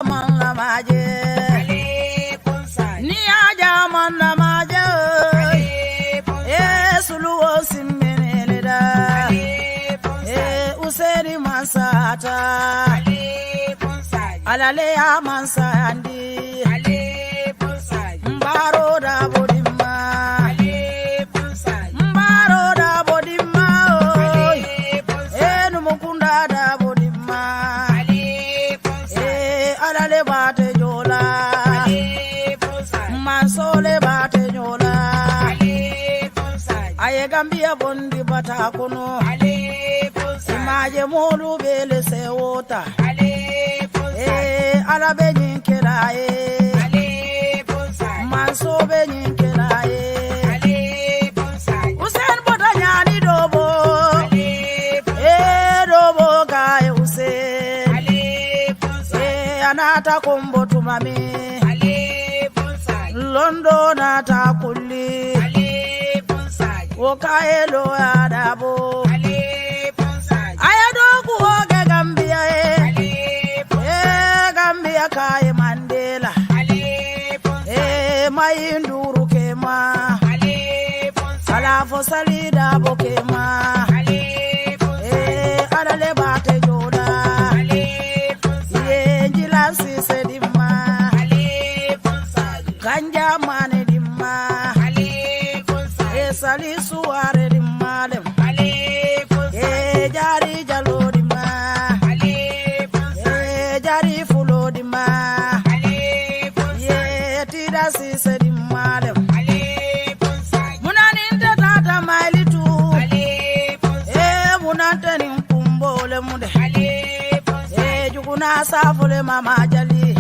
manna maje ni aja manna maje suluwo simmene da useri masata alale ya mansandi mbaro da bodimma mbaro da bodimma numukunda da bodimma alale bate jola mansole bate jola aye Gambia bondi bata kono imaje molu bele sewota alabe nyinkela manso be nyinkela Usen bota nyani dobo dobo gaye Usen anata kombo tumami Londo nata kulli Okaelo adabo ayado kuoge Gambia Gambia kai Mandela mayinduru kema alafo salida bokema alale bate joda njila sise dimma ganja mane dimma sali suare dimmalem jari jalo dimma jari fulo dimma tida sise dimmalem munaninta tata mailitu munantani kumbole mude jukuna safule mama jali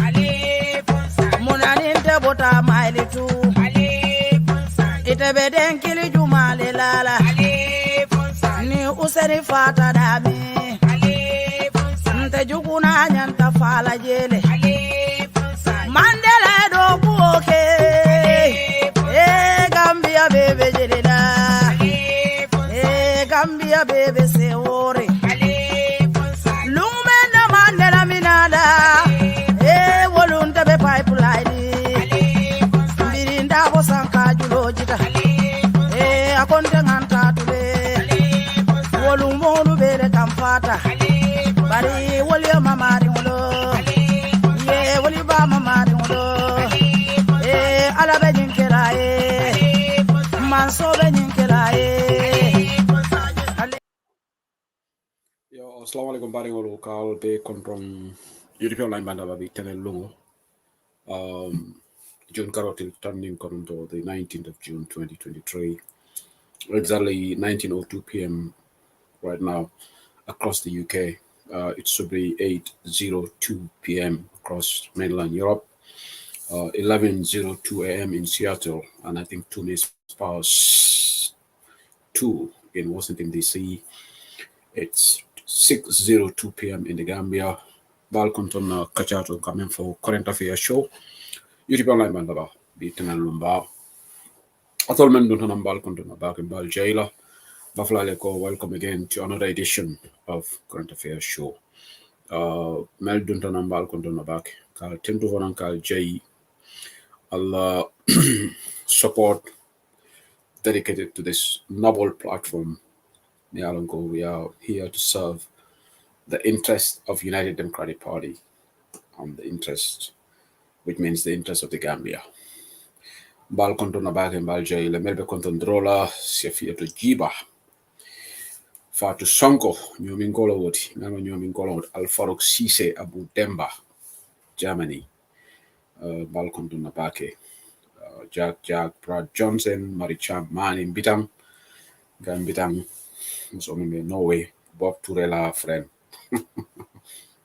munaninte bota mailitu itebeden kili jumale lala ni useri fata dami nte jukuna nyanta fala jele Mandela do buoke Gambia bebe jelena Gambia bebe se ore Lumena Mandela minada wolunta be pipeline Birinda bosanka julojita akonde nganta tule wolumonu bele kamfata bari woli mamari mulo woli ba mamari mulo alabe nyinkela manso be nyinkela Yo, assalamu alaikum bari ngolo kal be kontrong European line banda babi tenel lungo June Karotil turning to the 19th of June 2023 exactly 19:02 p.m. right now across the UK. It should be 8:02 p.m. across mainland Europe, 11:02 a.m. in Seattle, and I think 2 minutes past 2 in Washington, D.C. It's 6:02 p.m. in the Gambia. Balkonton Kachato coming for current affairs show. YouTube online bandaba beaten and lumba. Athol men don't know Balkonton back in Bal Jaila. Baflaleko, welcome again to another edition of Current Affairs Show. Mel Dunton Balkonton back. Kal Tentu Vonankal J. Allah support dedicated to this noble platform. We are here to serve the interest of United Democratic Party and the interest, which means the interest of the Gambia. Bal konton back in Baljay, le melbe konton drola, Sefia to Jiba. Fatu Sonko, Nyomingolo wood, Nano Nyomingolo, Al Farouk Sise Abu Demba, Germany. Bal konton back. Jack, Brad Johnson, Maricham Man in Bitang, Gambitang, Musomime Norway, Bob Turela friend.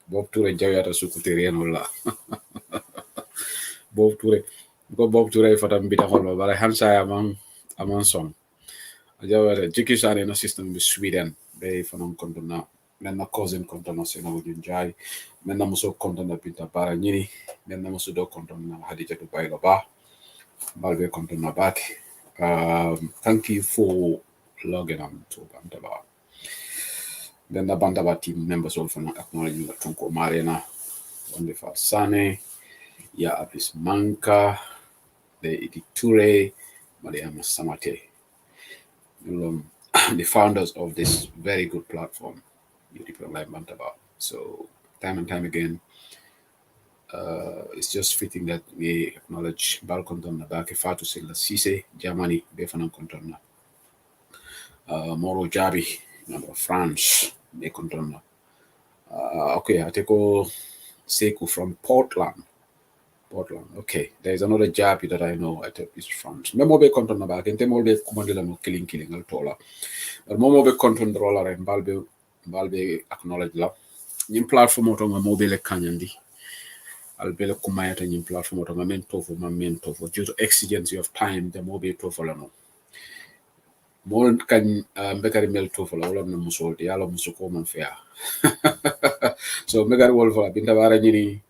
Bob Ture Jayata Sukuterianola. Bob Ture Fatam Bitaholo, but I Hansa among song. I just Jikishan in a system with Sweden, they from Contona, Menna cousin Contona Sena Jai, Menamuso Contona Pinta Paranini, Menamusudo Contona Hadija to Bailaba, Balve Contona back. Thank you for logging on to Bantaba. Then the Bantaba team members also acknowledging the Tunko Marina, Wonderful Sane, Ya Apis Manka, the Editure, Mariam Samate, the founders of this very good platform, Beautiful Life Bantaba. So, time and time again, it's just fitting that we acknowledge Balkonton Nabake Fatu Silla Sise, Germany, Befanan Kontona, Moro Jabi, France, Bekontona. Okay, I take all Seku from Portland. Portland. Okay, there is another Jabi that I know. I think is France. Memo be Kontona back, and Temo be Commandilla no killing al tola. But Momo be Konton roller and Balbe acknowledge la. Nim platform auto mobile kanyandi. Albele kumayata nyim platform auto men tofu ma men tofu due to exigency of time the mobile tofu la no. More kan mbekari mel tofu la wala no musolti yalo musuko man fair. So mbekari wolfa binta bara nyini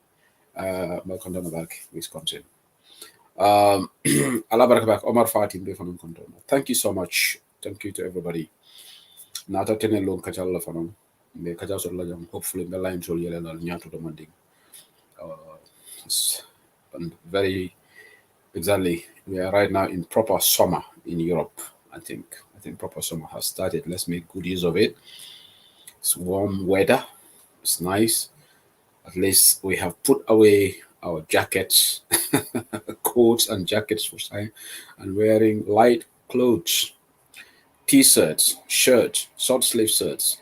Malconda Nabak, Wisconsin. Alabarakabak, Omar Fatim, Befanum Contona. Thank you so much. Thank you to everybody. Nata Tenelon Kajala Fanum, the Kajas hopefully the lines will yell and Nyato demanding. And very exactly, we are right now in proper summer in Europe. I think proper summer has started. Let's make good use of it. It's warm weather. It's nice. At least we have put away our jackets, coats and jackets for time, and wearing light clothes, t-shirts, shirts, short sleeve shirts.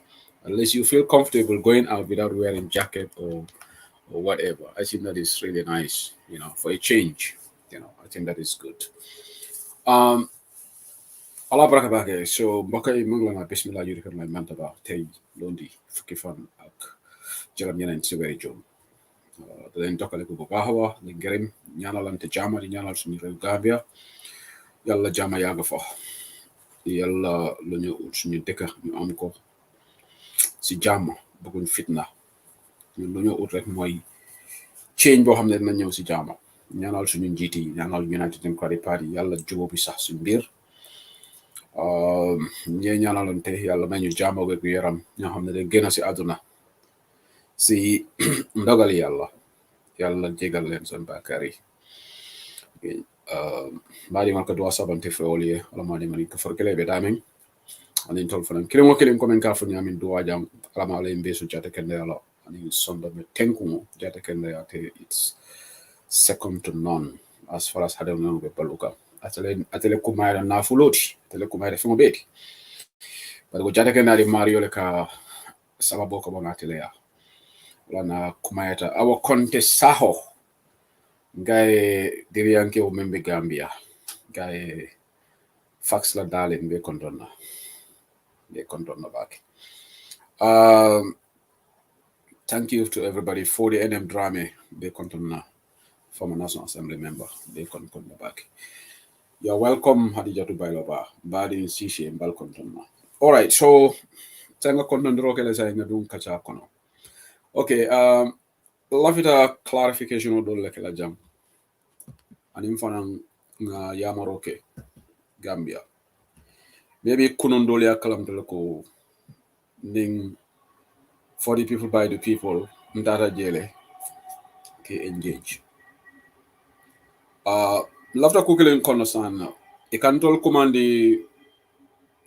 At least you feel comfortable going out without wearing jacket or whatever. I think that is really nice, for a change. I think that is good. Allah barakabake. So mbokay mu ngi la bismillah yu rek may manta ba tay londi fukki fan ak jaram ñeneen ci wéri jom. Da leen dokkale ko bu baax a baax di gërëm ñaanalante jaama di ñaanal suñu réew Gambia yàlla jaama yàgg fa yàlla lu ñu ut suñu dëkk ñu am ko si jaama bëgguñ fitna ñun lu ñu ut rek mooy change boo xam ne dina ñëw si jaama ñaanal suñu njiit yi ñaanal United Democratic Party yàlla jubóo bi sax suñu biir ñee ñaanalante yàlla may ñu jaama wér gu yaram ñoo xam ne dañ génn si àdduna si ndogal yàlla jégal leen seen bàkkaar yi mbaɗi man ko duwa sabante fewoliye alamani mani ko forkele ɓe damen anin tol fanan kilimo kilim komin ka fo ñamin duwa jam alama alay mbesu jate kende ala anin sonda me tenkumo jate kende ate it's second to none as far as hadem non ɓe baluka atele kumayra nafuloti atele kumayra fimo ɓeeti bari ko jate kende adi mariole ka sababo ko bon atele ya lana kumayata awa konte saho gaye diriyanke o membe Gambia gaye fax la dalen be kontonna back. Thank you to everybody for the NM drama be kontonna former National Assembly member be kontonna back. You're welcome Hadijatu Bailoba badi Sisi and Balkontonna. All right, so tanga kontondro kele sa ngadun kacha kono. Okay, lafita clarification o dole kala jam. Anim fanan nga Yamaroke, Gambia. Maybe kunun dole akalam ko ning 40 people by the people ndata jele ke engage. Lafta kukelen kono san e kantol commandi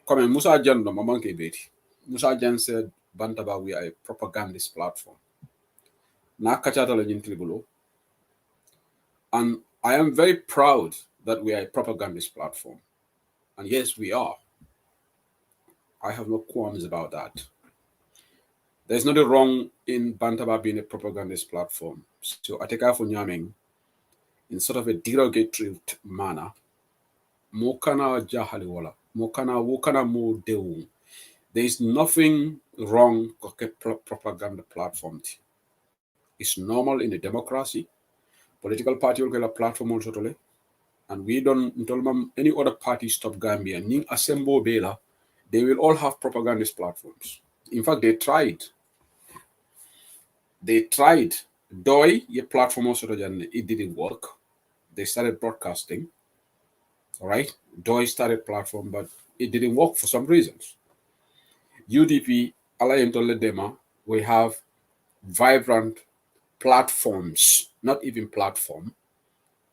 comme Musa Jan no mamanke beti. Musa Jan said Bantaba we are a propagandist platform. Na kachata la nyintribulo. And I am very proud that we are a propagandist platform. And yes, we are. I have no qualms about that. There's nothing wrong in Bantaba being a propagandist platform. So I take out for Nyaming in sort of a derogatory manner. Mokana jahaliwala. Mokana wokana mo deung. There is nothing wrong with a propaganda platform. It's normal in a democracy. Political party will get a platform also. And we don't any other party stop Gambia. Ning Asembo Bela, they will all have propagandist platforms. In fact, they tried. Doi, your platform also, it didn't work. They started broadcasting. All right. Doi started platform, but it didn't work for some reasons. UDP, Dema, we have vibrant platforms, not even platform.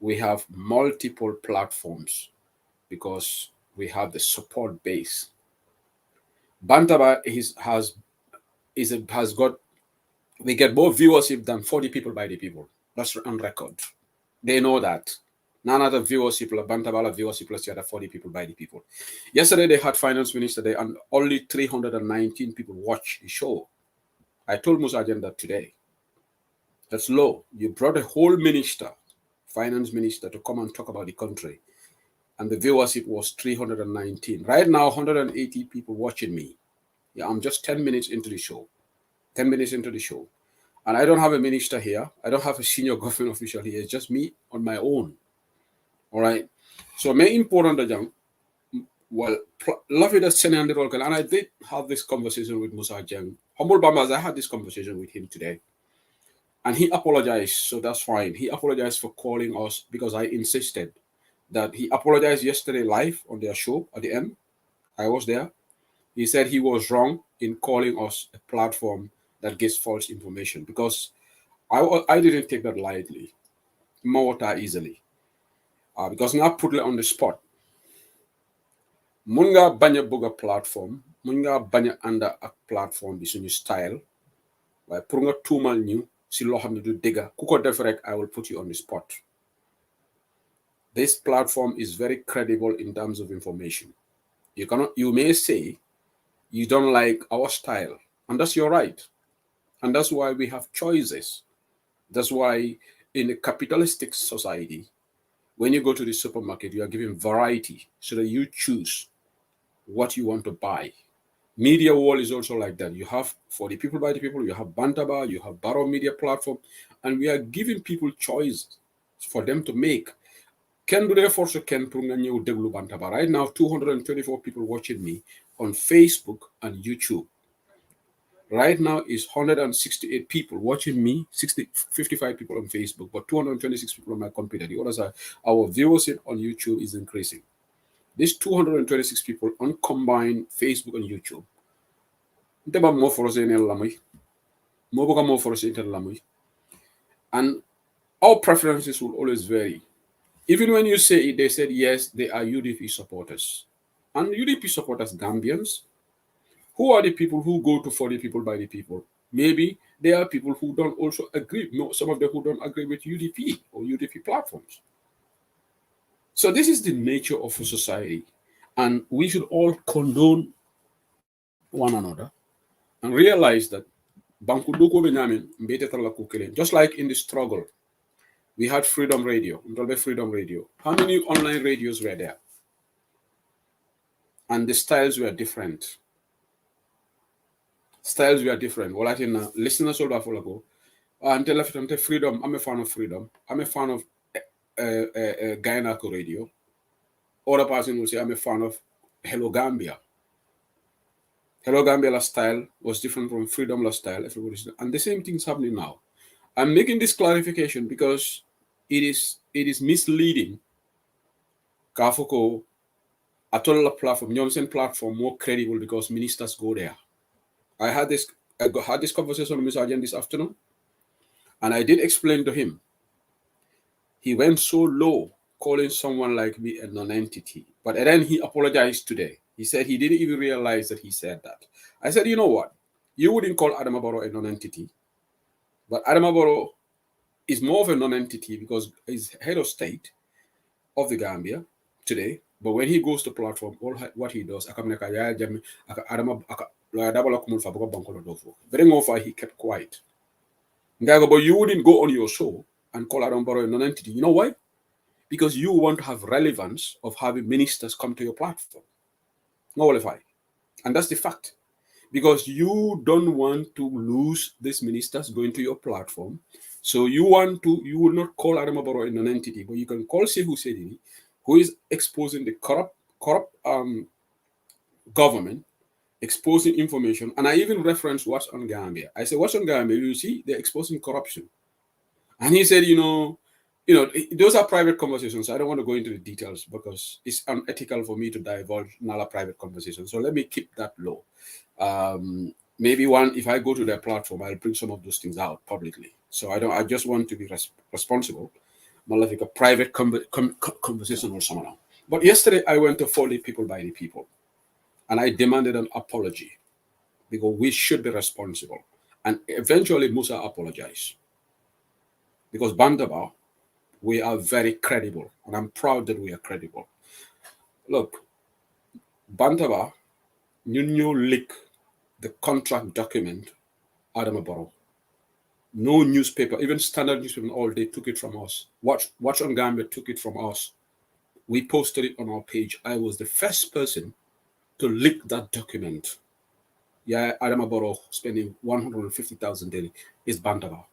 We have multiple platforms because we have the support base. Bantaba has got, we get more viewership than 40 people by the people. That's on record. They know that. None of the viewership, Bantabala viewership, plus the other 40 people by the people. Yesterday they had finance minister day and only 319 people watched the show. I told Musa that today. That's low. You brought a whole minister, finance minister, to come and talk about the country. And the viewership was 319. Right now, 180 people watching me. Yeah, I'm just 10 minutes into the show. 10 minutes into the show. And I don't have a minister here. I don't have a senior government official here. It's just me on my own. All right. So, my important young, well, love it as and I did have this conversation with Musa Jang. Humble Bamas, I had this conversation with him today. And he apologized. So that's fine. He apologized for calling us because I insisted that he apologized yesterday live on their show at the end. I was there. He said he was wrong in calling us a platform that gives false information because I didn't take that lightly, more that easily. Because now put it on the spot. Munga banya buga platform, munga banya under a platform is in your style. By putting two man new, si lo xam ne du dega, kuko def rek, I will put you on the spot. This platform is very credible in terms of information. You may say you don't like our style, and that's your right. And that's why we have choices. That's why in a capitalistic society, when you go to the supermarket, you are given variety so that you choose what you want to buy. Media world is also like that. You have for the people by the people, you have Bantaba, you have Barrow Media Platform, and we are giving people choices for them to make. Ken do force Ken Prunga New Deglu Bantaba. Right now, 224 people watching me on Facebook and YouTube. Right now is 168 people watching me, 55 people on Facebook, but 226 people on my computer. The others are our viewership on YouTube is increasing. These 226 people on combined Facebook and YouTube. And our preferences will always vary. Even when you say it, they said yes, they are UDP supporters. And UDP supporters, Gambians, who are the people who go to 40 people by the people? Maybe there are people who don't also agree. No, some of them who don't agree with UDP or UDP platforms. So this is the nature of a society. And we should all condone one another and realize that just like in the struggle, we had Freedom Radio, Freedom Radio. How many online radios were there? And the styles were different. Styles were different. Well, I think listeners will follow. Until freedom, I'm a fan of freedom. I'm a fan of Guyanaco Radio. Other person will say I'm a fan of Hello Gambia. Hello Gambia style was different from Freedom style. And the same thing's happening now. I'm making this clarification because it is misleading. Kafuko Atola platform, Nyomsen platform more credible because ministers go there. I had this conversation with Mr. Agent this afternoon, and I did explain to him. He went so low, calling someone like me a non-entity. But then he apologized today. He said he didn't even realize that he said that. I said, you know what? You wouldn't call Adama Barrow a non-entity. But Adama Barrow is more of a non-entity because he's head of state of the Gambia today. But when he goes to platform, all what he does, very often he kept quiet. But you wouldn't go on your show and call Adama Barrow a non-entity. You know why? Because you want to have relevance of having ministers come to your platform. Qualify. And that's the fact. Because you don't want to lose these ministers going to your platform. So you will not call Adama Barrow a non-entity, but you can call Shehu Sedini, who is exposing the corrupt government, exposing information. And I even referenced what's on Gambia. I said, what's on Gambia? You see, they're exposing corruption. And he said, those are private conversations. I don't want to go into the details because it's unethical for me to divulge another private conversation. So let me keep that low. Maybe if I go to their platform, I'll bring some of those things out publicly. So I just want to be responsible. More like a private conversation or someone else. But yesterday I went to 40 people by the people, and I demanded an apology because we should be responsible. And eventually Musa apologized because Bandaba, we are very credible, and I'm proud that we are credible. Look, Bandaba, you leak the contract document, Adama Barrow. No newspaper, even standard newspaper, all they took it from us. Watch on Gambia took it from us. We posted it on our page. I was the first person to leak that document. Yeah, Adama Barrow spending 150,000 daily is Bandaba.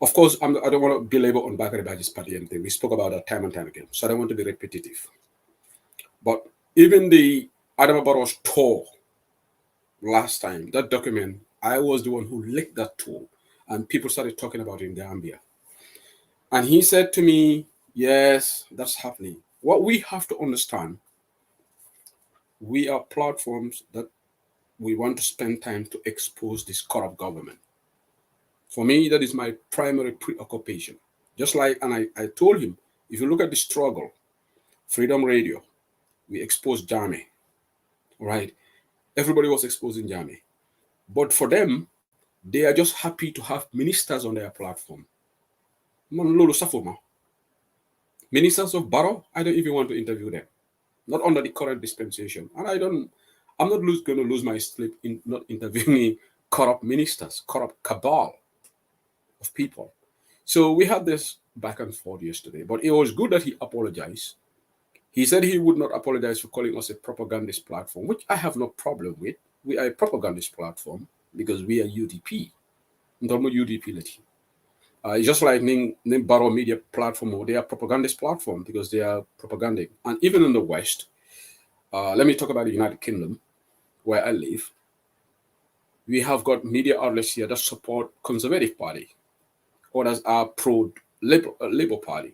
Of course, I don't want to belabor on Bakari Baji's party and thing. We spoke about that time and time again, so I don't want to be repetitive. But even the Adama Barrow's tour last time, that document, I was the one who leaked that tour, and people started talking about it in Gambia. And he said to me, yes, that's happening. What we have to understand, we are platforms that we want to spend time to expose this corrupt government. For me, that is my primary preoccupation. Just like, and I told him, if you look at the struggle, Freedom Radio, we exposed Jame, right? Everybody was exposing Jame. But for them, they are just happy to have ministers on their platform. Ministers of Barrow, I don't even want to interview them. Not under the current dispensation. And I'm not going to lose my sleep in not interviewing corrupt ministers, corrupt cabal of people. So we had this back and forth yesterday, but it was good that he apologized. He said he would not apologize for calling us a propagandist platform, which I have no problem with. We are a propagandist platform because we are UDP. UDP. It's just like Ning Barrow Media platform, or they are propagandist platform because they are propaganding. And even in the West, let me talk about the United Kingdom, where I live. We have got media outlets here that support Conservative Party. Others are pro-Labour Party.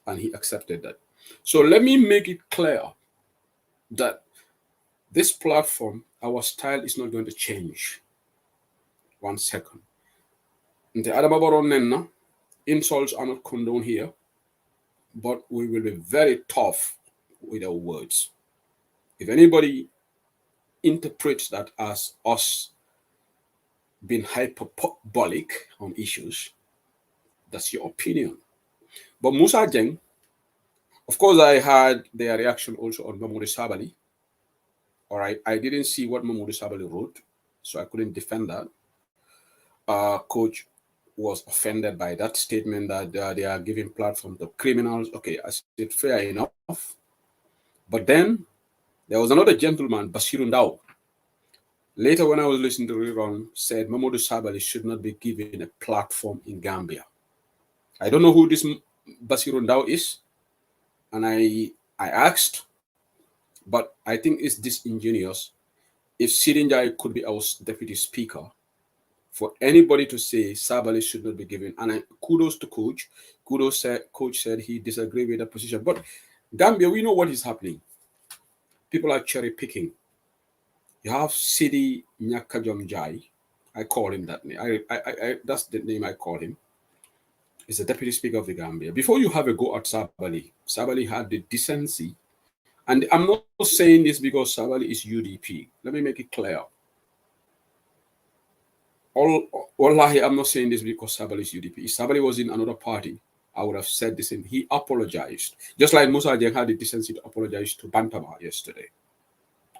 And he accepted that. So let me make it clear that this platform, our style is not going to change. 1 second. The Adama insults are not condoned here, but we will be very tough with our words. If anybody interprets that as us being hyperbolic on issues, that's your opinion. But Musa Jeng, of course, I had their reaction also on Mamoudou Sabali. All right, I didn't see what Mamoudou Sabali wrote, so I couldn't defend that. Coach was offended by that statement that they are giving platform to criminals. Okay, I said fair enough. But then there was another gentleman, Basirun Dao. Later, when I was listening to rerun, said Mamoudou Sabali should not be given a platform in Gambia. I don't know who this Basirun Dao is, and I asked, but I think it's disingenuous. If Sirinjai could be our deputy speaker, for anybody to say Sabali should not be given, and kudos to Coach. Coach said he disagreed with the position. But Gambia, we know what is happening. People are cherry picking. You have Sidi Nyakajom Jai. I call him that name. I that's the name I call him. He's the deputy speaker of the Gambia. Before you have a go at Sabali, Sabali had the decency. And I'm not saying this because Sabali is UDP. Let me make it clear. Wallahi, I'm not saying this because Sabali is UDP. If Sabali was in another party, I would have said the same. He apologized. Just like Musa Jeng had the decency to apologize to Bantaba yesterday,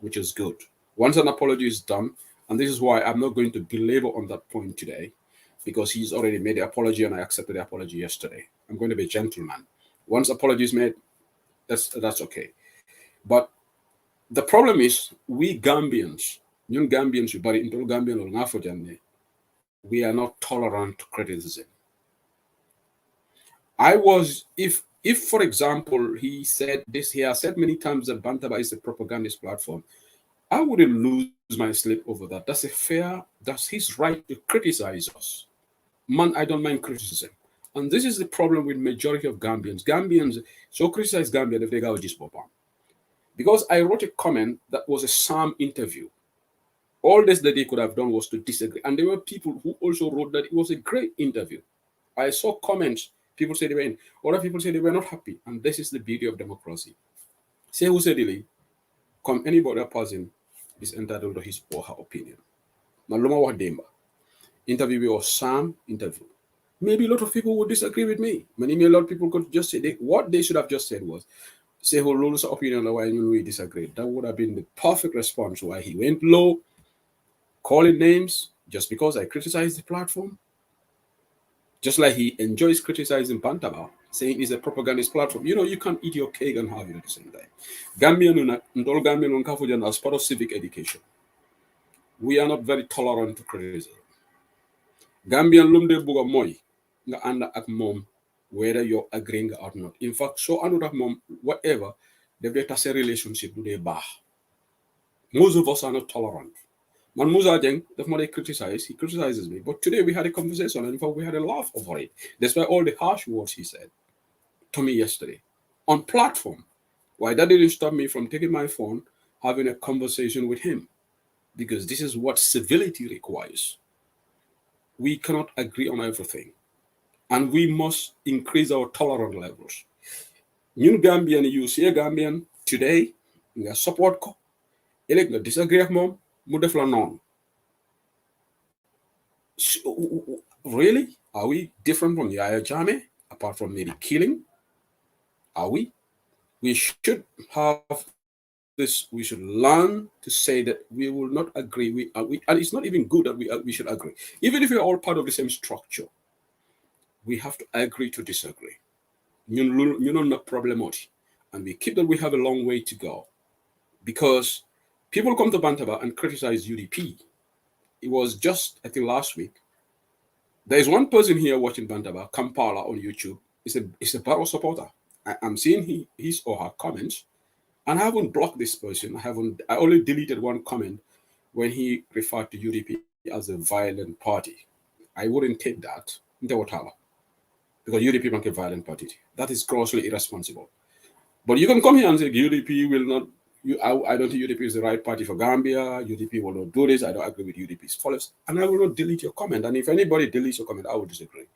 which is good. Once an apology is done, and this is why I'm not going to belabor on that point today, because he's already made the apology and I accepted the apology yesterday. I'm going to be a gentleman. Once apology is made, that's okay. But the problem is, we Gambians, young Gambians, we are not tolerant to criticism. If for example, he said this, he has said many times that Bantaba is a propagandist platform, I wouldn't lose my sleep over that. That's his right to criticize us. Man, I don't mind criticism. And this is the problem with majority of Gambians. Gambians so criticize Gambia if they go just because I wrote a comment that was a Sam interview All this that they could have done was to disagree. And there were people who also wrote that it was a great interview. I saw comments. People said they were in. Other people said they were not happy. And this is the beauty of democracy. Say who said it, come anybody person is entitled to his or her opinion. Maluma wa demba. Interview was Sam interview. Maybe a lot of people would disagree with me. Maybe a lot of people could just say what they should have just said was, say who rules opinion why you disagree. That would have been the perfect response why he went low, calling names just because I criticized the platform. Just like he enjoys criticizing Bantaba, saying it's a propagandist platform. You can't eat your cake and have it at the same time. Gambian as part of civic education. We are not very tolerant to criticism. Gambian lumde buga moy nga anda ak mom whether you're agreeing or not. In fact, so anu ak mom whatever, the better say relationship do they bah. Most of us are not tolerant. Man Musa Jeng, that's what he criticizes me. But today we had a conversation, and in fact we had a laugh over it. Despite all the harsh words he said to me yesterday on platform. Why that didn't stop me from taking my phone, having a conversation with him. Because this is what civility requires. We cannot agree on everything. And we must increase our tolerance levels. New Gambian, you see a Gambian today, nga support ko, elek nga disagree ak mom, mu def la non. Really? Are we different from Yaya Jame, apart from maybe killing? Are we? We should have this. We should learn to say that we will not agree. And it's not even good that we should agree. Even if we're all part of the same structure, we have to agree to disagree. You know, not problem. And we keep that we have a long way to go. Because people come to Bantaba and criticize UDP. It was just, I think, last week. There is one person here watching Bantaba, Kampala on YouTube. It's a Barrow supporter. I'm seeing his or her comments, and I haven't blocked this person. I only deleted one comment when he referred to UDP as a violent party. I wouldn't take that. Because UDP is a violent party. That is grossly irresponsible. But you can come here and say UDP will not. I don't think UDP is the right party for Gambia. UDP will not do this. I don't agree with UDP's policies. And I will not delete your comment. And if anybody deletes your comment, I will disagree.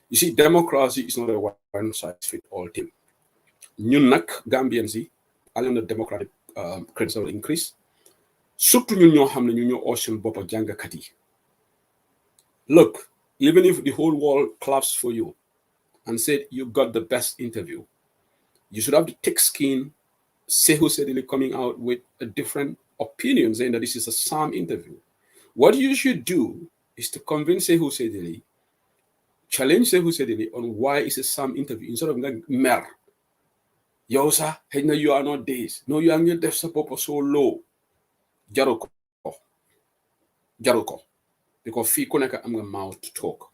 You see, democracy is not a one-size-fits-all thing. Ñun nag Gambians yi am na democratic credits will increase. Surtout ñun ñoo xam ne ñu ñoo ocean bopp ak jàngkat yi. Look, even if the whole world claps for you and said you got the best interview, you should have the thick skin, Sehu Sedili coming out with a different opinion, saying that this is a Sam interview. What you should do is to convince Sehu Sedili, challenge Sehu Sedili on why it's a Sam interview instead of mer. Yo, sir, you are not this. No, you are not def support so low. Jaruko. Because fee connect am mouth to talk.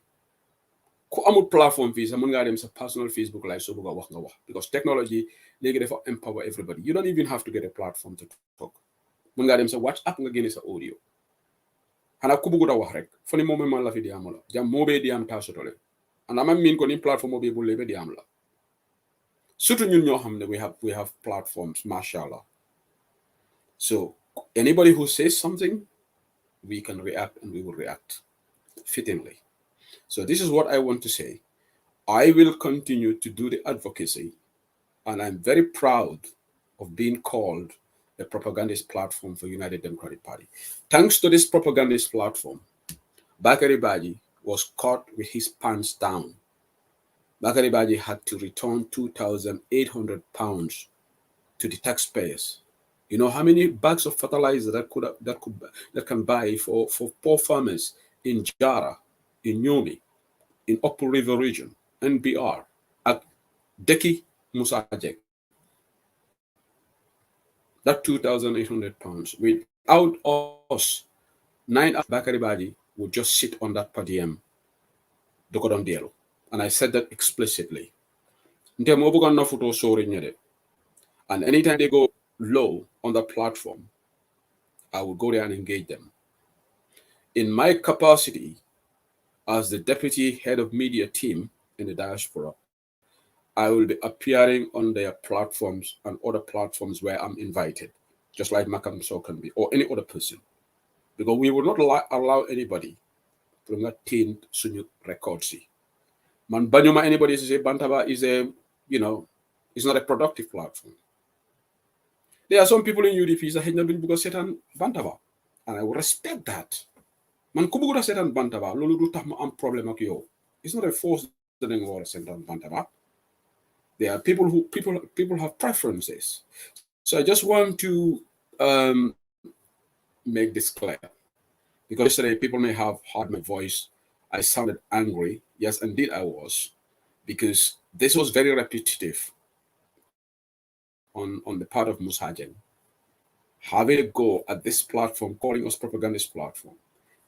Ku amul platform fee, someone got them a personal Facebook live so buga wax nga wax. Because technology they get for empower everybody. You don't even have to get a platform to talk. Mun nga dem sa WhatsApp nga gene sa audio. Hana ku bugu da wax rek. Foni mo man la fi di amala. Jam mo be di am tasotole. And am min ko ni platform mo be bu lebe di am la. Surtout ñun ñoo xam ne we have platforms, mashallah. So anybody who says something, we can react and we will react fittingly. So this is what I want to say. I will continue to do the advocacy, and I'm very proud of being called a propagandist platform for United Democratic Party. Thanks to this propagandist platform, Bakari Baji was caught with his pants down. Bakari Baji had to return 2,800 pounds to the taxpayers. You know how many bags of fertilizer that can buy for poor farmers in Jara, in Nyomi, in Upper River region, NBR, at Deki Musajek. That 2,800 pounds. Without us, 9 Bakari Baji would just sit on that podium. And I said that explicitly. And anytime they go low on the platform, I will go there and engage them. In my capacity as the deputy head of media team in the diaspora, I will be appearing on their platforms and other platforms where I'm invited. just like Makam So can be, or any other person. Because we will not allow anybody to not taint Sunyu records. Man, Banyuma, anybody say Bantaba is it's not a productive platform. There are some people in UDP that hate because Satan Bantaba. And I will respect that. Man, Kubuga Satan Bantaba, Lulu do Tama am problem ak yo. It's not a force that they want Satan Bantaba. There are people have preferences. So I just want to make this clear. Because yesterday people may have heard my voice. I sounded angry. Yes, indeed I was. Because this was very repetitive on the part of Musajen. Having a go at this platform, calling us propagandist platform.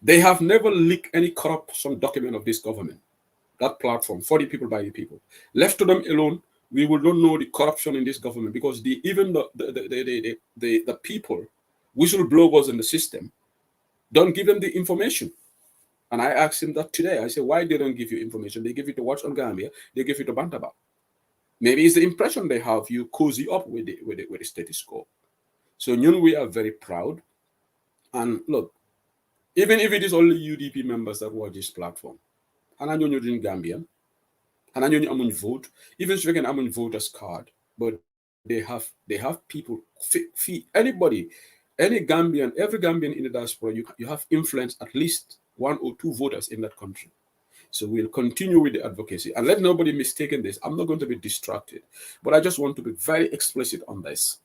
They have never leaked any corruption document of this government. That platform, 40 people by the people. Left to them alone, we will not know the corruption in this government because even the people, whistleblowers in the system, don't give them the information. And I asked him that today. I said, why they don't give you information? They give it to Watch on Gambia, they give it to Bantaba. Maybe it's the impression they have you cozy up with the status quo. So we are very proud. And look, even if it is only UDP members that watch this platform, and I know you're in Gambian, and I know you're vote, even if you can among voters card, but they have people, anybody, every Gambian in the diaspora, you have influence at least 1 or 2 voters in that country. So we'll continue with the advocacy. And let nobody mistaken this. I'm not going to be distracted. But I just want to be very explicit on this.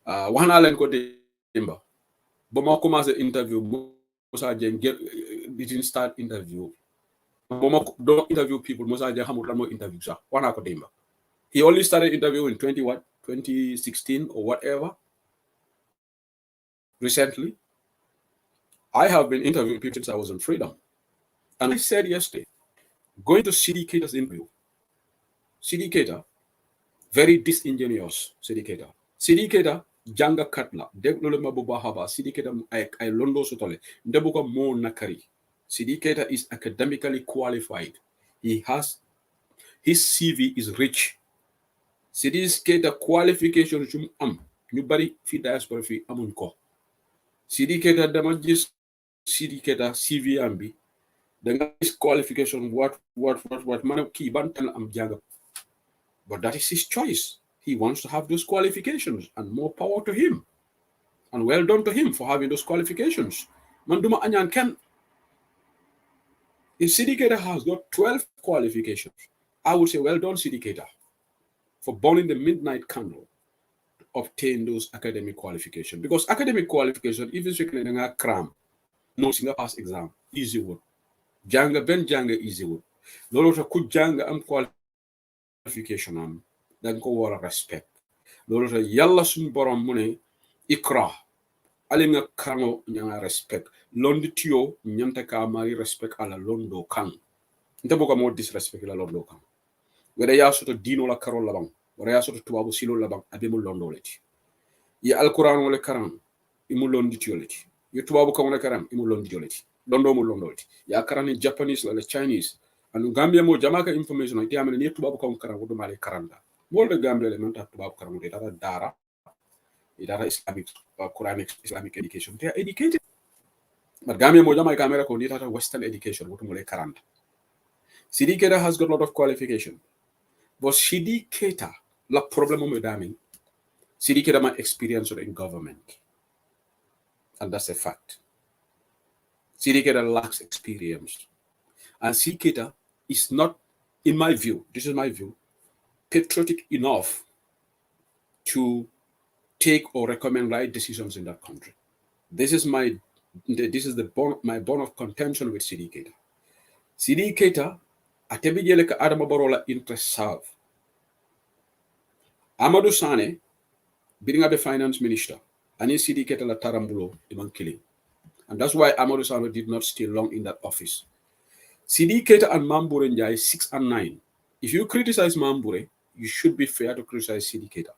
One Allen ko demba. Boma commence interview Musa Jeng didn't start interview. Boma don't interview people. Musa Jeng hamul mo interview sa. One ko demba. He only started interviewing in 2016 or whatever. Recently, I have been interviewing people since I was on Freedom. And I said yesterday, going to CDK's interview, CDK, very disingenuous CDK. CDK, Janga Katla, Deglolema Bubahaba, CDK, I Londo Sotole, Debuka Mo Nakari. CDK is academically qualified. His CV is rich. CDK qualification jum nobody fi diaspora fi amun ko. CDK damagis CDK CV ambi. The qualification, what man key bantan am janga. But that is his choice. He wants to have those qualifications, and more power to him. And well done to him for having those qualifications. Manduma Anyan Ken. If Sidikeda has got 12 qualifications, I would say well done, Sidikeda, for burning the midnight candle to obtain those academic qualifications. Because academic qualification, even if you can cram, no single pass exam, easy work. Janga ben janga easy wood. Lolo ta ku janga am qualification am dan ko wara respect. Lolo ta yalla sun borom mu ne ikra ali nga kango nyanga respect. Londi tiyo nyanta ka mari respect ala londo kan. Nta boka mo disrespect la londo kan. Weda ya soto dino la karol la bang. Weda ya soto tubabu silo la bang abe mo londo leti. Ya alquran wala karam imu londi tiyo leti. Ya tubabu ka wala karam imu londi tiyo leti. Londo mo londo leti. Ya karani Japanese la Chinese. And Gambia mo jamaka information iti amene ni tubabu ka karam wudu male karanda. Mo le Gambia le nanta tubabu karam de dara dara. Dara Islamic Quranic Islamic education. They are educated. But Gambia mo jamaka America ko ni dara Western education wudu male karanda. Sidi Keita has got a lot of qualification. But Sidi Keita la problem mo dami. Sidi Keita my experience in government. And that's a fact. Sidi Keita lacks experience. And Sidi Keita is not, in my view, this is my view, patriotic enough to take or recommend right decisions in that country. This is my bone of contention with Sidi Keita. Sidi Keita, atebijele ka Adama Barola interest serve. Amadou Sane, being the finance minister, and in Sidi Keita la tarambulo iman killing. And that's why Amadou Sane did not stay long in that office. Sidi Keita and Mambure Njai 6 and 9. If you criticize Mambure, you should be fair to criticize Sidi Keita.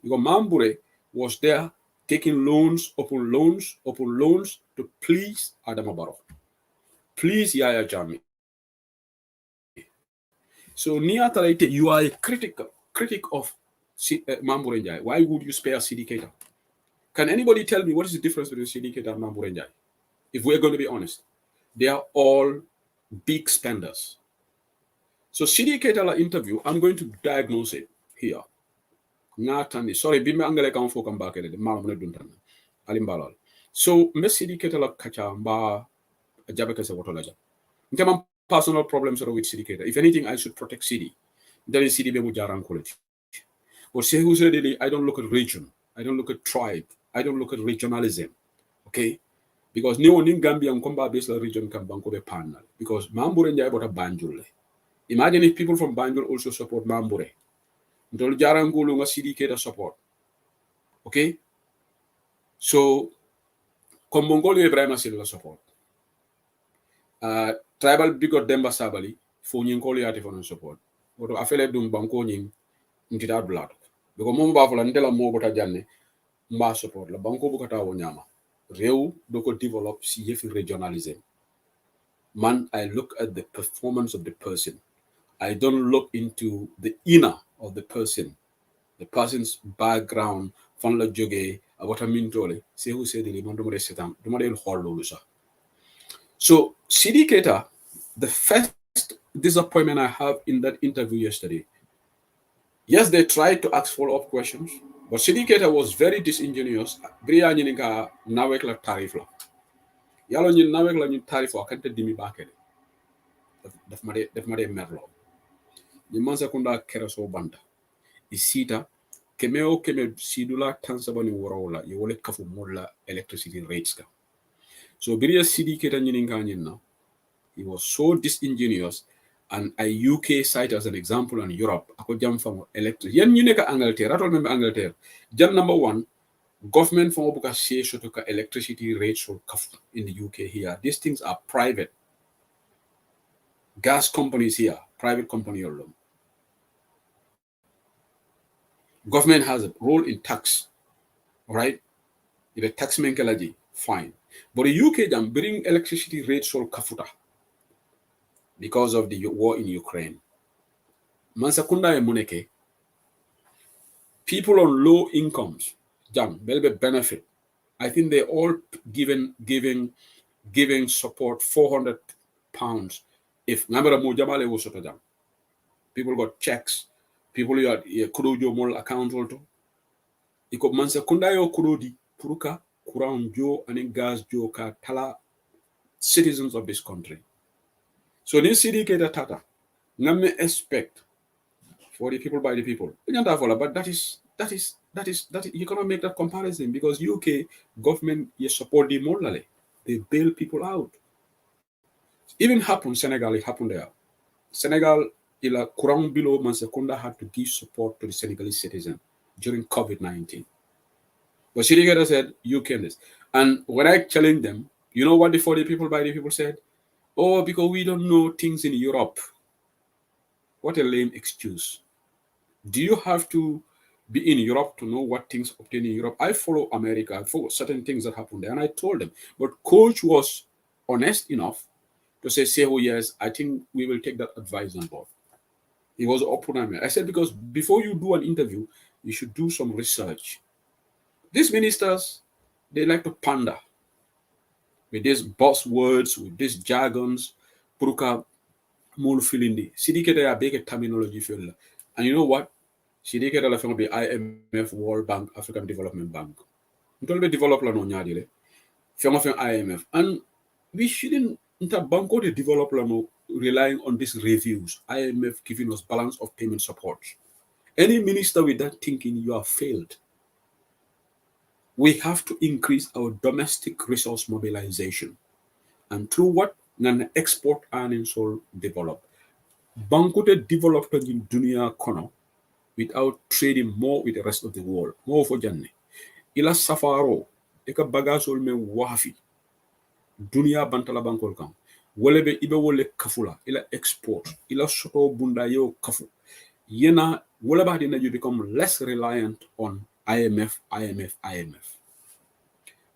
Because Mambure was there taking loans upon loans to please Adama Barrow. Please Yaya Jammeh. So Niatarite, you are a critic of Mambure Njai. Why would you spare Sidi Keita? Can anybody tell me what is the difference between Sidiki Keita and Mamboure Njie? If we're going to be honest, they are all big spenders. So Sidiki Keita interview, I'm going to diagnose it here. Sorry, bimbe angale kan fo kan bakele de malam ne duntan. Alimbalal. So me Sidiki Keita kacha mba jabe kese woto la jam. Nteman personal problems with Sidiki Keita. If anything, I should protect Sidi. Then Sidi be mujaran quality. Or say who said I don't look at region. I don't look at tribe. I don't look at regionalism. Okay? Because ni in Gambia komba based region can banko be panel. Because Mamboure Njie bota Banjul. Imagine if people from Banjul also support Mamboure. Ndol jarangulu nga Sidiki Keita support. Okay? So Kombongoli Ibrahim Silla support. Tribal bigot Demba Sabali fo nyinkoli ati for support. Oto afele dum banko nying ntita blood. Because mo ba fola ndela mo bota janne mba support la banko bukata wo nyama. Rew doko develop si yefi regionalism. Man, I look at the performance of the person. I don't look into the inner of the person's background, fan la joge, abota mintole. Say who said the man dumade setam, dumade holo. So Sidiki Keita, the first disappointment I have in that interview yesterday. Yes, they tried to ask follow-up questions, but Sidiki Keita was very disingenuous. Bria nyininka nawek la tarif la. Yalo nyin nawek la nyin tarif wa kante dimi bakede. Def made merlo. Nyimansa kunda keraso banda. Isita kemeo keme sidula tansabani worola yewole kafu mola electricity rates ka. So Bria Sidiki Keita nyininka nyinna. He was so disingenuous, and a UK site as an example in Europe. Ako jam from electric. Yen you neka Angleterre. I don't remember Angleterre. Jam number one, government from Obuka say shotoka electricity rates in the UK here. These things are private. Gas companies here, private company alone. Government has a role in tax, right? If a tax menkelaji, fine. But the UK jam bring electricity rates or kafuta because of the war in Ukraine. Mansakunda e muneke. People on low incomes, jam, belbe benefit. I think they all giving support £400. If Namara Mujamale was jam. People got checks. People you had Kurujo Mall account also. Iko Mansakunda yo Kurudi, Puruka, Kurang Jo, and Gas Jo ka Tala citizens of this country. So this Sidiki Keita Tata, Name expect for the people by the people. But that is you cannot make that comparison because UK government is support the morally. They bail people out. Even happened Senegal, it happened there. Senegal ila kurang below Mansakunda had to give support to the Senegalese citizen during COVID-19. But Sidiki Keita said, you can this. And when I challenged them, you know what the 40 people by the people said? Oh, because we don't know things in Europe. What a lame excuse. Do you have to be in Europe to know what things obtain in Europe? I follow America. I follow certain things that happen there. And I told them. But coach was honest enough to say, oh, yes, I think we will take that advice on board. He was open. I said, because before you do an interview, you should do some research. These ministers, they like to pander with these buzzwords, with these jargons. Puruka mulu filindi. Sidiki Keita ya beke terminology feel. And you know what? Sidiki Keita la fengo be IMF, World Bank, African Development Bank. Ntolbe develop la no nyadile. Fengo fen IMF. And we shouldn't banko de develop la no relying on these reviews. IMF giving us balance of payment support. Any minister with that thinking, you have failed. We have to increase our domestic resource mobilization. And through what? Nan export earnings will develop. Banko de develop in dunia kono without trading more with the rest of the world. More for janne. Ila safaro. Eka bagasol me wafi. Dunia bantala bankol kam. Wolebe ibe wole kafula. Ila export. Ila soto bunda yo kafu. Yena woleba dina you become less reliant on IMF.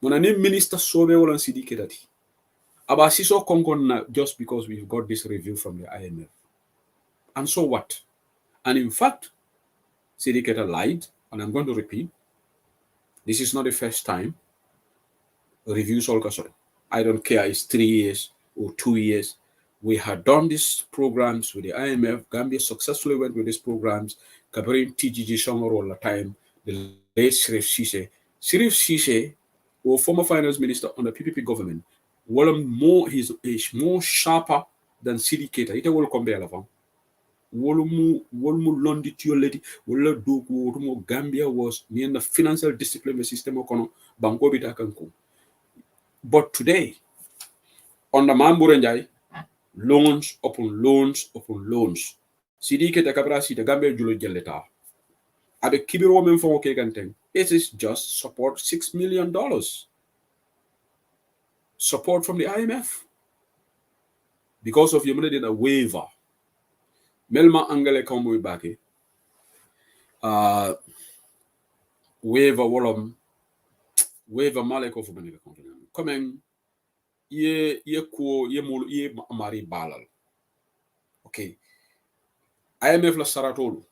Mona ni minister sobe wolan Sidiki Keita. Aba siso konkon na just because we've got this review from the IMF. And so what? And in fact, Sidiki Keita lied, and I'm going to repeat. This is not the first time reviews all kasoro. I don't care, it's 3 years or 2 years. We had done these programs with the IMF. Gambia successfully went with these programs. Covering TGG Songor all the time. The late Sirif Sise. Sirif Sise, or former finance minister on the PPP government, he's more sharper than Sidi Keita. Ita will come there. Wolumu londitioleti wala doku wotumo Gambia was near the financial discipline system okono banko bitakanku. But today, under Mambure Njai, loans upon loans upon loans. Sidi Keta Kabra Sita Gambia Julo Jeleta. Abe Kibiro women for Okeganteng. It is just support $6 million. Support from the IMF. Because of your money, a waiver. Melma Angele Komwe Baki. Waiver Wolom. Waiver Malek of Manila Continent. Coming. Ye mari balal. Okay. IMF la saratolu.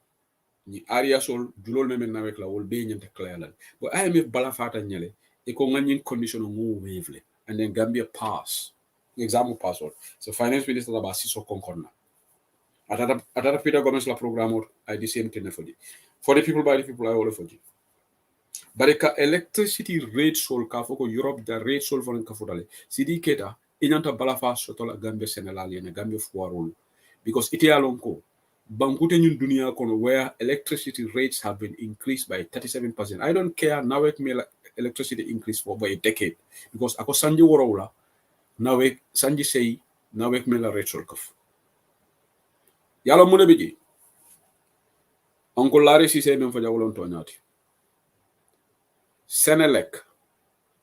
Ni area sol julol memen nawek la wol be nyante clairlan. But IMF balafata nyale e ko ngagnin condition ngu wavele and then Gambia pass. Example password. So finance minister ba siso konkonna. Atata Peter Gomez la programme I the same thing for the people by the people I all for you. But the electricity rate sol ka foko Europe the rate sol for kafudale. Sidi keta inyanta balafa sotola Gambia senelali and Gambia fuarol because ite alonko Bankute nyun dunia kono where electricity rates have been increased by 37%. I don't care now electricity increase for by a decade because ako sanji worola now sanji say now mela rate sol kaf. Yalo mune biji. Uncle Larry si say men fa jawolon tonyati. Senelek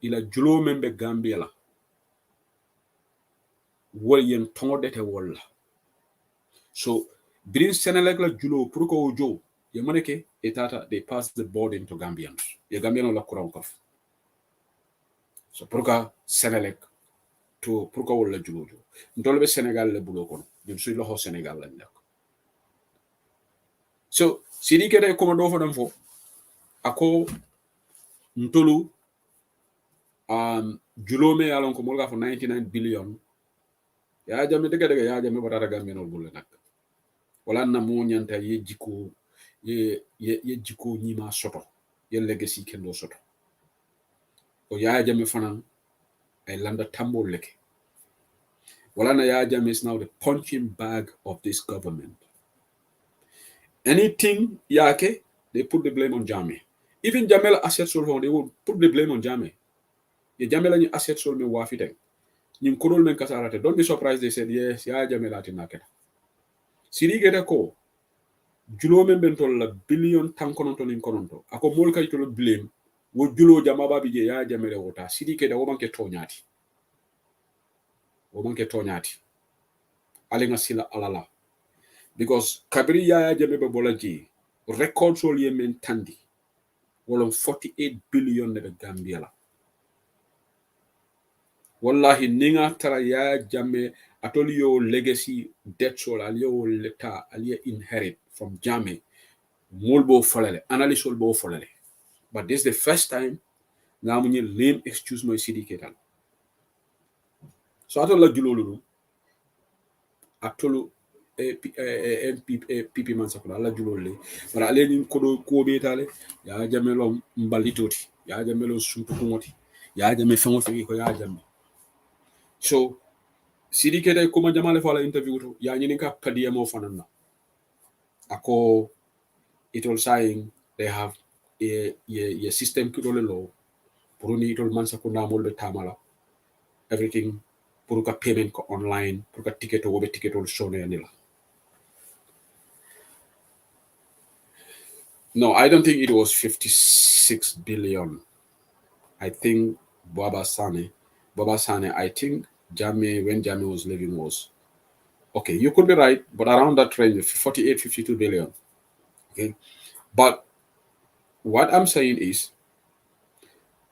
ila julo membe Gambia la. Wol yen tongo dete wol la. So Birin Senelek la julo pruko ujo yemaneke etata they pass the burden to Gambians. Ye Gambian la kurang kaf. So pruka Senelek to pruka wala julo jo. Ntolbe Senegal le bulo kono. Dim sui loho Senegal la ndak. So sidi kete komando fo dam fo ako ntolu julo me alon ko molga fo 99 billion. Ya jame dega ya jame batata Gambian ol bulo nak. Wala na mo nyanta ye jiko nyima soto ye legacy kendo soto o ya jame fanan ay landa tambo leke wala na ya jame is now the punching bag of this government. Anything yake they put the blame on Jame. Even Jamela asset sol they will put the blame on Jame. Ye Jamela ni asset sol me wafite nyim kodol men kasarate. Don't be surprised they said yes ya Jamela tinaketa siri gete ko julo men bentol la billion tankononto nin kononto ako mol kay to blame wo julo jama babi je ya jamere wota sidi ke da wo manke toñati alinga sila alala because kabiri ya jame be bolaji record sol ye men tandi wolon 48 billion ne Gambia la wallahi ninga tara ya jame atolio legacy debt sol aliyo leta aliyo inherit from Jame mulbo folale analyst will bo folale. But this is the first time nga munye lame excuse my city ketal. So atola julolu atolu PP man sakula la julole bara ale ni kodo ko betale ya jamelo mbalitoti ya jamelo suntu kumoti ya jame fango fi ko ya jame. So city ketal kuma jamale fala interview to ya nyini ka padiya mo fanana ako it all saying they have a system kidole law puruni itol man sakuna molbe tamala everything puruka payment ko online puruka ticket o wobe ticket o shone anila. No, I don't think it was 56 billion. I think Baba Sane, I think when Jame was living was okay, you could be right, but around that range 48 52 billion. Okay, but what I'm saying is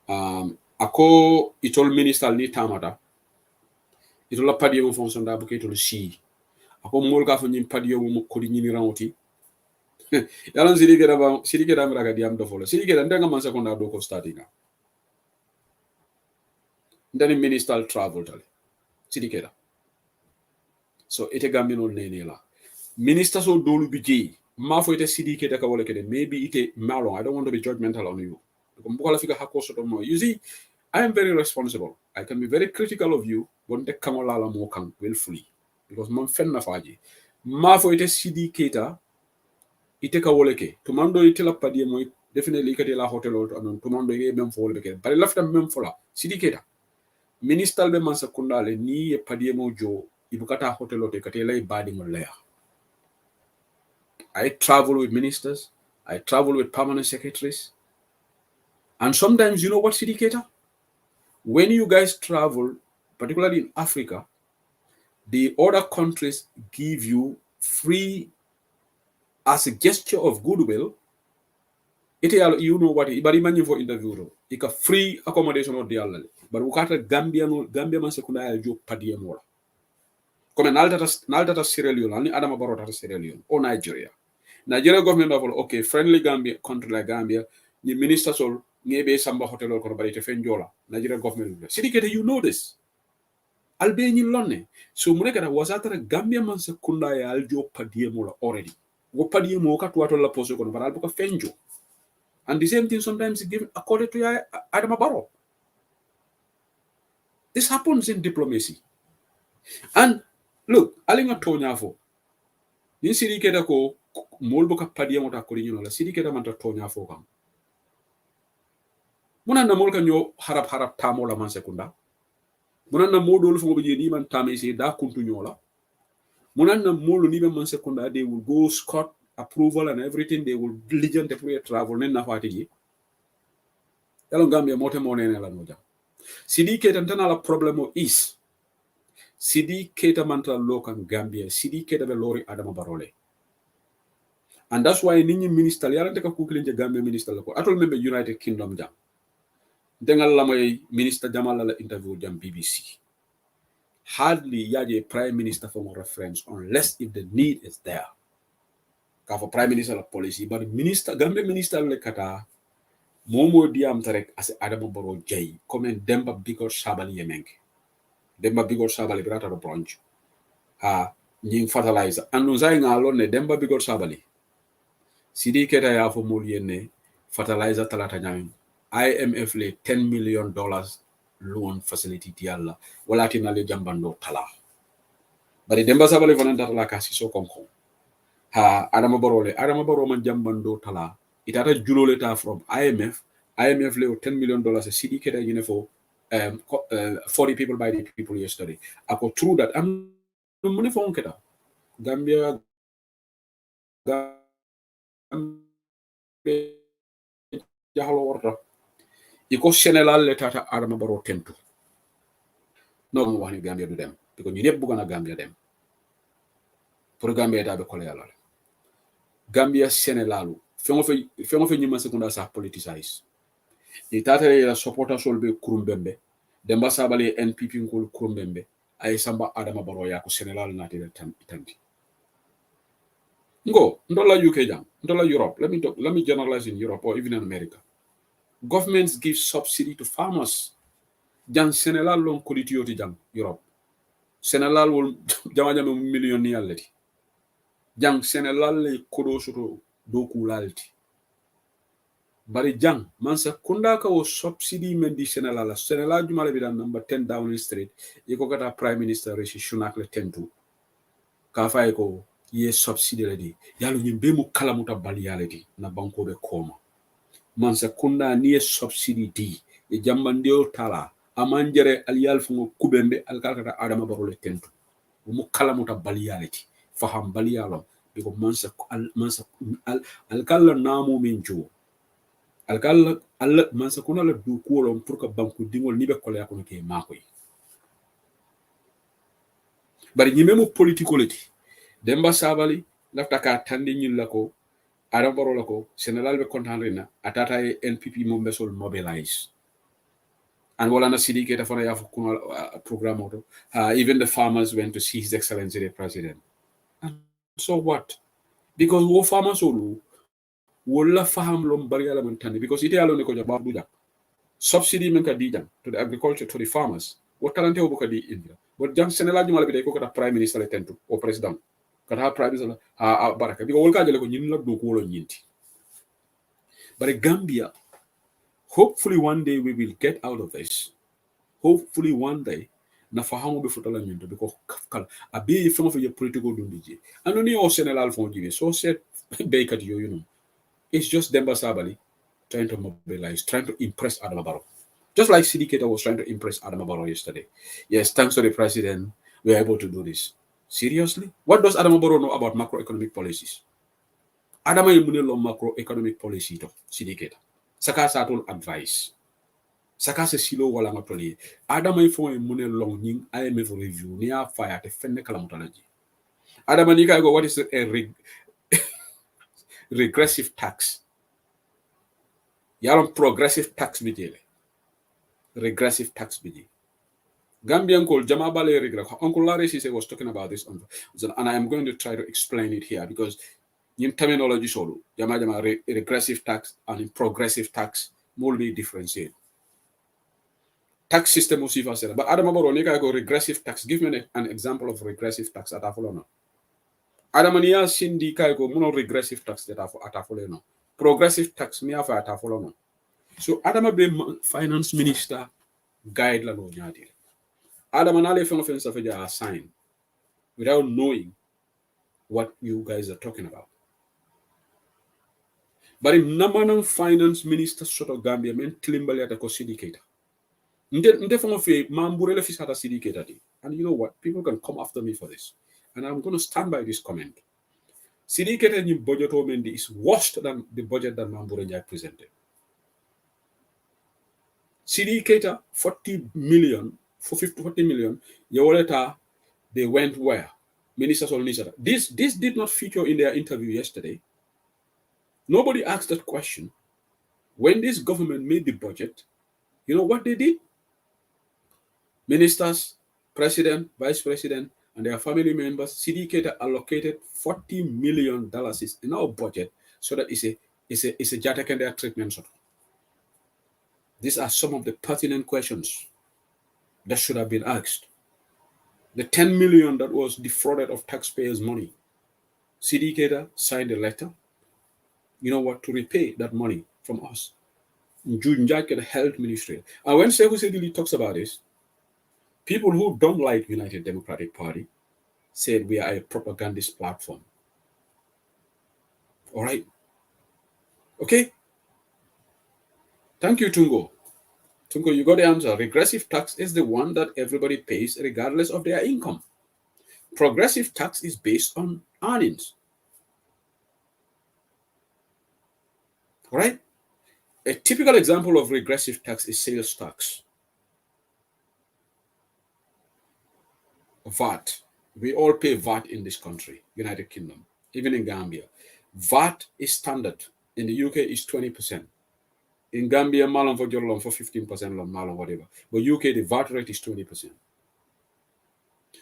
ako itol minister ni tamata itola padiyo mo fonction da buke itol si ako mol ka fo nyim padiyo mo ko ni ranoti yalan sidikeda mraga diam do folo sidikeda ndenga man sekonda do ko startinga ndani ministerial travel tale sidikeda so ite gambino nene la minister so dolu biji ma fo ite sidikeda ka wala kede maybe ite malo I don't want to be judgmental on you ko mbuko la fika hakko so no you see I am very responsible I can be very critical of you wonte kamola la mo kan willfully because man fenna faji ma fo ite sidikeda ite ka wole ke tumando ite la padie moy definitely kati la hotel o anon tumando e mem fo wole ke bari lafta mem fola sidikeda ministal be man sakundale ni e padie mo jo ibukata hotel o te kati lay badi mo leya I travel with ministers I travel with permanent secretaries and sometimes you know what sidikeda when you guys travel particularly in Africa the other countries give you free as a gesture of goodwill ite you know what ibari manyi for interview ro ika free accommodation o dialla but ukata gambia man sekunda ya jo padie mola comme naltata Sierra Leone ni adama baro tata Sierra Leone o Nigeria government of okay friendly Gambia country like Gambia ni minister sol ngebe samba hotel ko bari te fenjola Nigeria government sidikete you know this albeni lonne so muneka wasatara Gambia man sekunda ya aljo padie mola already go padie mo ka tuato la poso ko baral ko fenjo. And the same thing sometimes is given according to Adama Barrow. This happens in diplomacy. And look, alinga tonya fo. Ni siri keda ko molbo ka padia mota ko ni la siri keda manta tonya fo kam. Muna na molka nyo harap tamo la man sekunda. Muna na modol fo be ni man tame se da kuntu nyola. Muna na molo ni man sekunda they will go scot approval and everything they will diligent to travel na fatigi. Yalo Gambia mote monene la noja. Sidi keta ntana la problemo is Sidi keta mantra lokan Gambia Sidi keta be lori Adama Barole and that's why nini minister yala teka kukilinje Gambia minister lako atol membe United Kingdom jam dengal la moy minister Jamal la interview jam BBC hardly yaje prime minister for reference unless if the need is there ka for prime minister la policy but minister Gambia minister le kata momo diam tarek as Adama Baro jay comme Demba Bigor Sabali yemenke Demba Bigor Sabali grata do bronch ha nying fertilizer anu zay ngalo ne Demba Bigor Sabali sidi keta ya fo mol yenne fertilizer talata nyam IMF le $10 million loan facility dialla wala tinale jambando tala bari Demba Sabali fonanta tala kasi so konko ha Adama Baro man jambando tala itata julole ta from IMF le $10 million sidi keta yene fo 40 people by the people yesterday. I go through that. I'm money for Unketa. Gambia Jahalo order. Iko Senegal letata Adama Baro tentu. No one Gambia do them. Because you never gonna Gambia them. For Gambia tabe koleala. Gambia Senegal. Fengo fe nyima sekunda sa politicize. Itata ya supporter solbe kurumbembe. Demba Sabali NPP ngol kurumbembe. Ay samba Adama Baro ya ko Senegal nati tanti. Ngo ndola UK jam, ndola Europe. Let me generalize in Europe or even in America. Governments give subsidy to farmers. Jang Senegal long koditioti jang Europe. Senegal will jamajame millionaire leti. Jang Senegal le kodo soto doku lalti. Bari jang mansa kunda ka o subsidy men di Senegal. Senegal jumale bidan number 10 Downing Street. Yeko kata Prime Minister Rishi Sunak le tentu. Kafa eko ye subsidy ledi yalo nyimbe mu kala muta bali yaledi na banko be koma mansa kunda ni ye subsidy di e jambandio tala amanjere aliyal fungo kubembe alkalkata Adama Baro le tentu mu kala muta bali yaledi faham bali yalo biko mansa alkalla namu minjo alkalla mansa kuna la du ko pour que banko dingol ni be kola ko ke makoy bari nyimbe mu politicolity Demba Sabali lafta ka tandi ñil lako Adama Baro lako Senegal be kontanrina atata e NPP mo besol mobilize and wala na sidi keta fana ya fukuna program auto even the farmers went to see His Excellency the President and so what because wo farmer solo wolla faham lom bari ala man tani because ite alo ne ko jaba buja subsidy men ka dijang to the agriculture to the farmers what talante obuka di india but jang senela jumala bi ko kata prime minister le tentu o president kata prime minister a baraka because wol ka jele ko nyin la do ko wolo nyinti but Gambia, hopefully one day we will get out of this. Hopefully one day na fahamu be futala nyinto because kala abi fengo fe political dundije anoni o senelal fon jibe so said baykat yo you know it's just Demba Sabali trying to mobilize, trying to impress Adama Barrow. Just like Sidiketa was trying to impress Adama Barrow yesterday. Yes, thanks to the president, we are able to do this. Seriously? What does Adama Barrow know about macroeconomic policies? Adama Yemune lo macroeconomic policy to Sidiketa. Saka satul advice. Saka se silo wala matoli. Adama Yifo Yemune long ning IMF review near fire te fenne kalamutalaji. Adama Nika go, what is a regressive tax? Yaron progressive tax bijele. Regressive tax biji. Gambian called Jamabale regress. Uncle Larry Sise was talking about this, and I am going to try to explain it here because in terminology solo, Jama regressive tax and progressive tax will be differentiated. Tax system usifa sera. But Adam Aboro nika go regressive tax. Give me an example of regressive tax at Afolono. Adam Nia Sindi go mono regressive tax at Afolono. Progressive tax me afa at Afolono. So Adam be finance minister guide la no nyadi. Adam and Ali are signed without knowing what you guys are talking about. But if Namanan finance minister sort of Gambia men tilimbali at a syndicator. And you know what? People can come after me for this. And I'm going to stand by this comment. Syndicator in budget is worse than the budget that Mamburenja presented. Syndicator 40 million, for 40 million, Yawaleta, they went where? Ministers all Nisara. This did not feature in their interview yesterday. Nobody asked that question. When this government made the budget, you know what they did? Ministers, president, vice president, and their family members, CDK allocated $40 million in our budget so that it's a Jatakanda treatment. These are some of the pertinent questions that should have been asked. The 10 million that was defrauded of taxpayers' money, CDK signed a letter, you know what, to repay that money from us. Njunjak held Ministerial. And when Sekou Sedili talks about this, people who don't like United Democratic Party said we are a propagandist platform. All right. Okay. Thank you, Tungo. Tungo, you got the answer. Regressive tax is the one that everybody pays regardless of their income. Progressive tax is based on earnings. All right. A typical example of regressive tax is sales tax. VAT. We all pay VAT in this country, United Kingdom, even in Gambia. VAT is standard. In the UK, is 20%. In Gambia, malon for jolon for 15%, malon whatever. But UK, the VAT rate is 20%.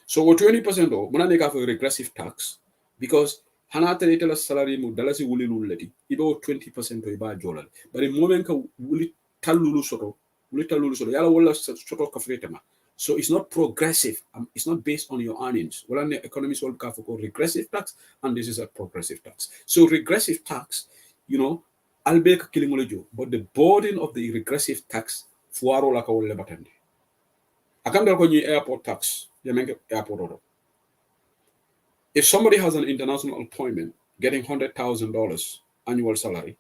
So what 20% though, muna neka for regressive tax because hanata retela salary mu dalasi wuli luleti. Ibo 20% to iba jolal. But in moment ka wuli talulu soto, yala wala soto kafretema. So it's not progressive. It's not based on your earnings. Well, the economists will call regressive tax, and this is a progressive tax. So regressive tax, you know, I'll be killing but the burden of the regressive tax, fuaro la kawole batandi. I can't tell you airport tax. Airport order. If somebody has an international appointment, getting $100,000 annual salary,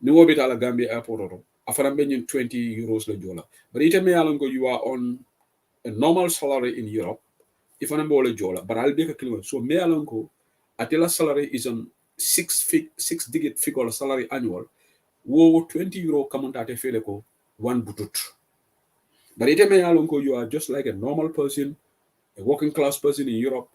you will be at a Gambia airport order. After 20 euros le jola. But it may you are on a normal salary in Europe, if I'm a jola, but I'll be a kilo. So me alongo, Atela salary is on six-digit figure salary annual. Wo 20 euro come on that feleko one butut. But it may alongo, you are just like a normal person, a working class person in Europe.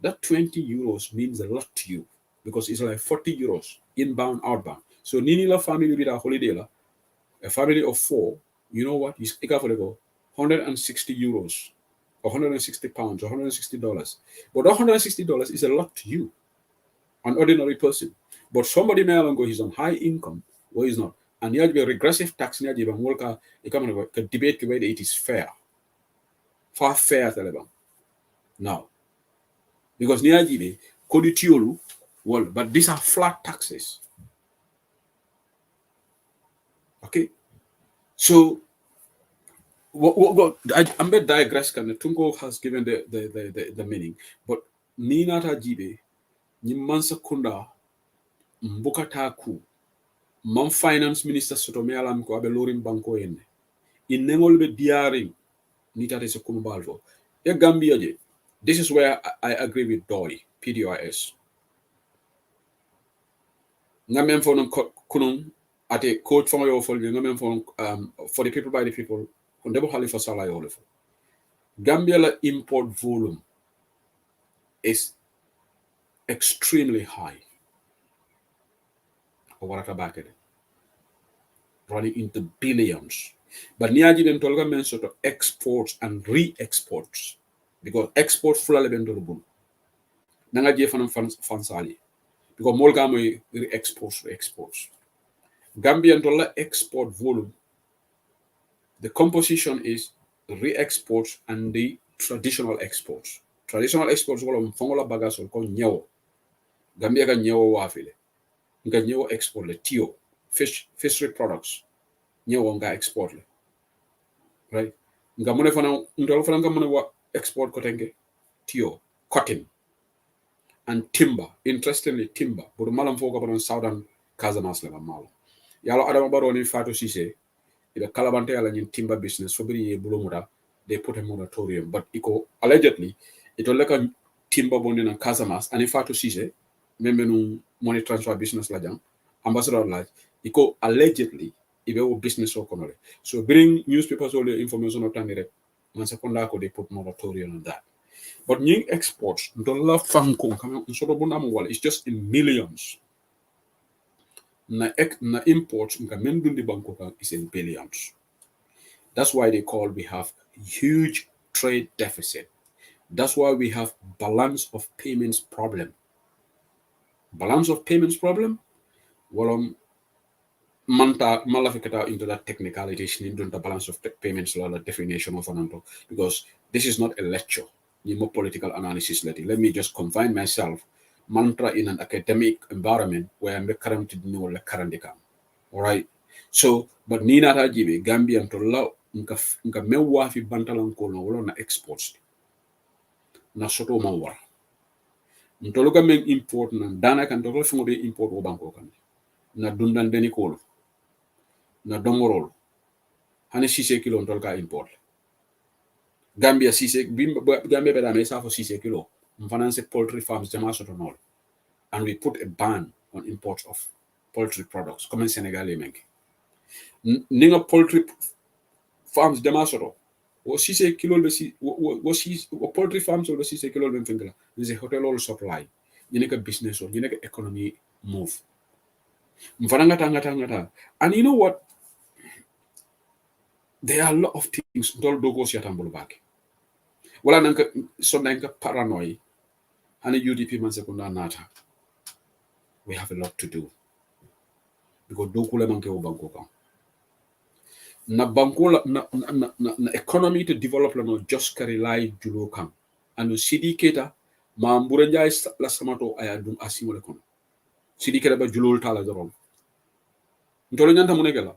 That 20 euros means a lot to you because it's like 40 euros inbound, outbound. So Ninila family with a holiday, a family of 4, you know what? Is 160 euros, or 160 pounds, or $160. But $160 is a lot to you. an ordinary person. But somebody may go, he's on high income, or he's not. And you have a regressive tax, you have a debate whether it is fair. Far fair, now. Because Niajibe, Koditiolu, well, but these are flat taxes. Okay? So, I'm going to digress, Tungo has given the meaning, but Ninata Jibe, Nimansa Kunda, Mbukataku, Mam Finance Minister Sotomealam ko abe lorim banko enne. In nengol be diaring, Nita se kumbalvo. E Gambia je, this is where I agree with Doy, PDIS. Ngamen for kunung at a code for my offer, ngamen for the people by the people, kundebo hali for salary olefo. Gambia la import volume is extremely high. Running into billions. But niaji den tolga men sort of exports and re-exports. Because exports full ben to the Nanga je fansali. Because molga mo re-exports. Gambian dollar export volume. The composition is re-exports and the traditional exports. Traditional exports wala fongola bagasol ko nyewo. Gambia ga nyewo wafile. Nga nyewo export le tio. Fishery products. Nyewo nga export le. Right? Nga mune fana ndolo fana nga mune wa export kotenge tio. Cotton. And timber. Interestingly, timber. But malam foka on southern Casamance le malo. Yalo Adama Baroni Fatou Cissé. The Calabante in timber business, so they put a moratorium. But allegedly, it was like a timber bonding and Casamas, and if I to see it, money transfer business like ambassador like allegedly, if it was business or commerce. So bring newspapers all the information of Tanire, and secondako they put moratorium on that. But new exports, dollar franco, it's just in millions. Na imports is in billions. That's why we have huge trade deficit. That's why we have balance of payments problem. Balance of payments problem? Well, manta malafikata into that technicalities into the balance of payments law definition of ananto, because this is not a lecture. More political analysis. Let me just confine myself mantra in an academic environment where I'm currently know the current account. All right. So, but Nina Rajibe, Gambian to allow nka mewa fi bantalan ko na wala na exports. Na soto mawara. Ntologa men import na dana kan tolo fungo be import o banko kan. Na dundan deni ko. Na dongorol. Hani 6 kilo ntolga import. Gambia 6 Gambia beda me sa for 6 kilo. Finance poultry farms jama soto nol. And we put a ban on imports of poultry products. Come in Senegal, Ninga poultry farms demasoro. What 6 kilo what poultry farms or 6 kilo finger. There's a hotel all supply. You need a business or you need economy move. And you know what? There are a lot of things. Don't go see back. Well, I'm so paranoid. And the UDP man second nata. We have a lot to do. Because dokule manke o banko na banko na economy to develop no just carry lie julo kan and sidi keta ma mbura jay la samato aya dum asimole kon sidi keta ba julol tala dorom ntolo nyanta munegala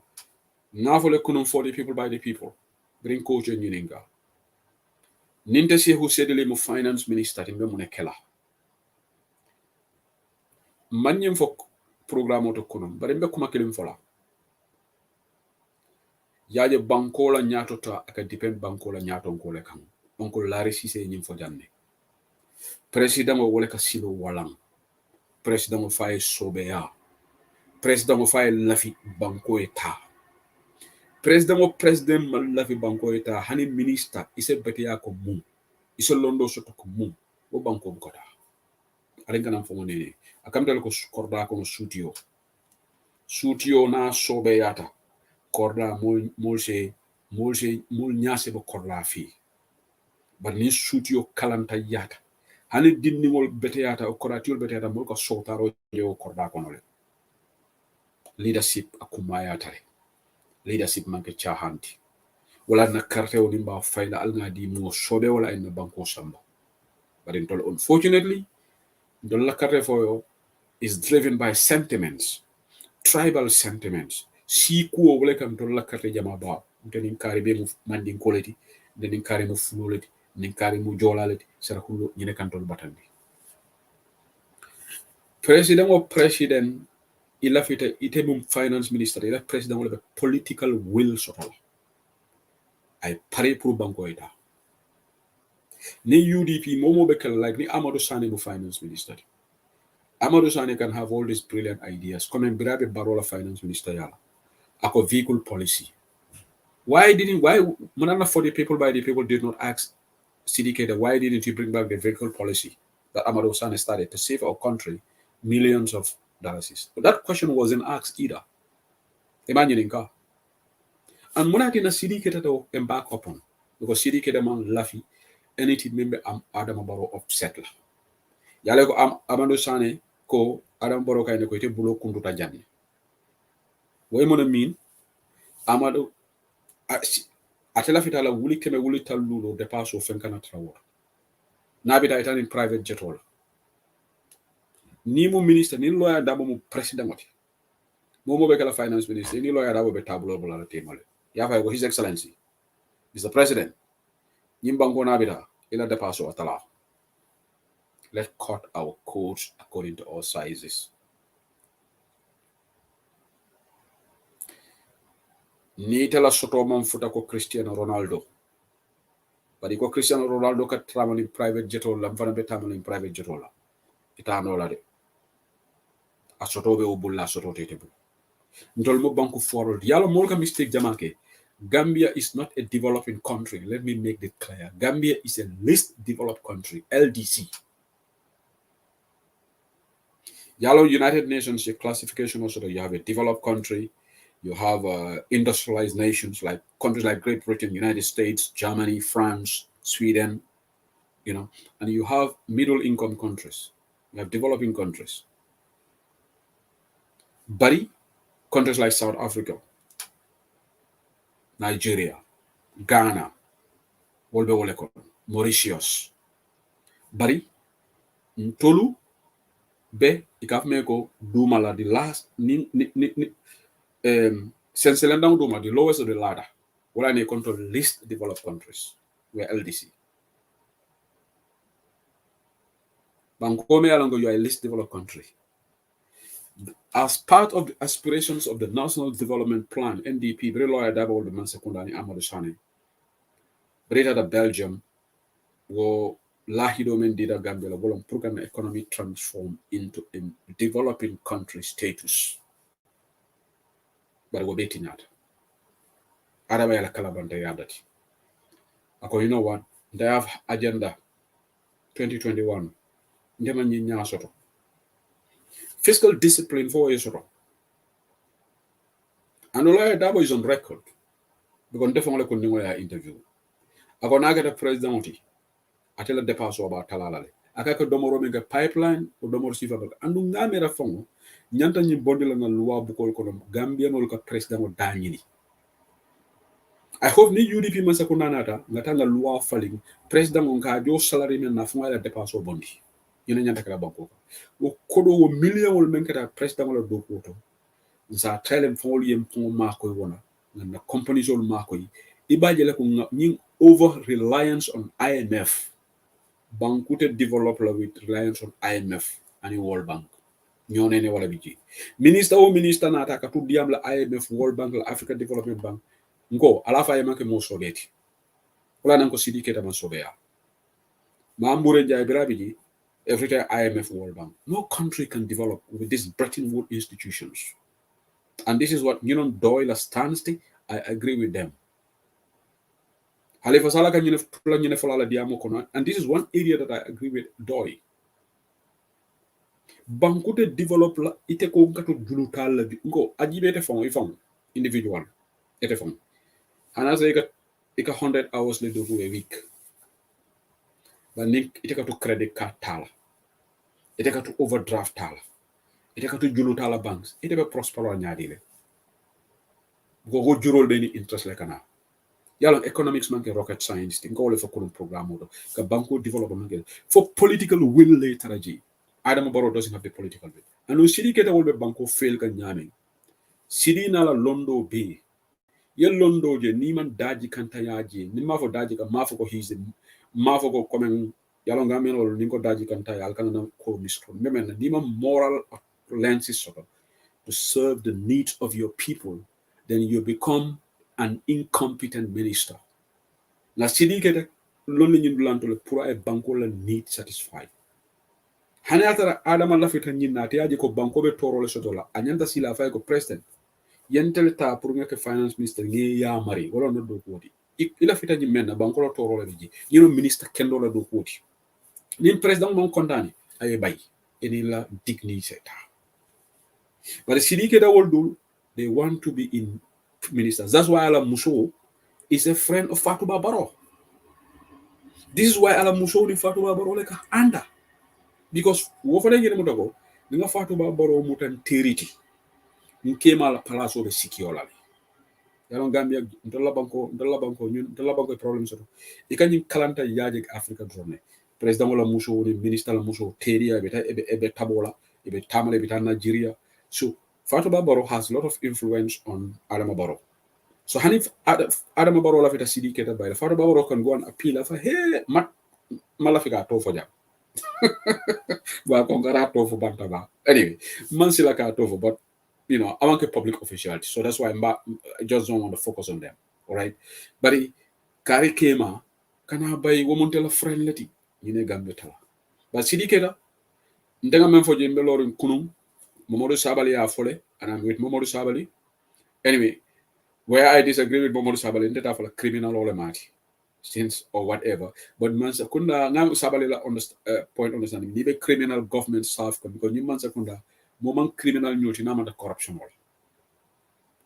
ngafole kunum for the people by the people bring coach and yininga ninte se who said le mo finance minister timbe munekela manyem fo programme to kunum bare mbe kuma kelim fola yaje bankola nyato ta aka depend bankola nyato ngole kan onko lari sise nyim fo janne president o wole ka silo walang president o fay sobeya president o fay lafi banko eta president mal lafi banko eta hani minister ise betia ko mum ise londo soto ko mum o banko ko ta alenga nam fo ngene akamdal ko korda ko sutio na sobeyata korda mol nyase bo korla fi bar ni sutio kalanta yata hani dinningol beteyata o koratiol beteyata mol ko sowtaro jewo korda konole leadership akumayatare leadership manke chahanti wala na carte woni mba fayla alngadi mo sobe wala en banko samba but in tol unfortunately the carte foyo is driven by sentiments, tribal sentiments. Si kuo wala kan tol carte jama ba tenin karibe mu mandin koleti denin kari mu fuloleti nin kari mu jolaleti sara kullo nyine kan tol batandi president ila fita ite mum finance minister ila president wala political will sotol ay pare pour banko eta ni UDP momo be kala like ni Amadou Sane mu finance minister Amadou Sane can have all these brilliant ideas comme birabe barola finance minister yala ako vehicle policy why manana for the people by the people did not ask CDK that why didn't you bring back the vehicle policy that Amadou Sane started to save our country millions of dollars? But that question wasn't asked either. Imagine ka. And muna kina CDK to embark upon because CDK man lafi anything member Adam Barrow upset la. Yale ko Amadou Sane ko Adam Barrow kayne ko ite bulo kunduta janni. Way mona mean Amadou atela fitala wuli keme wuli tallulo depaso fenkana trawor. Nabita itan in private jet wala. Ni mu minister ni lawyer dabo mu president wati. Momo be kala finance minister ni lawyer dabo be tablo bola temale. Ya fa ko his excellency Mr. President nyimbango nabita ila depaso atala. Let's cut our coats according to our sizes. Ni tela soto man futa ko Cristiano Ronaldo. Badi ko Cristiano Ronaldo ka travel in private jet wala mfana be travel in private jet wala. Ita anola de. A soto be obulla soto tetebu. Ntol mo banku forward. Yalo molka mistake jamake. Gambia is not a developing country. Let me make it clear. Gambia is a least developed country, LDC. Yellow United Nations classification also, you have a developed country, you have industrialized nations like countries like Great Britain, United States, Germany, France, Sweden, and you have middle income countries, you have developing countries. But countries like South Africa, Nigeria, Ghana, Mauritius, Bari, Tolu, be ikafmeko dumala the last senselendang duma the lowest of the ladder. What I control least developed countries were LDC. Bangkome alongo you are a least developed country. As part of the aspirations of the National Development Plan, NDP, very lawyer Dabo the man secondary Amadou Sane, Breda the Belgium, wo Lahido Mendida Gambia, Bolon program economy transform into a developing country status. But we're betting that. Araba yala kalabanta yadati. Ako, you know what? They have agenda 2021. Ndema nyinya soto. Fiscal discipline for Israel. And Olaya Dabo is on record. Because definitely couldn't interview. Ako naga the president atela depaso about talalale. Akaka domoro mega pipeline o domoro sifa baga. Andu ngamera fongo nyanta nyi bondela na luwa bukol kono Gambia no ka president o danyini. I hope ni UDP masa kunanata ngatanga luwa falling president nka jo salary men na fonga la depaso bondi. Yina nyanta kala banko. O kodo o million ol menkata president o do koto. Za telem fongo yem fongo mako wona. Na companies ol mako yi. Ibajele ko nying over reliance on IMF. Bankute develop with reliance on IMF and World Bank. Nyonene wala biji. Minister o minister na ataka tu diam la IMF, World Bank, la Africa Development Bank. Ngo alafa yema ke mo sobeti. Wala nanko sidike ta man sobea. Maambure jay birabi every time IMF, World Bank. No country can develop with these Bretton Woods institutions. And this is what Doyle stands. I agree with them. And this is one area that I agree with Doy. Bankute develop la ite ko ngato julutal la ngo ajibete fon ifon individual ete fon. And as I got 100 hours le do a week. ba nik ite to credit card tala ite to overdraft tala ite to julu tala banks ite be prospero nyaadi le go jurol be ni interest le kana yalla economics man ke rocket science ti ngole fa kulum programme do ka banko development ke for political will le taraji Adama Barrow doesn't have the political will anu sidi keta wolbe banko fail ka nyame sidi na la londo be ye londo je ni man daji kanta yaji ni mafo daji ka mafo ko hise mafo ko komen yalo ngamen ol ni ko daji kanta yal kan na ko mistro memen ni man moral lenses sort to serve the needs of your people, then you become an incompetent minister. La sidi kete lolli nyindulanto le pour ay banko la need satisfied. Hane atara adama la fita nyinna te yaji ko banko be toro le sotola anyanta sila fay ko president yentel ta pour ngeke finance minister ngi ya mari wala no do kodi ila fita nyi menna banko la toro le ji yino minister kendo la do kodi ni president mon kondani ay bay eni la dignité ta. But the Sidike that will do, they want to be in ministers. That's why Alam Muso is a friend of Fatouba Barrow. This is why Alam Muso ni Fatouba Barrow like anda. Because wofane ngene mutago, nga Fatouba Barrow mutan teriti. Nkema la palaso be sikiola. Yalon Gambia ndala banko problem soto. Ikanyi kalanta yaje Africa drone. President wala Muso ni minister la Muso teria ebe tabola, ebe tamale bita Nigeria. So Fatouba Barrow has a lot of influence on Adama Barrow. So Hanif Adama Barrow la fita CD keta by the Fatouba Barrow can go and appeal for hey malafika to for jam. Ba kongara to for bantaba. Anyway, mansila ka to for, but you know, I want a public officiality. So that's why I just don't want to focus on them. All right. But Kari Kema kana bay womontela friend leti yine gambe tala. But CD keta ndenga memfo jembe lorin kunum Momodu Sabali are fully, and I'm with Momodu Sabali. Anyway, where I disagree with Momodu Sabali, inte for a criminal or a mati, since or whatever. But man sakunda ngam Sabali la point understanding. Nibe criminal government staff because ni man sakunda moment criminal nyoti na the corruption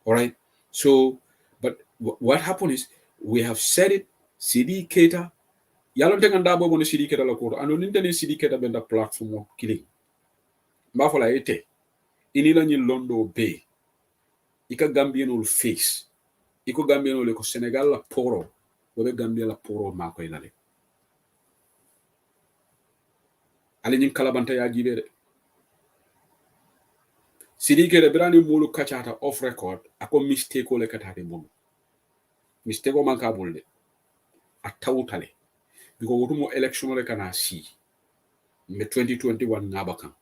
all right. So, but what happened is we have said it. CD Keta, yalon tenga bono CD Keta la koto. Ano ninteni CD Keta benda platform of killing. Mbafola ete. Inila nyi londo be ika Gambien ul face iko Gambien ul ko Senegal la poro wobe Gambia la poro mako inale ali nyin kalabanta ya jibe de Sidike de brani mulu kachata off record ako mistake ole katade mulu mistake o manka bulde a tawtale biko wotumo election ole kana si me 2021 ngabakan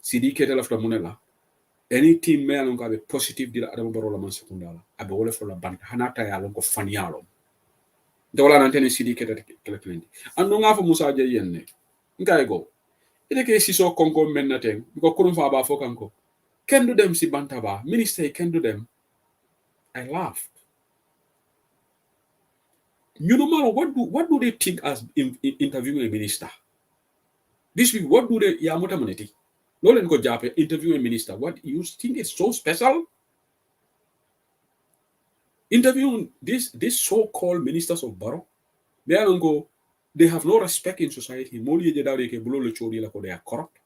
Sidike de lafta munela any team me alon ko be positive dila Adama Barrow la man sekundala abe wole fo la banta hanata ya lon ko fanialo dola nantene CD kete klendi ando nga fa Musa je yenne ngay go ite ke siso konko mennaten ko kurum fa ba fo kanko can do them si banta ba minister can do them. I laughed. You know, man, what do they think as interviewing a minister? This week, what do they yamota moneti? Nolen ko jape interviewing a minister. What you think is so special? Interviewing this so-called ministers of Barrow, they have no respect in society. They are corrupt.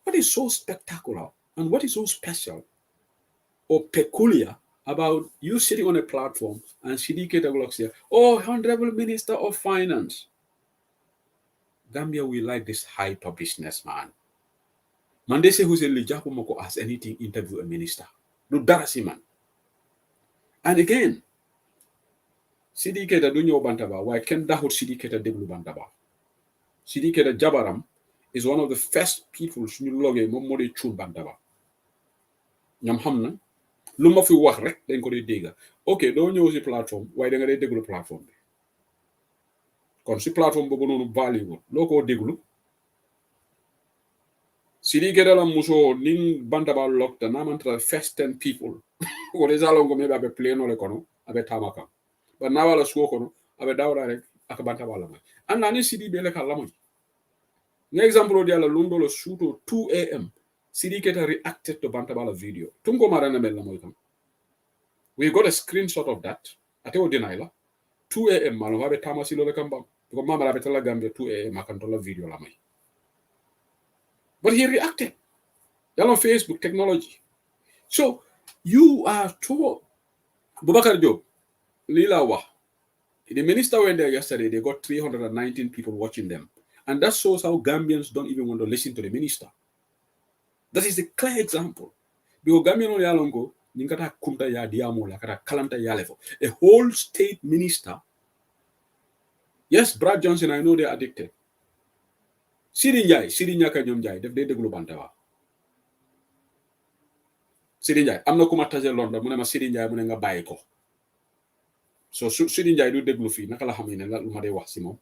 What is so spectacular and what is so special or peculiar about you sitting on a platform and Sidike Tagolok say, oh, Honorable Minister of Finance. Gambia, we like this hyper businessman. Mandese who's a Lijapo Moko as anything interview a minister. No darasi man. And again, Sidike da dunyo bantaba, why can dahut Sidike da deblu bantaba? Sidike da Jabaram is one of the first people who loge momode chun bantaba. Nyam hamna, luma fi wax rek dañ ko di dégga. Ok, doo ñëw si plateforme, waaye da nga day déglu plateforme bi. Kon si plateforme boobu noonu value loo ko déglu. Sidike da la muso ning bantaba locked na mantra first 10 people. What is along maybe abe plane ole kono, abe tamaka. But now ala suo kono, abe dawra rek aka bantaba la moy. And nani Sidike le kala moy. An example di ala lundo lo shoot 2 a.m. Sidike reacted to Bantabala video. Tungo marana mel moy kam. We got a screenshot of that. Ateo deniala. 2 a.m. Malo habe tamasi lo kamba. Because Mama Rabetala Gambia 2 a.m. I can tell a video lamai. But he reacted. They're on Facebook technology. So you are told Bubakar Job, Lila Wah. The minister went there yesterday, they got 319 people watching them. And that shows how Gambians don't even want to listen to the minister. That is a clear example. Because Gambian only alongo, Ninkata Kunta ya Diamo, Lakata Kalanta Yalevo. A whole state minister. Yes, Brad Johnson, I know they're addicted. Sidi Nyaka Nyom Jai, they've de Gulubantawa. Sidi Njai, I'm not Kumataze London, Munema Sidi Njai, Munenga Baiko. So Sidi Njai do deglu fi, Nakala Hamina, Lumade Wasimo.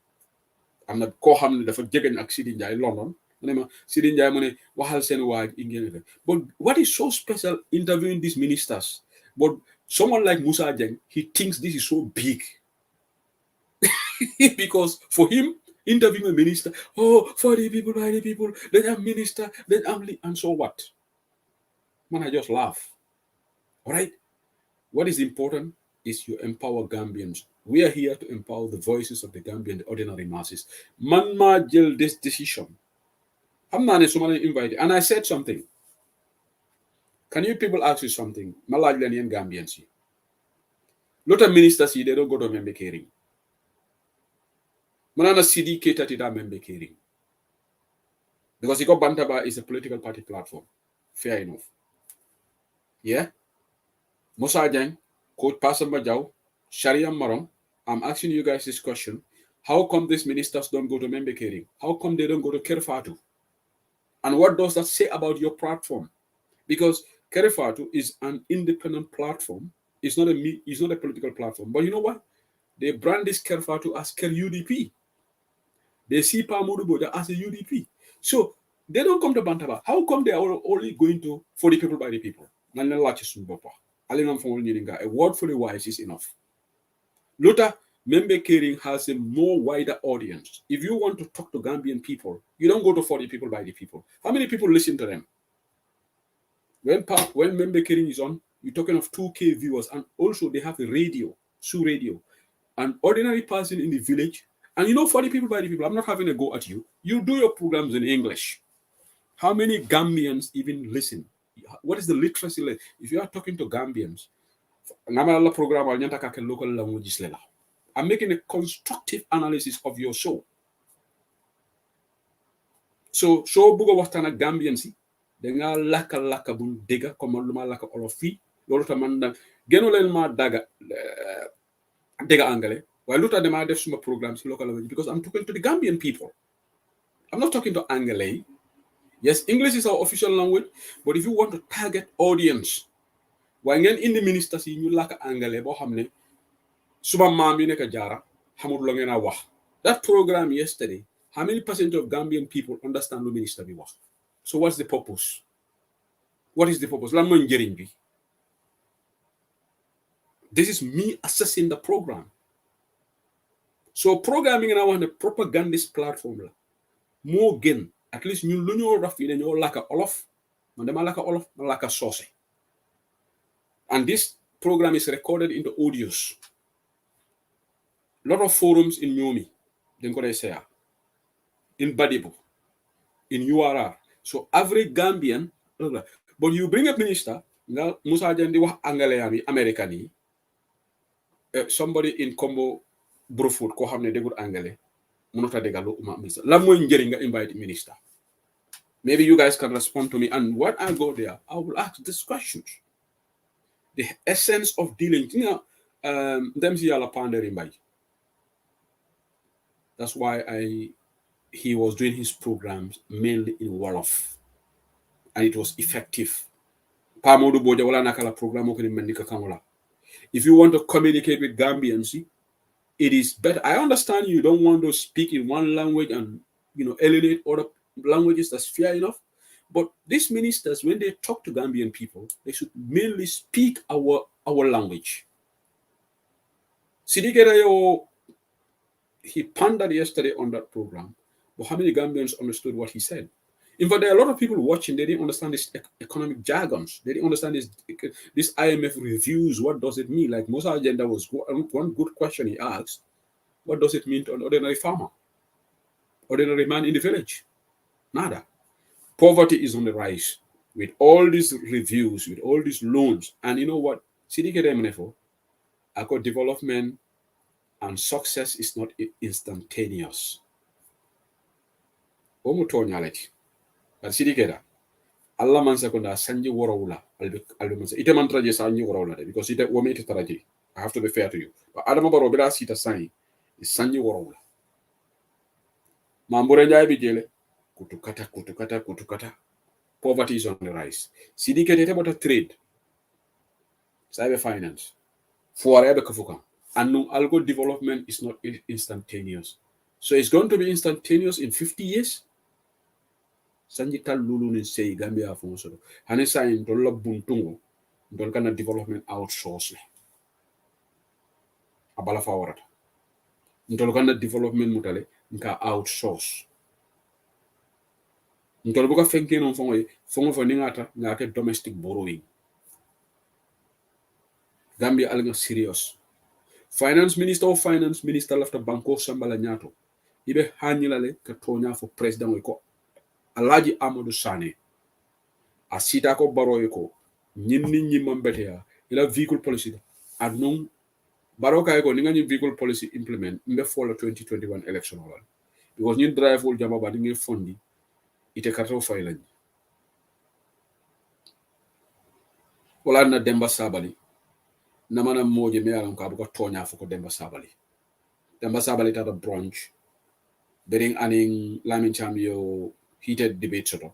am na koo xam ne dafa jegeñ ak Sidi Ndiaye London mu ne ma Sidi Ndiaye mu ne waxal seen waa ingénieur. But what is so special interviewing these ministers? But someone like Musa Jeng, he thinks this is so big. Because for him, interviewing a minister, oh, for the people, by the people, then I'm minister, then I'm and so what? Man, I just laugh. All right? What is important is you empower Gambians. We are here to empower the voices of the Gambian, the ordinary masses. Man ma jël this decision. I'm not invited. And I said something. Can you people ask you something? Malajlanian Gambians. Lot of ministers, they don't go to member caring. Manana CD catered to that member caring. Because Iko Bantaba is a political party platform. Fair enough. Yeah? Musa Jang, Coach Pastor Majau, Sharia Marom, I'm asking you guys this question. How come these ministers don't go to member caring? How come they don't go to Kerfatu? And what does that say about your platform? Because Kerfatu is an independent platform. It's not a political platform. But you know what? They brand this Kerfatu as Ker UDP. They see Pamuduboja as a UDP. So they don't come to Bantaba. How come they are only going to for the people by the people? A word for the wise is enough. Luther, member caring has a more wider audience. If you want to talk to Gambian people, you don't go to 40 people by the people. How many people listen to them? When member caring is on, you're talking of 2K viewers, and also they have a radio, Sue Radio, an ordinary person in the village, and 40 people by the people. I'm not having a go at you. You do your programs in English. How many Gambians even listen? What is the literacy level? If you are talking to Gambians, local languages. I'm making a constructive analysis of your show. So buga waxtaan ak Gambian si da nga laka bu dega comme luma laka olof fi lolu ta man gënu leen ma dega anglais waaye lu tax dama def suma programme si local language because I'm talking to the Gambian people. I'm not talking to Anglais. Yes, English is our official language, but if you want to target audience, waaye ngeen indi ministers yi ñu laka anglais boo xam ne suba maam yi nekk jaara xamul la ngeen a wax. That program yesterday, how many percent of Gambian people understand the minister bi wax? So what's the purpose? What is the purpose? Lan mooy njëriñ bi? This is me assessing the program. So programming na wax ne propagandist platform la moo gën at least ñun lu ñoo raf yi dañoo laka olof man dama laka olof ma laka soose. And this program is recorded in the audios. Lot of forums in Nyomi, dañ ko day share. In Badibu, in URR. So every Gambian, but you bring a minister, Musa Jandi wax Anglais American yi, somebody in Combo Brufut ko xamne degul Anglais, mënota degalu uma minister. Lan moy njëriñ nga invite minister? Maybe you guys can respond to me. And when I go there, I will ask these questions. The essence of dealing, them see yalla pandering by. That's why he was doing his programs mainly in Wolof. And it was effective. If you want to communicate with Gambians, it is better. I understand you don't want to speak in one language and alienate other languages. That's fair enough. But these ministers, when they talk to Gambian people, they should mainly speak our language. Sidikerayo, he pondered yesterday on that program, but how many Gambians understood what he said? In fact, there are a lot of people watching, they didn't understand this economic jargons. They didn't understand this IMF reviews. What does it mean? Like Musa Agenda was one good question he asked. What does it mean to an ordinary farmer? Ordinary man in the village? Nada. Poverty is on the rise with all these reviews, with all these loans. And you know what? Ako development and success is not instantaneous. Omu tonyaleti. But sidikeda. Allah man sekunda sanji worawula. Albe man ite man traje sanji worawula because ite wome ite traje. I have to be fair to you. But Adama Baro bida sita sanji is sanji worawula. Mambure njai bijele kutukata. Poverty is on the rise. Sidikeda about a trade. Cyber finance. For kafuka. And no algo development is not instantaneous. So it's going to be instantaneous in 50 years. Sanjita lulu ni say Gambia fonso. Hanesa in dolla buntungo. Dolkana development outsource. Abala fawarata. Dolkana development mutale nka outsource. Ntolbuka fenke non fongo foningata ngake domestic borrowing. Gambia alga serious. Finance minister lafta banko sambala nyato. Ibe hanyilale katonya for president weko. Alaji Amadou Sane. Asita ko baro ko. Nyimni mambetea. Ila vehicle policy. Adnung baro kay ko ninga vehicle policy implement mbe for the 2021 election wala. Because ni drive wol jamba ba dinge fondi ite karto faylañ. Wala na Demba Sabali. Namana moje me alam ka bu ko tonya fu ko Demba Sabali. Demba Sabali tata brunch. Bering aning Lamin Chamio heated debate soto.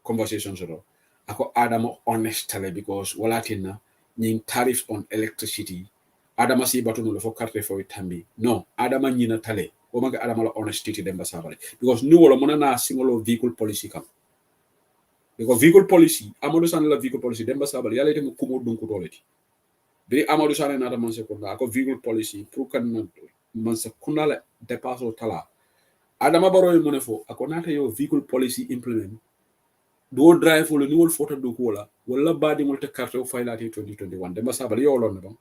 Conversation soto. Ako Adama honestly because walatina nying tariffs on electricity. Adama si batuno le fo carte fo tambi. No, Adama nyina tale. Omaga Adama la honesty Demba Sabali. Because ni wala mona na single vehicle policy kam. Because vehicle policy, Amadou Sane la vehicle policy Demba Sabali yala ite mo kumo dunku doleti. Biri Amadou Sane na man sekunda ako vehicle policy pour kan man sekunda la dépasse au tala. Adama Baro e monefo ako nata yo vehicle policy implement do drive wala ni wol photo do ko wala badi mol te carte o failati 2021 Demba Sabali yo lon no.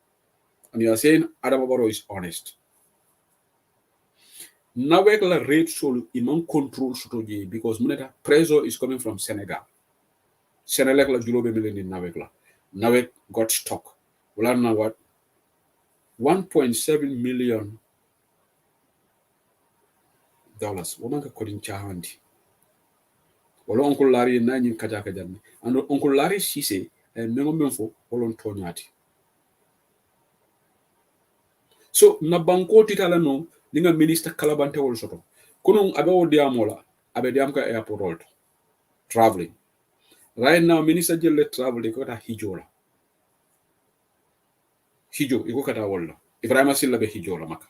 And you are saying Adama Baro is honest. Nawek la rate solo imam control sotoje because muneta pressure is coming from Senegal. Senegal la julobe melen in Nawek la. Nawek got stock. Wala na what 1.7 million dollars. Woman ka kodin chahandi. Wala Uncle Larry na nyin kaja janni. And Uncle Larry Sise mengo menfo olon tonyati. So na banko titala no ninga minister kalabante wol soto. Kunung abe o diamola abe diam ka airport road traveling. Right now minister jelle travel de ko ta hijola. Hijo iko kata wala. Ibrahima Silla be hijola maka.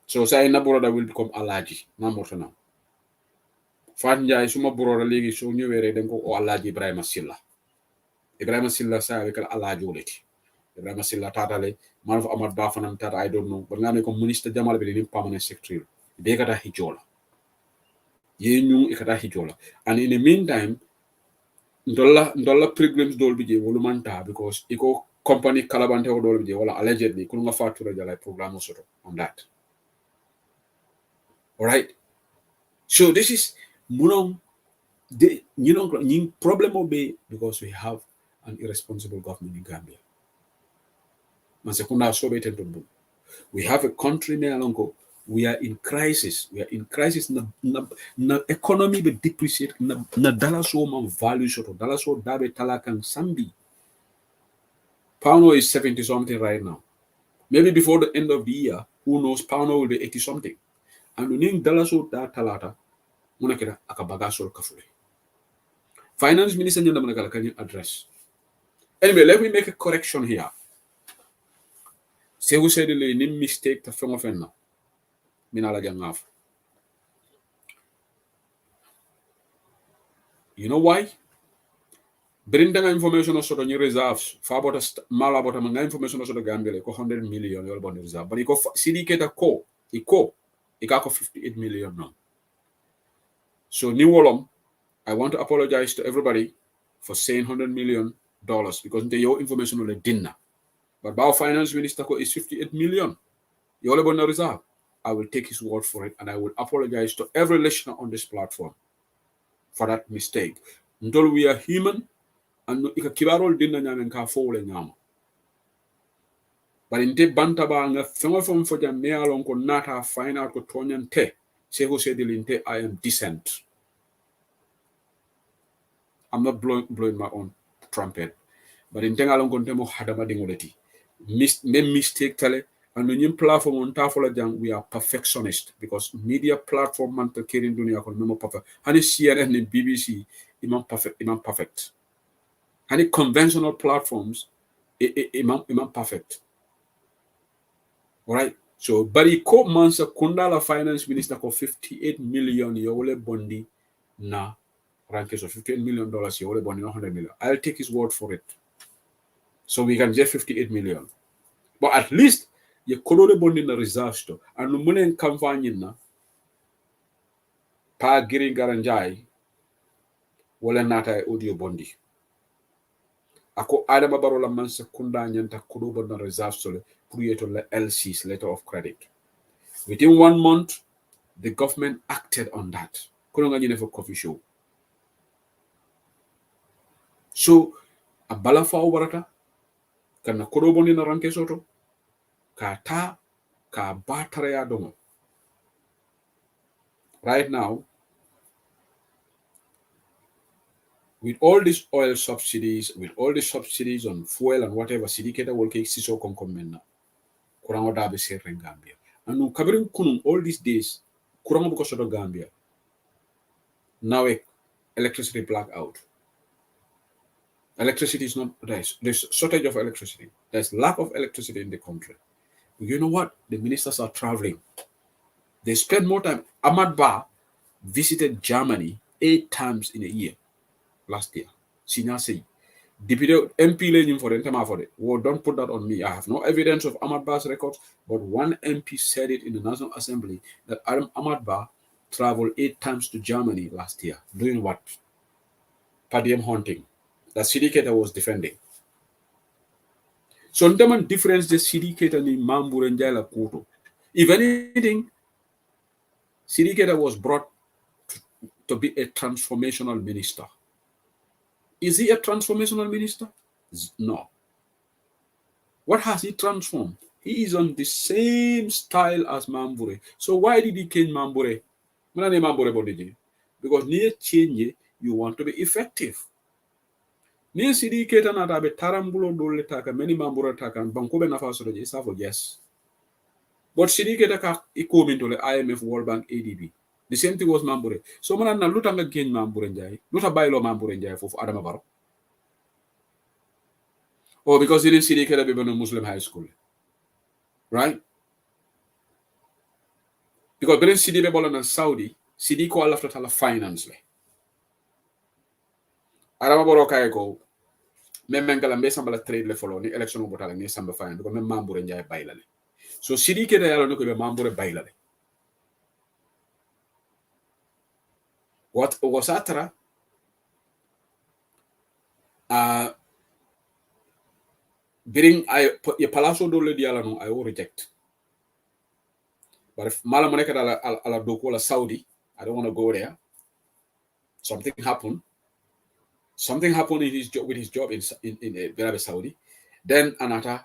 So say na broda will become alaji na mortana. Fan Njay suma broda legi so ñewere den ko o alaji Ibrahima Silla. Ibrahima Silla sa avec alaji woleti. Ibrahima Silla tatale man fa Amad Ba fanam tata I don't know but ngame ko minister Jamal be ni permanent secretary. Be kata hijola. Ye ñu ikata hijola. And in the meantime ndolla pilgrims dol bi je wolu manta because iko company kalabante o dol bi je wala allegedly kunu nga fatura jala programme soto on that. All right. So this is problem will be because we have an irresponsible government in Gambia. We have a country near we are in crisis. We are in crisis. Na economy be depreciate. Na dollar so man value short. Dollar so dabe talakan sambi. Pound is 70 something right now. Maybe before the end of the year, who knows? Pound will be 80 something. And uning dollar so da talata. Munakira akabagasol kafule. Finance Minister Nyanda Manakala can you address? Anyway, let me make a correction here. Say who said the name mistake to from offender. Minala Jangaf. You know why? Bring information also on your reserves. Far about a mal about a information also the Gambia like 100 million your bond reserve. But you go CDK ko. He got 58 million now. So New Wolom, I want to apologize to everybody for saying $100 million because your information on the dinner. But our finance minister is 58 million. Yole Bonna Reserve. I will take his word for it, and I will apologize to every listener on this platform for that mistake. Until we are human, and ika kibarol dinna nyamen ka fowle nyama. But in te bantaba nga fengo fom fo jam me alon ko nata find out ko tonyan te. Se who said linte, I am decent. I'm not blowing my own trumpet. But in tengalon ko temo hadama dingoleti. Mistake tele. And when you platform on Tafola Jang, we are perfectionist because media platform man to kirin dunia kon memo perfect. Hani CNN and BBC imam perfect. Hani conventional platforms imam perfect. All right. So bari ko mansa kundala finance minister ko 58 million yole bondi na ranke so $58 million yole bondi 100 million. I'll take his word for it. So we can get 58 million. But at least ye kolole bondi na reserve sto anu munen campaign na pa girin garanjai wala nata audio bondi ako adama barola mansa kunda nyanta kudo na reserve sto pour yeto la LC's letter of credit. Within 1 month the government acted on that. Kono nga for coffee show. So a bala fa warata kana kodo bondi na ranke soto ka ta ka batara ya dongo. Right now, with all these oil subsidies, with all the subsidies on fuel and whatever, Sidiketa will take Siso Konkomena, Kuranga Dabe Ser in Gambia. And no covering Kunum all these days, Kuranga Bukosoto Gambia. Now electricity blackout. Electricity is not there's shortage of electricity. There's lack of electricity in the country. You know what? The ministers are traveling. They spend more time. Ahmad Ba visited Germany 8 times in a year. Last year. Sinyasi. Deputy MP leading for the well, don't put that on me. I have no evidence of Ahmad Ba's records, but one MP said it in the National Assembly that Ahmad Ba traveled 8 times to Germany last year. Doing what? Padium hunting. That Sidiketa was defending. So, the difference the Sidiketa ni Mambu and Jala Kuto. If anything, Sidiketa was brought to be a transformational minister. Is he a transformational minister? No. What has he transformed? He is on the same style as Mambure. So why did he change Mambure? Because near change, you want to be effective. Near Sidi Ketana Tabe Tarambulo Dole Taka, many Mambura Taka, and Bankobe Nafaso, yes. But Sidi Ketaka, he come into the IMF World Bank ADB. The same thing was Mambure. So Manana Lutanga gain Mambure Njai, Luta Bailo Mambure Njai for Adamabaro. Or because he didn't see the Muslim high school. Right? Because when Sidi Bebolan and Saudi, Sidi ko after tala finance le. Araba boro kay ko memengala mbe sambala trade le follow ni election mo tala ni samba finance because mem mambure njay bayla le. So Sidi ke da yalo no ko be mambure bayla le. What was atra bring I ye palaso do le diala no I will reject. But if mala moneka ala doko la Saudi, I don't want to go there. Something happened in his job with his job in Arabia Saudi, then another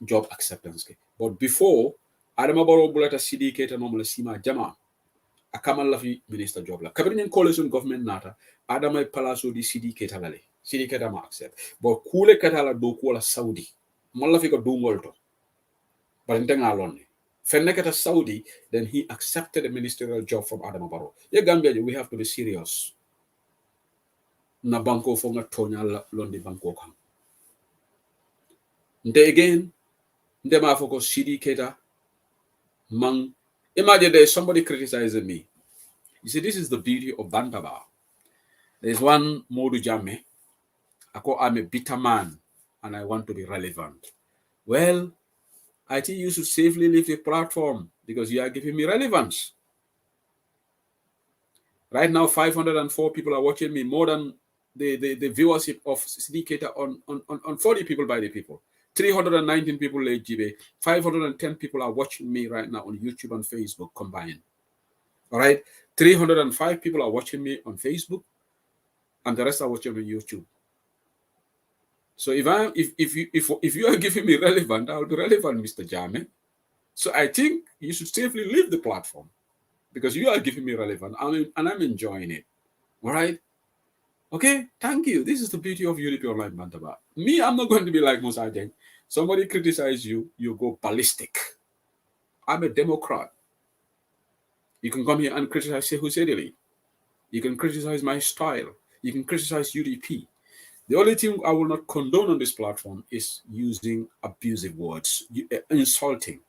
job acceptance. But before, Adama Baro Bulata CD Keta Nomala Sima Jama, a Kamal Lafi minister job. La Cabinet coalition government nata, Adama Palaso di CD Keta Valley, CD Keta ma accept. But Kule Katala Dokuala Saudi, Malafika Dumolto, but in Tengalone. Fennekata Saudi, then he accepted a ministerial job from Adama Baro. Yeah, Gambia, we have to be serious. Na banko fonga tonya londi banko kam. Nde again, nde ma foko CD Keta mang. Imagine there's somebody criticizing me. You see, this is the beauty of Bantaba. There's one Modu Jame. I'm a bitter man and I want to be relevant. Well, I think you should safely leave the platform because you are giving me relevance. Right now, 504 people are watching me, more than the viewership of CD Keta on 40 people by the people. 319 people late GB. 510 people are watching me right now on YouTube and Facebook combined. All right. 305 people are watching me on Facebook, and the rest are watching on YouTube. So if you are giving me relevant, I'll be relevant, Mr. Jame. So I think you should safely leave the platform because you are giving me relevant and I'm enjoying it. All right. Okay, thank you. This is the beauty of UDP Online Bantaba. Me, I'm not going to be like Musa Jeng. Somebody criticize you, you go ballistic. I'm a Democrat. You can come here and criticize Shehu Sedili. You can criticize my style. You can criticize UDP. The only thing I will not condone on this platform is using abusive words, insulting,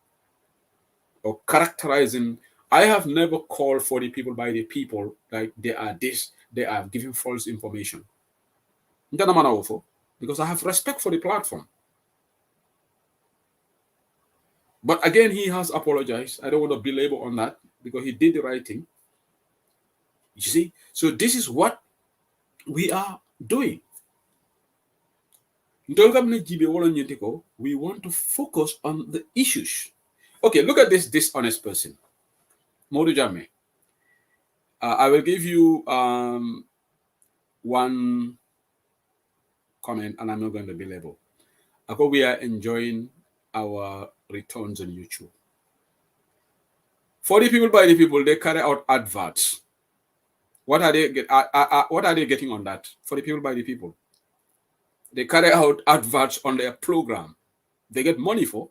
or characterizing. I have never called for the people by the people like they are this, they are giving false information. Because I have respect for the platform. But again, he has apologized. I don't want to belabor on that because he did the right thing. You see? So this is what we are doing. We want to focus on the issues. Okay, look at this dishonest person. Modu Jame. I will give you one comment, and I'm not going to belabor. I hope we are enjoying our returns on YouTube. For the people, by the people, they carry out adverts. What are they getting on that? For the people, by the people, they carry out adverts on their program. They get money for.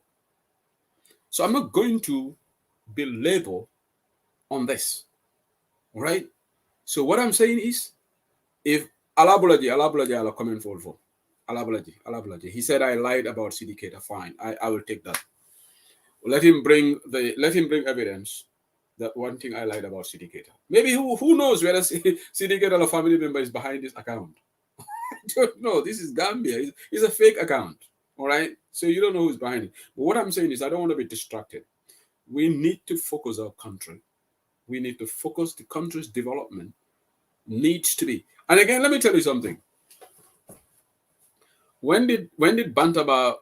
So I'm not going to belabor on this. All right. So what I'm saying is, if Alabulaji, I'll comment for Alabulaji. He said I lied about CDK. Fine, I will take that. Let him bring evidence that one thing I lied about CDK. Maybe who knows whether CDK or a family member is behind this account. I don't know. This is Gambia. It's a fake account. All right. So you don't know who's behind it. But what I'm saying is I don't want to be distracted. We need to focus our country. We need to focus the country's development needs to be. And again, let me tell you something. When did Bantaba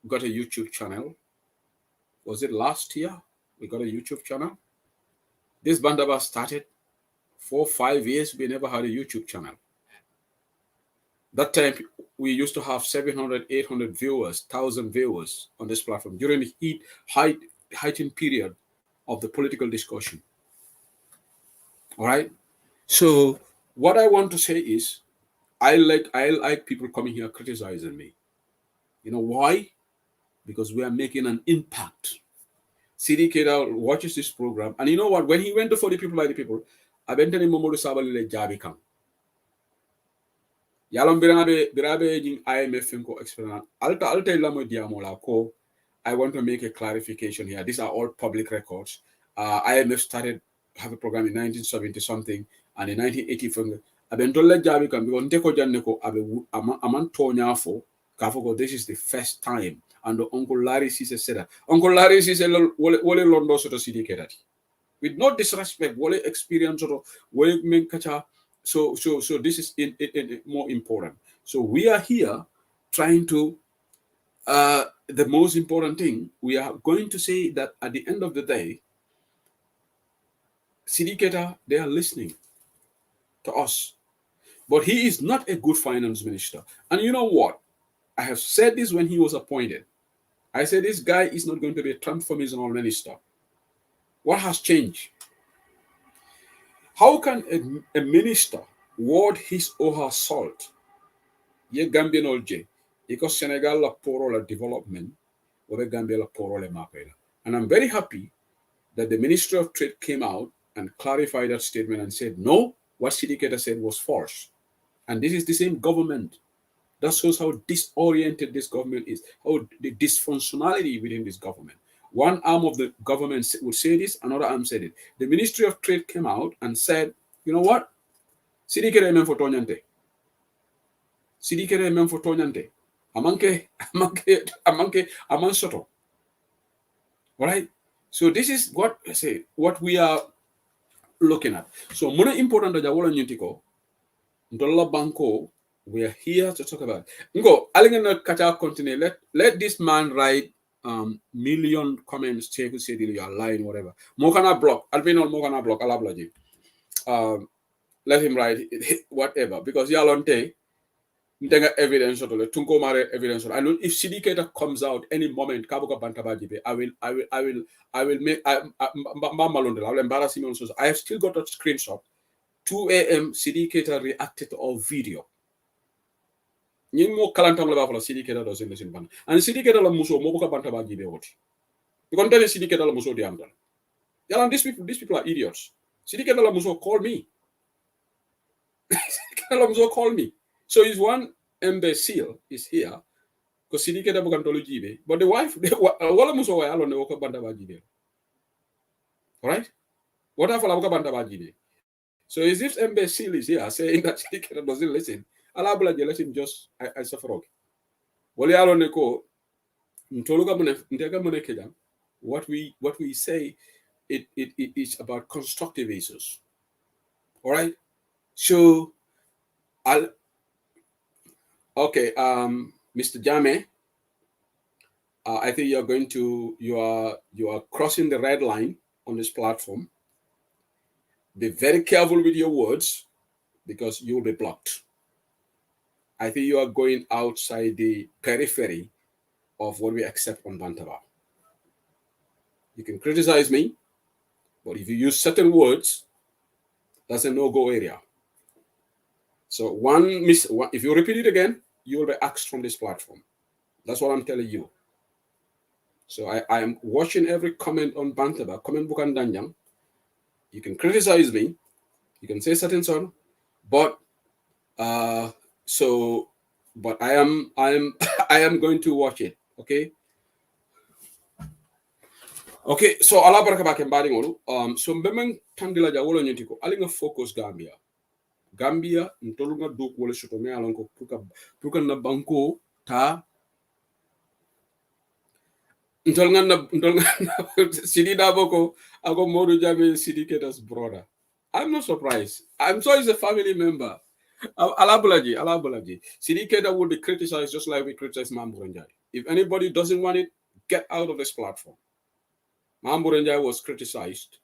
got a YouTube channel? Was it last year? We got a YouTube channel. This Bantaba started 4 or 5 years. We never had a YouTube channel. That time we used to have 700, 800 viewers, 1,000 viewers on this platform during the heightened period of the political discussion. All right. So what I want to say is, I like people coming here criticizing me. You know why? Because we are making an impact. CD Keda watches this program, and you know what? When he went to For the People by the People, I went to Momodu Sabali Jabi Kam. Yalom birabe jing IMF finko experiment. Alta lamo diamola ko. I want to make a clarification here. These are all public records. IMF started have a program in 1970 something, and in 1980 abentola jabi kam because nteko janne ko abe aman tonya fo kafoko. This is the first time, and Uncle Larry said that. Uncle Larry says wole londo soto CD kedati. With no disrespect, wole experience or wole menkacha. So this is in more important. So we are here trying to. The most important thing, we are going to say that at the end of the day, Sidiketa, they are listening to us. But he is not a good finance minister. And you know what? I have said this when he was appointed. I said this guy is not going to be a transformational minister. What has changed? How can a minister ward his or her salt? Ye Gambian olje, because Senegal la poro la development, or Gambia la poro le mapela. And I'm very happy that the Ministry of Trade came out and clarified that statement and said, no, what Sidiketa said was false. And this is the same government. That shows how disoriented this government is, how the dysfunctionality within this government. One arm of the government would say this, another arm said it. The Ministry of Trade came out and said, you know what? Sidiketa men for tonyante. Sidiketa men for tonyante. Aman soto. All right? So this is what I say, what we are looking at. So muna important da wala nyutiko ndolla banko We are here to talk about. Ngo, alingana kata continue. Let this man write million comments. Check say you are lying, whatever. Mokana block. Albino Mokana block. Alablaji. Let him write whatever because yalonte. Ntenga evidence or tunko mare evidence. I know if syndicator comes out any moment, kabuka bantabajibe, I will make. I will embarrass him. I have still got a screenshot. 2 a.m. syndicator reacted to our video. Ñing mo kalanta la ba syndicator doesn't listen ban and syndicator la muso mo ko banta ba jibe woti because tell syndicator la muso di am dal yalla these people are idiots. Syndicator la muso call me. Syndicator la muso call me. So is one imbecile is here because syndicator bukan tolu jibe but the wife wala muso wa yalla ne ko banta ba jibe. Right? What if la banta ba jibe? So is this imbecile is here saying that syndicator doesn't listen? Alabula let him just I suffer. Wali alo neko ntoluga mune ntega mune keda. What we say it is about constructive issues. All right. So okay, Mr. Jame, I think you are crossing the red line on this platform. Be very careful with your words because you will be blocked. I think you are going outside the periphery of what we accept on Bantaba. You can criticize me, but if you use certain words, that's a no-go area. So if you repeat it again, you will be axed from this platform. That's what I'm telling you. So I am watching every comment on Bantaba, comment book and Danjang. You can criticize me, you can say certain sort, but I am I am going to watch it. Okay. Okay, so ala baraka ba kembali ngolu. So mbemeng tandila ja wolo nyentiko. Alinga focus Gambia ntolunga duk wole shoto me alonko puka na banko ta ntolunga Sidi Daboko ako Modu Jabe syndicator's brother. I'm not surprised. I'm sure he's a family member. Alabulaji. Syndicator will be criticized just like we criticize Mamburenjai. If anybody doesn't want it, get out of this platform. Mamburenjai was criticized.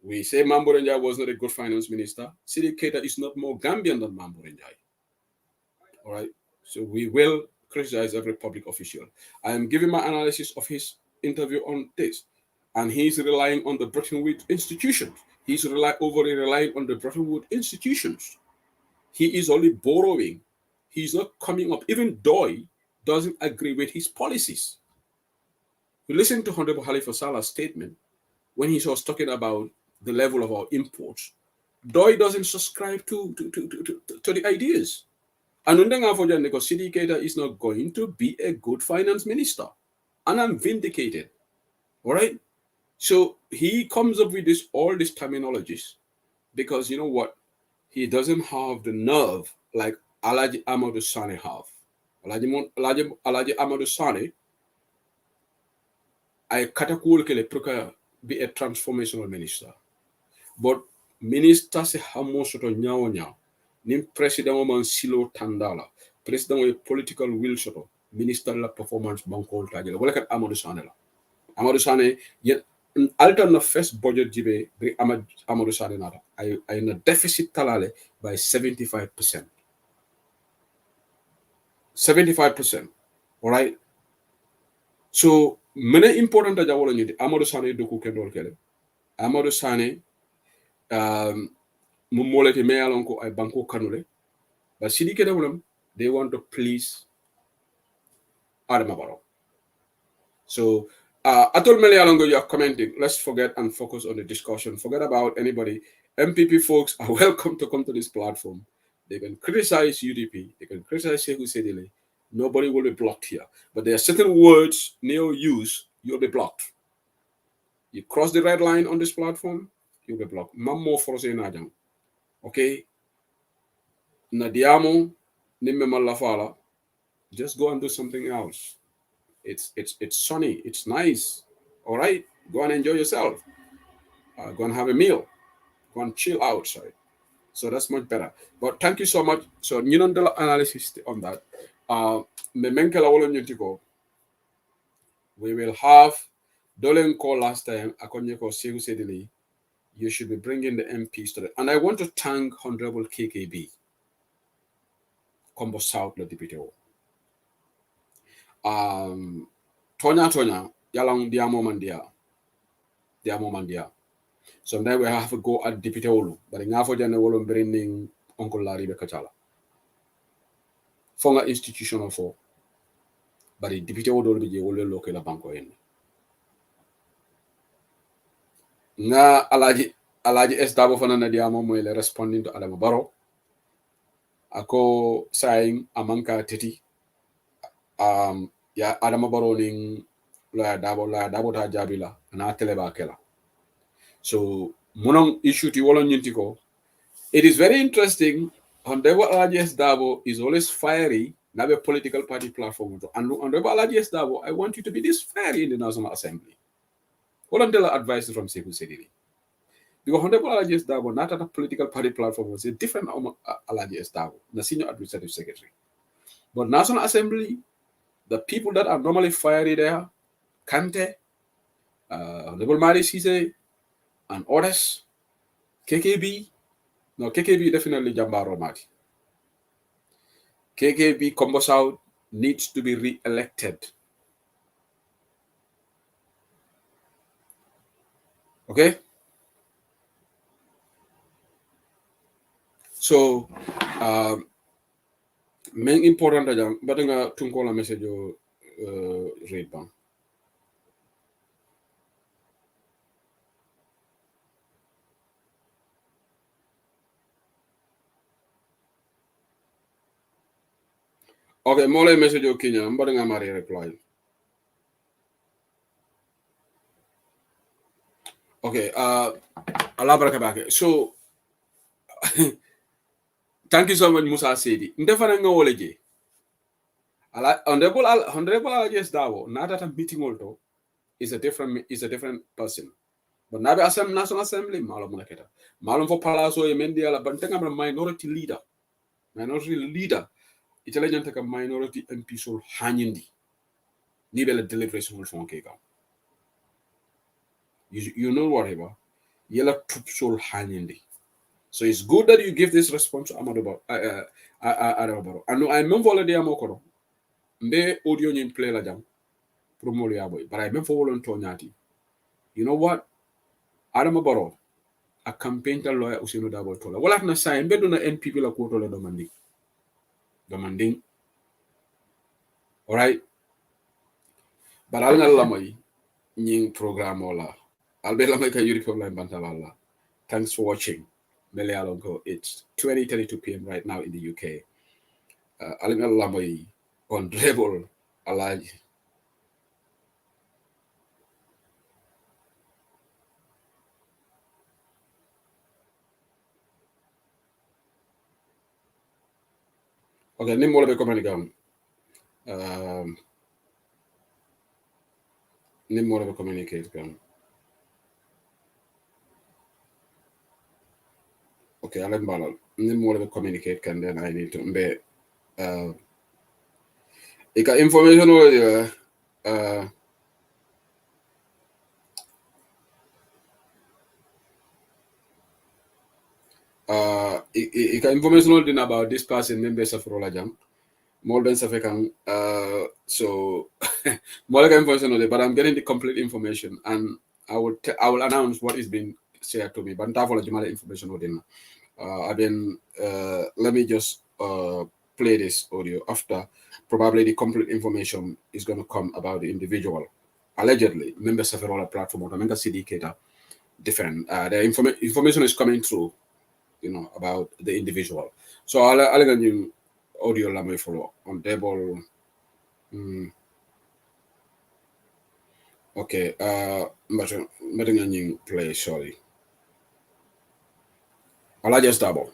We say Mamburenjai was not a good finance minister. Syndicator is not more Gambian than Mamburenjai. All right. So we will criticize every public official. I am giving my analysis of his interview on this. And he's relying on the Bretton Woods institutions. He's overly relying on the Bretton Woods institutions. He is only borrowing. He's not coming up. Even Doi doesn't agree with his policies. We listened to Honorable Halifa Salah's statement when he was talking about the level of our imports. Doi doesn't subscribe to the ideas. And Ndanga syndicator is not going to be a good finance minister. And I'm vindicated. All right? So he comes up with all these terminologies because you know what? He doesn't have the nerve like Alaji Amadou Sane have. Alaji Amadou Sane, I katakul kele pruka be a transformational minister. But minister se hamo soto nyao. Nim president man silo tandala. President with political will soto. Minister la performance bankol tajela. Wala kat Amadou Sane la. Amadou Sane yet alternate first budget jibe Amadou Sane nada. I in a deficit talale by 75%. 75%. All right. So many important that jawolo nyidi Amadou Sane doku kendol kele. Amadou Sane mumolete me alonko ay banko kanule. But sidike dawlam they want to please Adama Barrow. So Atol Mele Alongo, you are commenting. Let's forget and focus on the discussion. Forget about anybody. MPP folks are welcome to come to this platform. They can criticize UDP. They can criticize Shehu Sedile. Nobody will be blocked here. But there are certain words Neo use, you'll be blocked. You cross the red line on this platform, you'll be blocked. Mammo forse najang. Okay? Nadiamo nimme malafala. Just go and do something else. It's sunny. It's nice. All right? Go and enjoy yourself. Go and have a meal. Go and chill outside. So that's much better. But thank you so much. So you know the analysis on that. Me menkela wolo nyutiko. We will have Dolen call last time. Akonyeko Sehu Sedili. You should be bringing the MPs to the. And I want to thank Honorable KKB, Combo South, the deputy. Tonya, Yalang Diamomandia. So now we have to go at deputy Olu, but in Afro Jana Wolo bringing Uncle Larry Bekachala. Fonga institutional for, but the deputy Olu be Olu local banko in. Nga Alaji S. Dabo Fanana Diamo Moile responding to Adam Baro. Ako saying Amanka Titi. Ya Adam Baro ning Lawyer Dabo ta Jabila, and Ateleba Kela. So, Monong issue to Wolon Yintiko. It is very interesting. Honorable Alaji Dabo is always fiery, not a political party platform. And Honorable Alaji Dabo, I want you to be this fiery in the National Assembly. Honorable advice from Sekou Sedili. Because Honorable Alaji Dabo, not at a political party platform, was a different Alaji Dabo, the senior administrative secretary. But National Assembly, the people that are normally fiery there, Kante, Honorable Mari Sise, and others, KKB, no, KKB definitely Jambaro Mati. KKB Combo South needs to be re-elected. Okay? So, main important aja, but nga tungko la message read bang. Okay, mole message Kenya, but nga mari reply. Okay, Allah barakabake. So, thank you so much, Musa Sedi. Ndefana nga woleje. Honorable Alajes Dawo, not at a meeting also, is a different person. But nabe National Assembly, malum munaketa. Malum for Palazzo Emendiala, but think I'm a minority leader. Intelligent like a minority MP soul hanyindi. Nibele deliberation will phone kega. You know whatever. Yella troop soul hanyindi. So it's good that you give this response to Amadou Baro. And I remember already Amokoro. Mbe audio in play la jam. Promolia boy. But I remember volunteer nyati. You know what? Adama Baro, a campaign lawyer Usino Dabo Tola. Well, na sign, but do not NPP la quote la demanding. All right. But I'll not lamay nying program ola. I'll be lamay ka yuri program bantalala. Thanks for watching. Mele Alongo. It's 20:32 p.m. right now in the UK. I'll not lamay on Rebel Alaji. Okay, name more be communicate. Name more be communicate. Okay, I'll let name more be communicate. Can then I need to be information over information din about this person members of Rolajang. More than Safekan. So more like information, but I'm getting the complete information, and I will announce what is being shared to me. But information within. Let me just play this audio after. Probably the complete information is going to come about the individual. Allegedly, members of a platform or member CDK different. The information is coming through, about the individual. So I'll get you audio la may follow on table. Okay, but you play, sorry. I'll just double.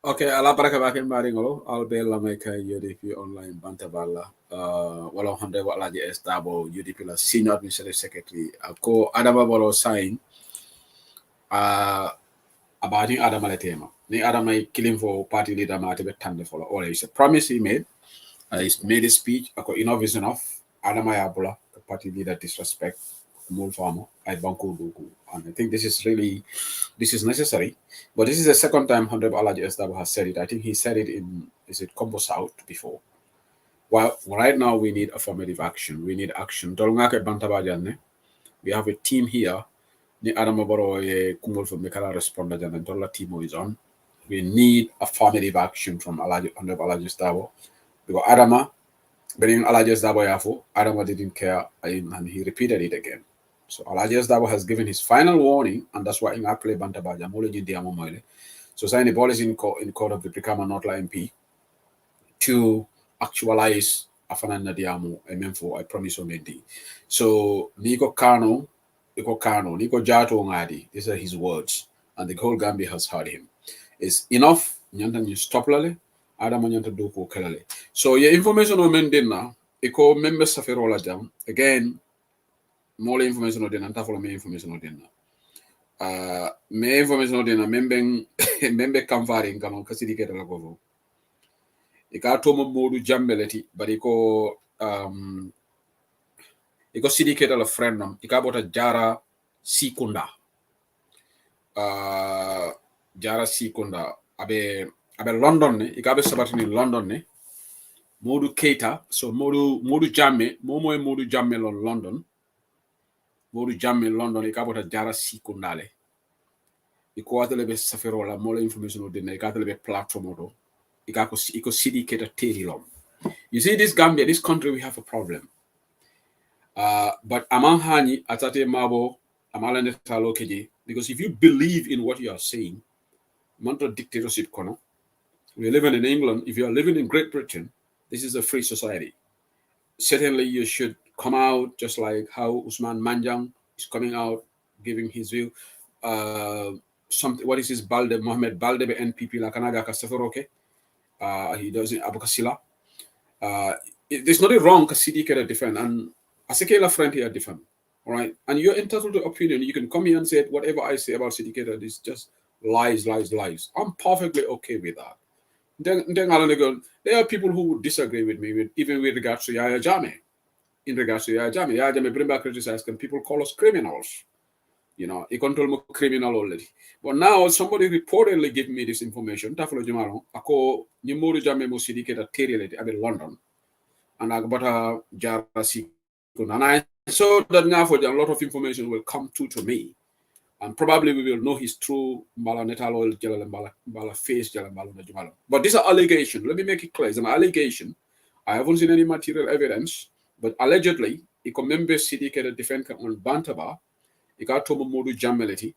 Okay, ala baraka baken maringolo al be la may kay UDP online banta balla wala honde wala je estabo UDP la senior administrative secretary ko adama bolo sign about adama le tema ni adama killing for party leader ma te betande for all is a promise he made he's made a speech ako enough is enough adama ya bula the party leader disrespect more farmer I banko duku and I think this is necessary. But this is the second time Honorable Alaji Estabo has said it. I think he said it in, is it Combo South before? Well, right now we need affirmative action. We need action. We have a team here. Ni Adamaboro Kumul from Mikala responded and Dola Timo is on. We need affirmative action from Honorable Alaji Estabo. Because Adama, bringing Alaji Estabo Yafo, Adama didn't care and he repeated it again. So Alaji Dabo has given his final warning, and that's why in Akle Bantabaja, Moloji Diamo Moile. So sign the ball is in court of the Brikama Notla MP to actualize Afanana Diamo, Menfo, I promise on Medi. So Nico Jato Ngadi, these are his words, and the whole Gambia has heard him. It's enough, Nyantan you stop lale, Adam Nyanta Duko Kelale. So your information on Mendina, Eco members of Jam, again, more information on the follow me information on the me information on the member kamfari ngano kasidi kete la govo ika to mo modu jambeleti bari ko iko sidi kete la friend nam ika bota jara sikunda jara sikunda abe London ne ika be sabatini London ne modu keita so modu jamme momo e modu jamme London modu jamme London ika bota jara sikundale iko atelebe saferola mola information odina ika atelebe platform odo iko city keta terilom. You see this Gambia, this country, we have a problem. But among hani atate mabo amalande talo keje, because if you believe in what you are saying, manto dictatorship kono. We're living in England. If you are living in Great Britain, this is a free society. Certainly you should come out just like how Usman Manjang is coming out giving his view. What is his Balde Mohammed Balde NPP la Kanaga Kasafaroke? He does it Abukasila. There's nothing wrong because CD can defend and Asekela friend here defend. All right. And you're entitled to opinion. You can come here and say whatever I say about syndicator is just lies, lies, lies. I'm perfectly okay with that. There are people who would disagree with me, even with regards to Yaya Jame. In regards to Yaya Jame, bring back criticized, and people call us criminals. He control me criminal already. But now somebody reportedly gave me this information. Tafalo Jumalo, ako Nimuru Jame mo syndicator territory in London. And I got a Jara and I saw that now for a lot of information will come to me. And probably we will know his true Mbala Netalo Mbala face Mbala. But these are allegations. Let me make it clear. It's an allegation. I haven't seen any material evidence, but allegedly, he members syndicated defense on Bantaba, he got to Modu Jameleti,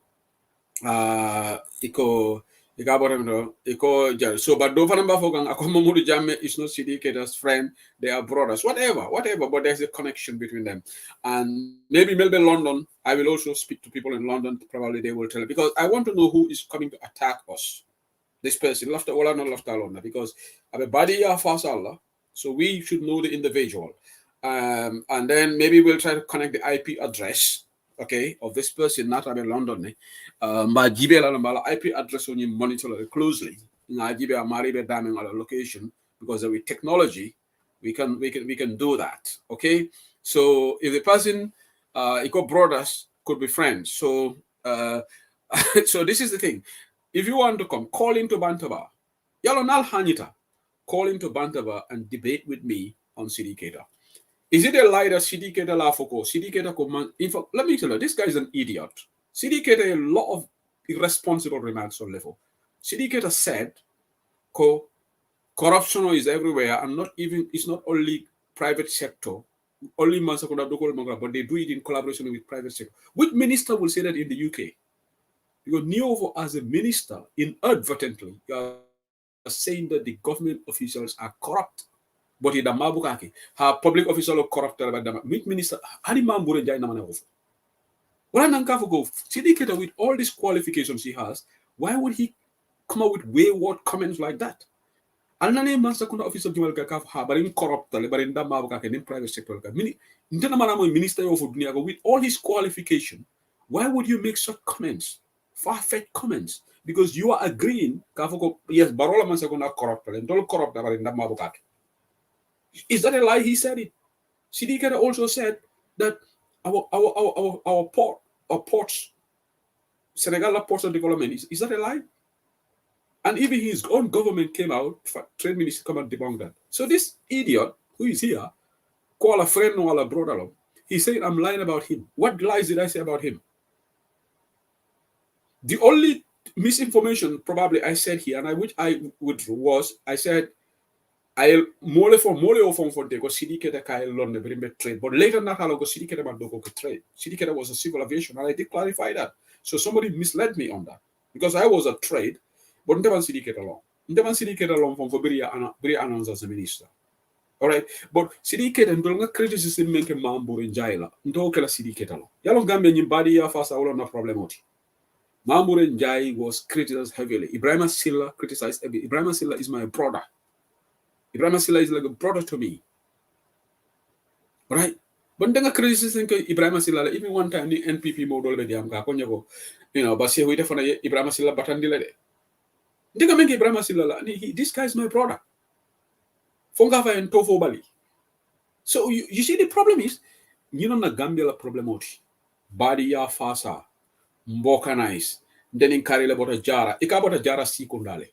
so but do fanamba fogang akomamudu jamme is not syndicator's friend, they are brothers, whatever, but there's a connection between them. And maybe Melbourne, London, I will also speak to people in London, probably they will tell, because I want to know who is coming to attack us. This person, lafta wala not lafta alone, because abe body ya Allah, so we should know the individual. And then maybe we'll try to connect the IP address, okay, of this person, not in London. But IP address when you monitor it closely. Location, because with technology, we can do that. Okay, so if the person, eco brothers could be friends. So so this is the thing. If you want to come, call into Bantaba. Yalo nal hanita. Call into Bantaba and debate with me on syndicator. Is it a lie that syndicator la foko? Syndicator command. In fact, let me tell you, this guy is an idiot. Syndicator a lot of irresponsible remarks on level. Syndicator said, corruption is everywhere, and it's not only private sector. Only but they do it in collaboration with private sector. Which minister will say that in the UK? Because Niovo, as a minister, inadvertently, you are saying that the government officials are corrupt. But in the Mabukaki, her public official are corrupt. Minister, Hanimambure Jainamana. Well, syndicator with all these qualifications he has, why would he come up with wayward comments like that? Alnane master kuna officer Jumal Kakaf ha, but in corrupt, but in the Mabukaki, in private sector. Minister of Dunia, with all his qualification, why would you make such comments? Far-fetched comments, because you are agreeing. Yes, Barola Mansakuna corrupt, and don't corrupt about in the Mabukaki. Is that a lie? He said it. Sidikata also said that our ports, Senegal ports of development, is that a lie? And even his own government came out, trade minister come and debunk that. So this idiot who is here, call a friend or a brother, he said I'm lying about him. What lies did I say about him? The only misinformation probably I said here, and which I withdrew, was I said I mole for the go Sidiketa Kyle London trade, but later not how go Sidiketa Mandoko trade. Sidiketa was a civil aviation, and I did clarify that. So somebody misled me on that because I was a trade, but never Sidiketa long. Never Sidiketa long from Bria announced as a minister. All right, but Sidiketa and don't criticism make a mambo in Jaila. Don't kill a Sidiketa long. Yalong Gambia in body ya fast I will not problem. Mamure Njai was criticized heavily. Ibrahim Silla criticized heavily. Ibrahim Silla is my brother. Ibrahim Silla is like a brother to me. Right? But then a criticism Ibrahim Silla, even one time the NPP model but say we definitely Ibrahim Silla batandile. Then make Ibrahim Silla, this guy is my brother. Fongafa and Tofo Bali. So you see the problem is, na Gambia problem body ya fasa. Mboka nice. Then in Karila bota jara. Ika bota jara sikundale.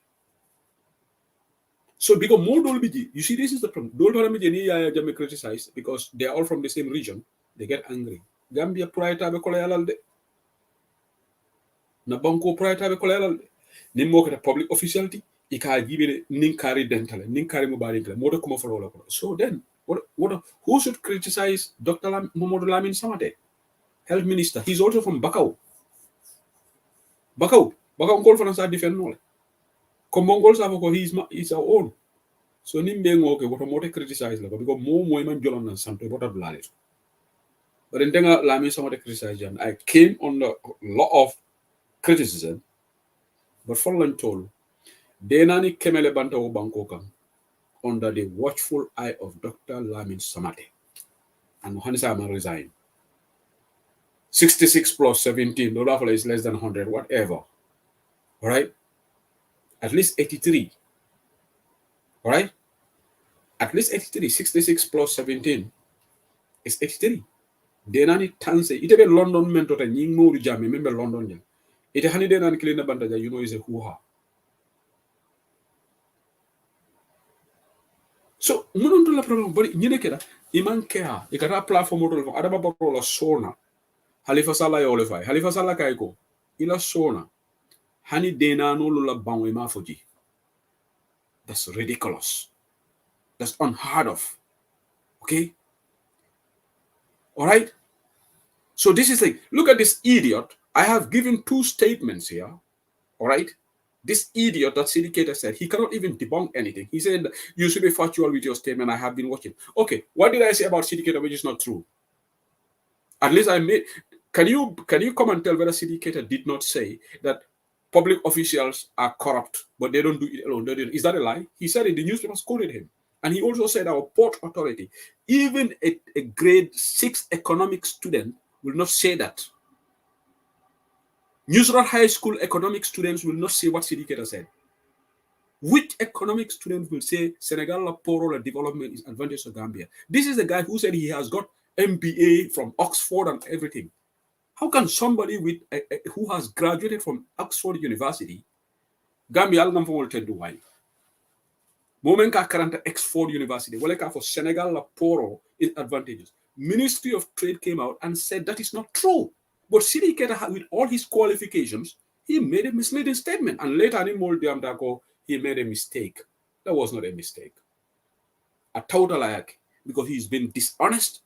So because more dolbiji, you see, this is the problem. Dolbiji criticize because they are all from the same region. They get angry. Gambia priorita be kolayalde. Na banko priorita be kolayalde. Nimmo kata public officiality. Ika gibe ninkari dentale. Ninkari mubaringale. Moto kuma for. So then, who should criticize Dr. Momodu Lamin Samate? Health Minister. He's also from Bakau. Bakau call for us defend no. Mongol Savoko, he's our own. So Nimbe okay, what a more criticize because more women Jolan and Santo what a blood. But in Denga Lami somewhat criticize and I came on the lot of criticism, but following told Denani Kemele Banto Bangkokam under the watchful eye of Dr. Lamin Samate. And Hanisa resigned. 66 plus 17, the level is less than 100, whatever. All right? At least 83. All right? At least 83. 66 plus 17 is 83. Denani tanse. Ite be London mentota nying moru jami membe London jam. Ite hani denani kilina bandaja, you know, is a hoo-ha. So, mununtu la problem bari nyine keda iman kea ikata platform model adaba baro la sona Halifa Sallah yole fay Halifa Sallah kay ko ila sona hani dena no la banwe ma foji. That's ridiculous. That's unheard of. Okay? All right? So this is like, look at this idiot. I have given two statements here. All right? This idiot that syndicator said, he cannot even debunk anything. He said, you should be factual with your statement. I have been watching. Okay, what did I say about syndicator which is not true? At least I made, can you come and tell whether syndicator did not say that public officials are corrupt, but they don't do it alone? Is that a lie? He said it, the newspapers quoted him. And he also said our port authority, even a grade 6 economic student will not say that. Newsrat High School economic students will not say what syndicator said. Which economic student will say Senegal la poro la development is advantage to Gambia? This is the guy who said he has got MBA from Oxford and everything. How can somebody with who has graduated from Oxford University, Gambia algam fo wolten do why? Moment ka karanta Oxford University, wale ka for Senegal la poro is advantages. Ministry of Trade came out and said that is not true. But Sidiketa, with all his qualifications, he made a misleading statement. And later, he made a mistake. That was not a mistake. A total lie, because he's been dishonest,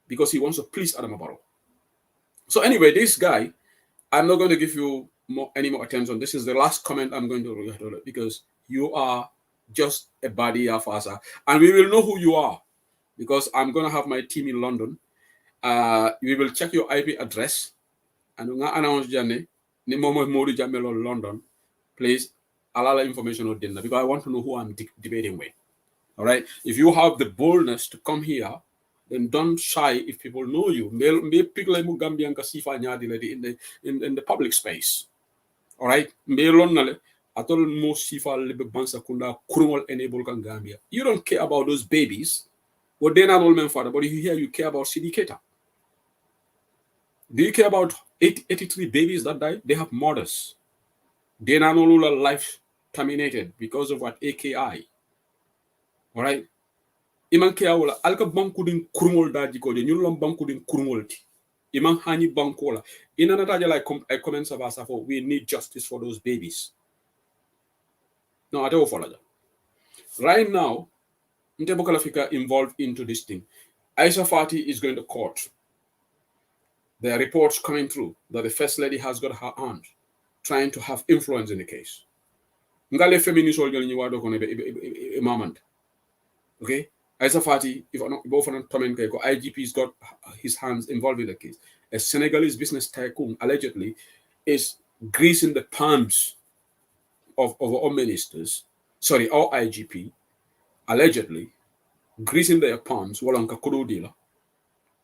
because he wants to please Adamabaro. So anyway, this guy, I'm not going to give you any more attention. This is the last comment I'm going to do, because you are just a body of us. And we will know who you are, because I'm going to have my team in London. We will check your IP address and we announce Jane ni momo Modi Jamelo London. Please allow information on dinner, because I want to know who I'm debating with. All right. If you have the boldness to come here, then don't shy if people know you. In the public space. All right. You don't care about those babies. Well, they're not all men father, but here you care about syndicator. Do you care about 83 babies that died? They have mothers. They're not all life terminated because of what AKI. All right? Iman kia wala alka banku din kurmol daji ko je nyulom banku din kurmol ti. Iman hani bankola. Inana taja like I comments of us for we need justice for those babies. No, I don't follow that. Right now, Ntebokalafika involved into this thing. Aisha Fati is going to court. There are reports coming through that the First Lady has got her arms trying to have influence in the case. Ngale feminist soldier ni wado kono be moment. Okay? Aisha Fati, if both of them IGP's got his hands involved in the case. A Senegalese business tycoon allegedly is greasing the palms of our ministers, our IGP, allegedly greasing their palms while on Kakudu dealer.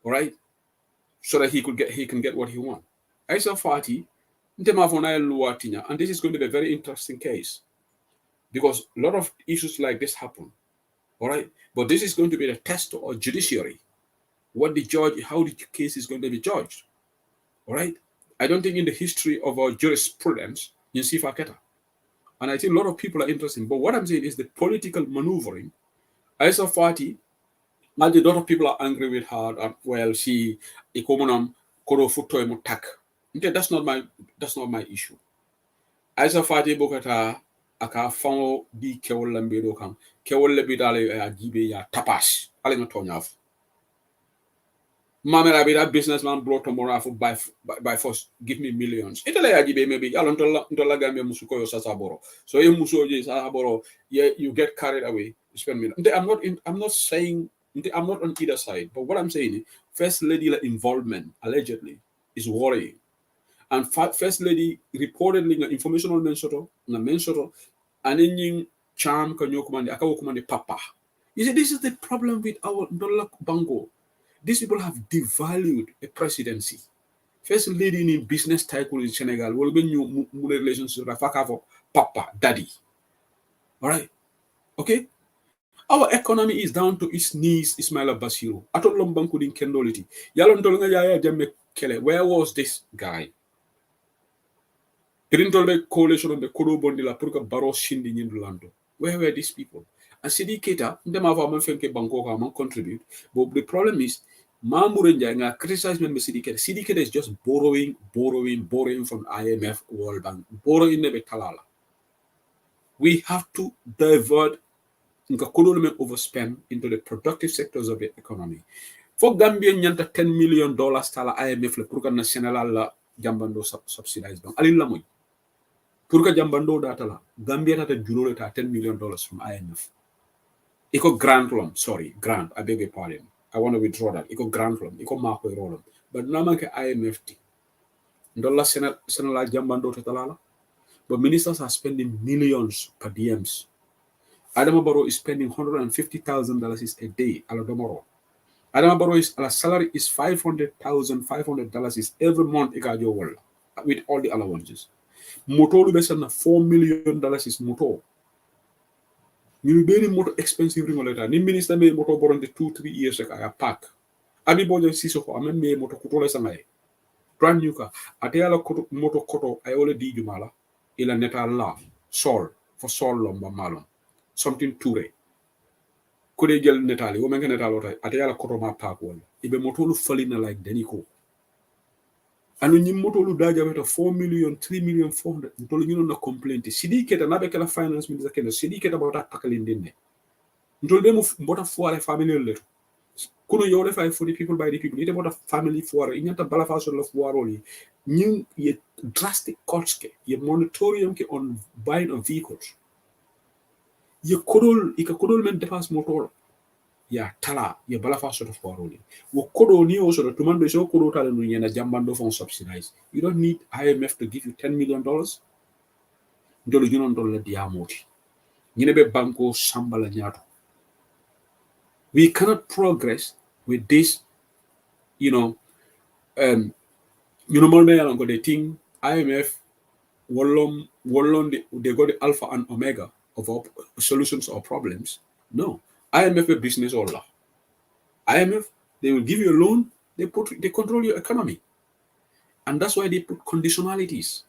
All right? So that he can get what he wants. Aisha Fati, and this is going to be a very interesting case, because a lot of issues like this happen. All right, but this is going to be the test of judiciary. What the judge, how the case is going to be judged. All right, I don't think in the history of our jurisprudence in Sifa Keta, and I think a lot of people are interested. But what I'm saying is the political maneuvering. Aisha Fati, a lot of people are angry with her. Well, she ikomunam koro futoy mutak. That's not my issue. Aisha Fati bokata aka fango di kewol lambe do kam kewol lebi dale ajibe ya tapas ale no tonyaf mamera be that businessman brought tomorrow by force give me millions itale ajibe maybe alon tola gambe musuko yo sasaboro so e musoje sasaboro you get carried away you spend millions. I'm not saying I'm not on either side, but what I'm saying is First Lady involvement allegedly is worrying. And First Lady reportedly na informational mensoto and in charm kanyokumande akawokumande papa. You see, this is the problem with our Dollar Bango. These people have devalued a presidency. first lady in business tycoon in Senegal will be new relationship for papa, daddy. All right. Okay. Our economy is down to its knees, Ismaila Basiru. Atol lombanku din kendoliti. Yalon tolunga yaya jemme kele. Where was this guy? Pirintolbe coalition on the Kodo Bondila Purka Baro Shindi Nindulando. Where were these people? And Sidi Keta, them have a man fenke Bangkok man contribute. But the problem is, Mamurenja nga criticize me Sidi Keta. Sidi Keta is just borrowing from IMF, World Bank, borrowing nebe talala. We have to divert nga kodolme overspend into the productive sectors of the economy. For Gambia nyanta $10 million tala IMF le purka national la jambando subsidized bank. Alin la moy. Purka jambando data la Gambia tata julole ta $10 million from IMF. Iko grant loan, grant, I beg your pardon. I want to withdraw that. Iko grant loan, iko mako loan. But namanke IMF ti. Ndola senala jambando tatalala. But ministers are spending millions per DMs. Adama Barrow is spending $150,000 a day. Aladomoro. Adama Barrow's salary is $500,000 every month. With all the allowances. Motor besana $4 million is motor. You be motor expensive ring later. Ni minister me motor boronde 2-3 years ago. I pack. Abi bojo siso ko amen me motor kutola sangai. Brand new car. Ateyala motor koto I already di jumala. Ila neta la sol for sol lomba malon. Something toure. Kode gel netali wo menke netalo tay ateyala koto ma pack wala. Ibe motolu falina like deniko. Anu nyim motolu daja weta 4 million, 3 million 400. Ntolu nyino na complaint. Sidi keta nabe kala finance minister kena. Sidi keta bauta takalindine. Ntolu demu mbota fuare family leto. Kuno yole fay for the people by the people. Ite bota family fuare. Inyanta balafaso la fuare oli. Nyim ye drastic cuts ke. Ye moratorium ke on buying of vehicles. Ye kodol men depas motor. Ya tala ye balafaso la fuare oli. Wo kodo ni also tumando so kodo tala no yena jambando fon subsidize. You don't need IMF to give you $10 million. Ndolo you non dolla diamoti. Nyinebe banko sambala nyato. We cannot progress with this, molme yalan ko they think IMF wallon they got the alpha and omega of our solutions or problems. No. IMF a business all. IMF, they will give you a loan, they control your economy. And that's why they put conditionalities.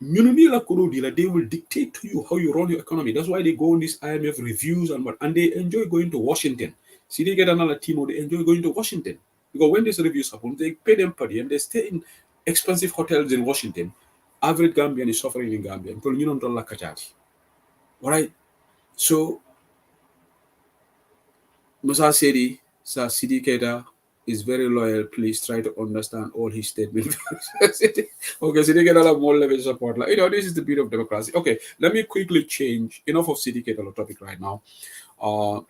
They will dictate to you how you run your economy. That's why they go on these IMF reviews and they enjoy going to Washington. See, they get another team, or they enjoy going to Washington. Because when these reviews happen, they pay them per diem, they stay in expensive hotels in Washington. Average Gambian is suffering in Gambia. All right? So, Musa Sedi, Sidi Keda, is very loyal. Please try to understand all his statements. Okay, Sidi Keda have more level support. This is the beauty of democracy. Okay, let me quickly change. Enough of Sidi Keda topic right now.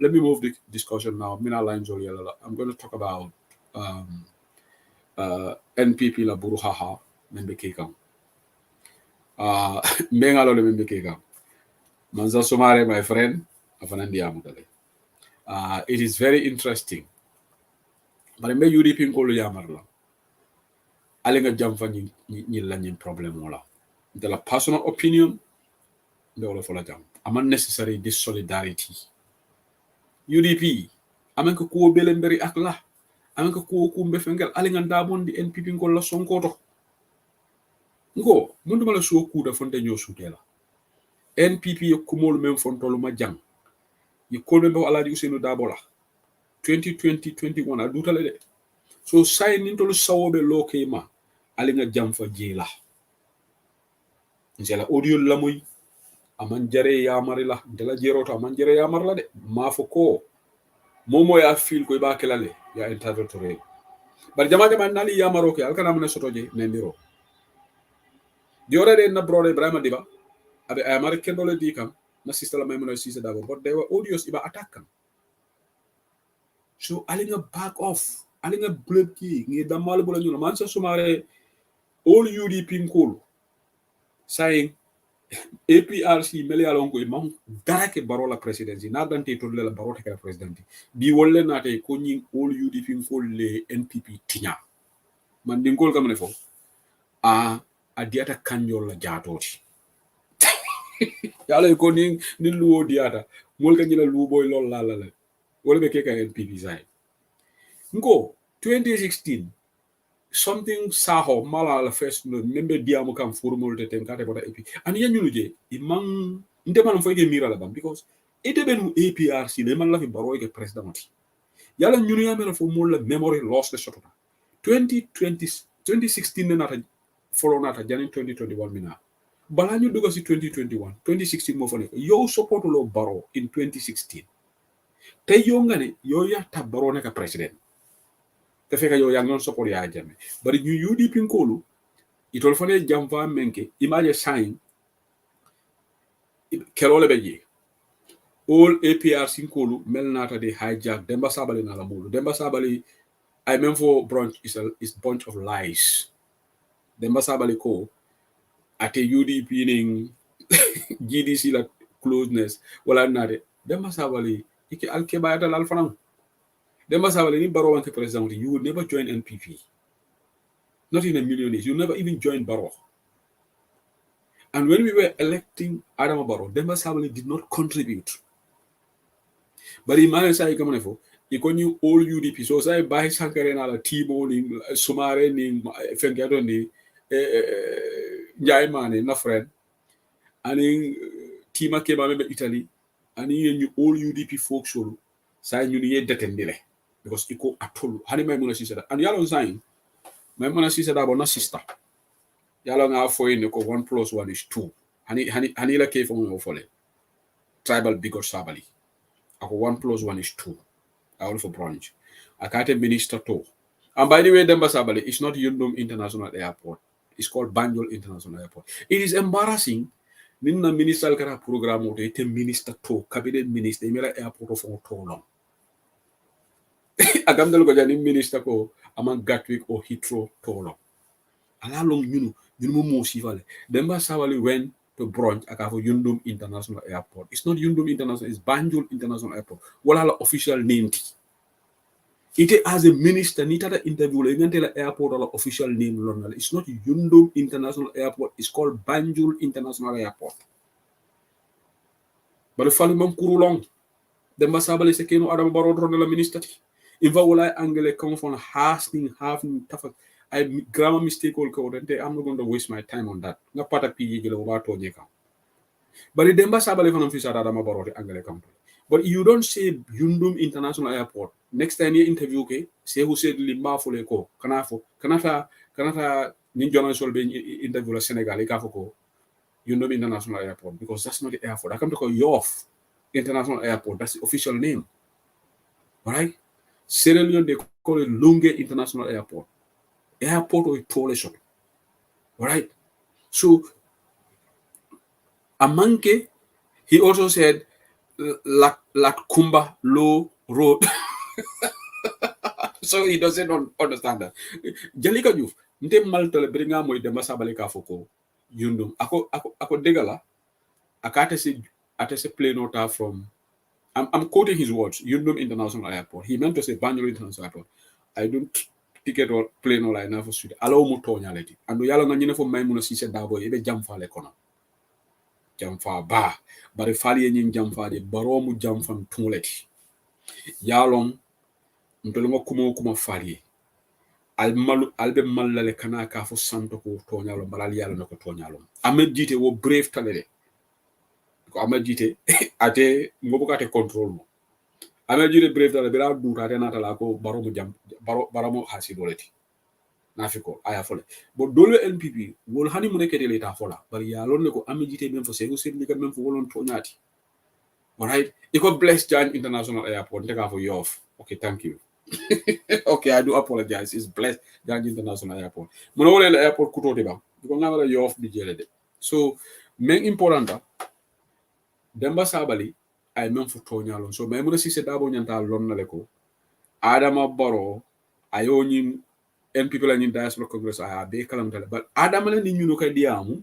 Let me move the discussion now. I'm going to talk about NPP la buruhaha membe kekam. Mengalo le membe kekam. Manza Somare, my friend, afanandi amudale. It is very interesting. But me UDP ko lu yamarla. Ale nga jam fa ñi la ñin problème wala. De la personal opinion, de wala fola jam. Aman necessary this solidarity. UDP, amen ko ko belemberi ak la. Amen ko mbe fengel ale nga ndabon di NPP ko la sonko to. Ngo, mundu mala so ku da fonte ñoo sutela. NPP yo kumol men fontolu ma jang. Ye kolbe be ala di Usenu Dabola. 2020-21 adutale de. So say nintolu sawobe loke ma ali nga jam fa jela. Njela audio lamoy aman jare yamari la dela jeroto aman jare yamar la de mafoko momo ya fil ko ba kelale ya interventory bar jama nali yamaro ke alkana mena sotoje nendiro diora de na brother Ibrahima Diba abe ayamari kendole di kam na sister la Maimouna Cissé Dabo but they were audios iba attack kam. So ali nga back off ali nga blame ki ngi damal bu la ñu man sa sumare all UDP nkol saying APRC melialon ko imam darake barola presidency na dante to le la barote ka presidenti bi wolle na tay ko ñi all UDP nkol le NPP tinya man dinkol kam ne fo a diata kanjol la jatoti yalla ko ni luwo diata mol ka nyila luwo boy lol la wala be ke ka NPP sai ngo 2016 something saho mala la first no membe diamu kam formol te tenkate bota epi an yanyulu je imang nte man fo ke mira la bam because ite benu APRC le man la fi baro ke president yalla ñunu yamela fo mol la memory loss de sotota 2016 ne nata follow nata janin 2021 mina bala ñu dugg ci 2021 2016 mo fa nek yow support lo baro in 2016 tay yo nga ne yow ya ta baro nek president te fekk yow yaa ngi doon support yaa jame bari ñu UDP nkolu itol fa ne jam fa menke image sign kelole be je all APRC nkolu mel nata de hijack Demba Sabali na la mulu Demba Sabali I mean for brunch is bunch of lies Demba Sabali ko ate UDP ning GDC la closeness wala nade Demba Sabali iki alkebayata lal fanam Demba Sabali ni baro wanke president you would never join NPP not in a million years you never even join baro and when we were electing Adama Barrow Demba Sabali did not contribute but imagine say come fo ikoni all UDP so say bay sankare na la timo ni sumare ni fengado ni Njai Mane na friend ani tima ke ba be Italy ani ñu all UDP folks solo say ñu ni detendile because iko atolu hani may muna sisa and yalo sign may muna sisa da bona sister yalo nga foy ne ko 1 + 1 is 2 hani la ke fo mo fole tribal bigger sabali ako 1 + 1 is 2 all for branch akate minister to and by the way Demba Sabali is not Yundum International Airport. It's called Banjul International Airport. It is embarrassing. Ninna ministerial kara program o te minister to cabinet minister imela airport of long. Agam dal ko jani minister ko among Gatwick or Heathrow to long. Ala long you know mo sivale. Demba Sabali went to brunch akafo Yundum International Airport. It's not Yundum International, it's Banjul International Airport. Wala la official name ti. Ite as a minister ni tata interview la ngante la airport or official name lon. It's not Yundum International Airport, it's called Banjul International Airport. But the fali mam kuru long Demba Sabali se keno Adama Barrow drone la minister ti inva wala angele come from hasting having tough I grammar mistake all code and I'm not going to waste my time on that nga pata pigi gele wa to nyeka but the Demba Sabali fanam fi sa Adama Barrow ti angele come but you don't say Yundum International Airport next time you interview ke say who said limba fole ko kanata ni journal sol be interview la Senegal ka foko Yundum International Airport because that's not the airport I come to call Yoff International Airport that's the official name all right Sierra Leone they call it Lunge International Airport or toilet shop all right so Amanke he also said Kumba Low Road so he doesn't understand that Jalika Juf nte maltale bringa moy Demba Sabali ka foko Yundum ako degala akate se plane nota from I'm quoting his words Yundum International Airport he meant to say Banjul International Airport I don't ticket or plane or line for suite allow mo to nyaleti ando yalla nga ñine fo may mëna ci sé dabo ebe jam fa le kono jam fa ba bari fali ñin jam fa de baromu jam fam tunleti yalon ntolo ngo kuma fali albe malale kana ka fo santo ko to nyalo balal yalla nako to nyalo amed jité wo brave talere ko amed jité ate ngobu kate control mo amed jité brave talere bira duta te natala ko baromu jam baramo hasi doleti nafiko aya fole bo dole NPP wol hani mu nekete leta fola bari ya lon ne ko amed jité même fo sego sen liga même fo wolon to nyati alright iko bless Jan International Airport take for you off okay thank you okay I do apologize it's blessed Jan International Airport mo no wala airport kuto de ba ko ngala you off di jele de so men important Demba Sabali ay men fo to nyalon so men mo si se dabo nyanta lon na le ko Adama Barrow ayoni NPP la ñin diaspora congress aya be kalam tale but Adama la ni ñu ko diamu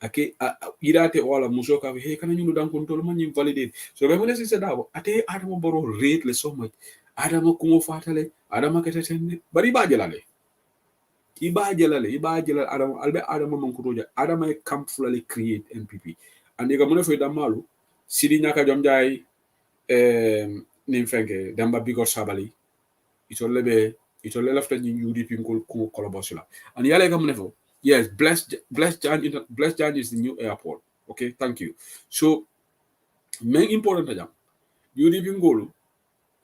ake irate wala muso ka he kana ñu dan kon tol man ñi valider so be mo si se dabo ate Adama Barrow rate le so much Adama ko mo fatale Adama kete ten bari ba jelale iba jelale adam albe adam man kutoja adam ay camp fully create NPP and diga mo ne fay damalu sidi nyaka jom jay nim fenke damba bigor sabali itolle lafta ni UDP ngol ko kolobosula and yale kam ne fo yes blessed Jan is the new airport. Okay, thank you. So main important jam UDP ngolu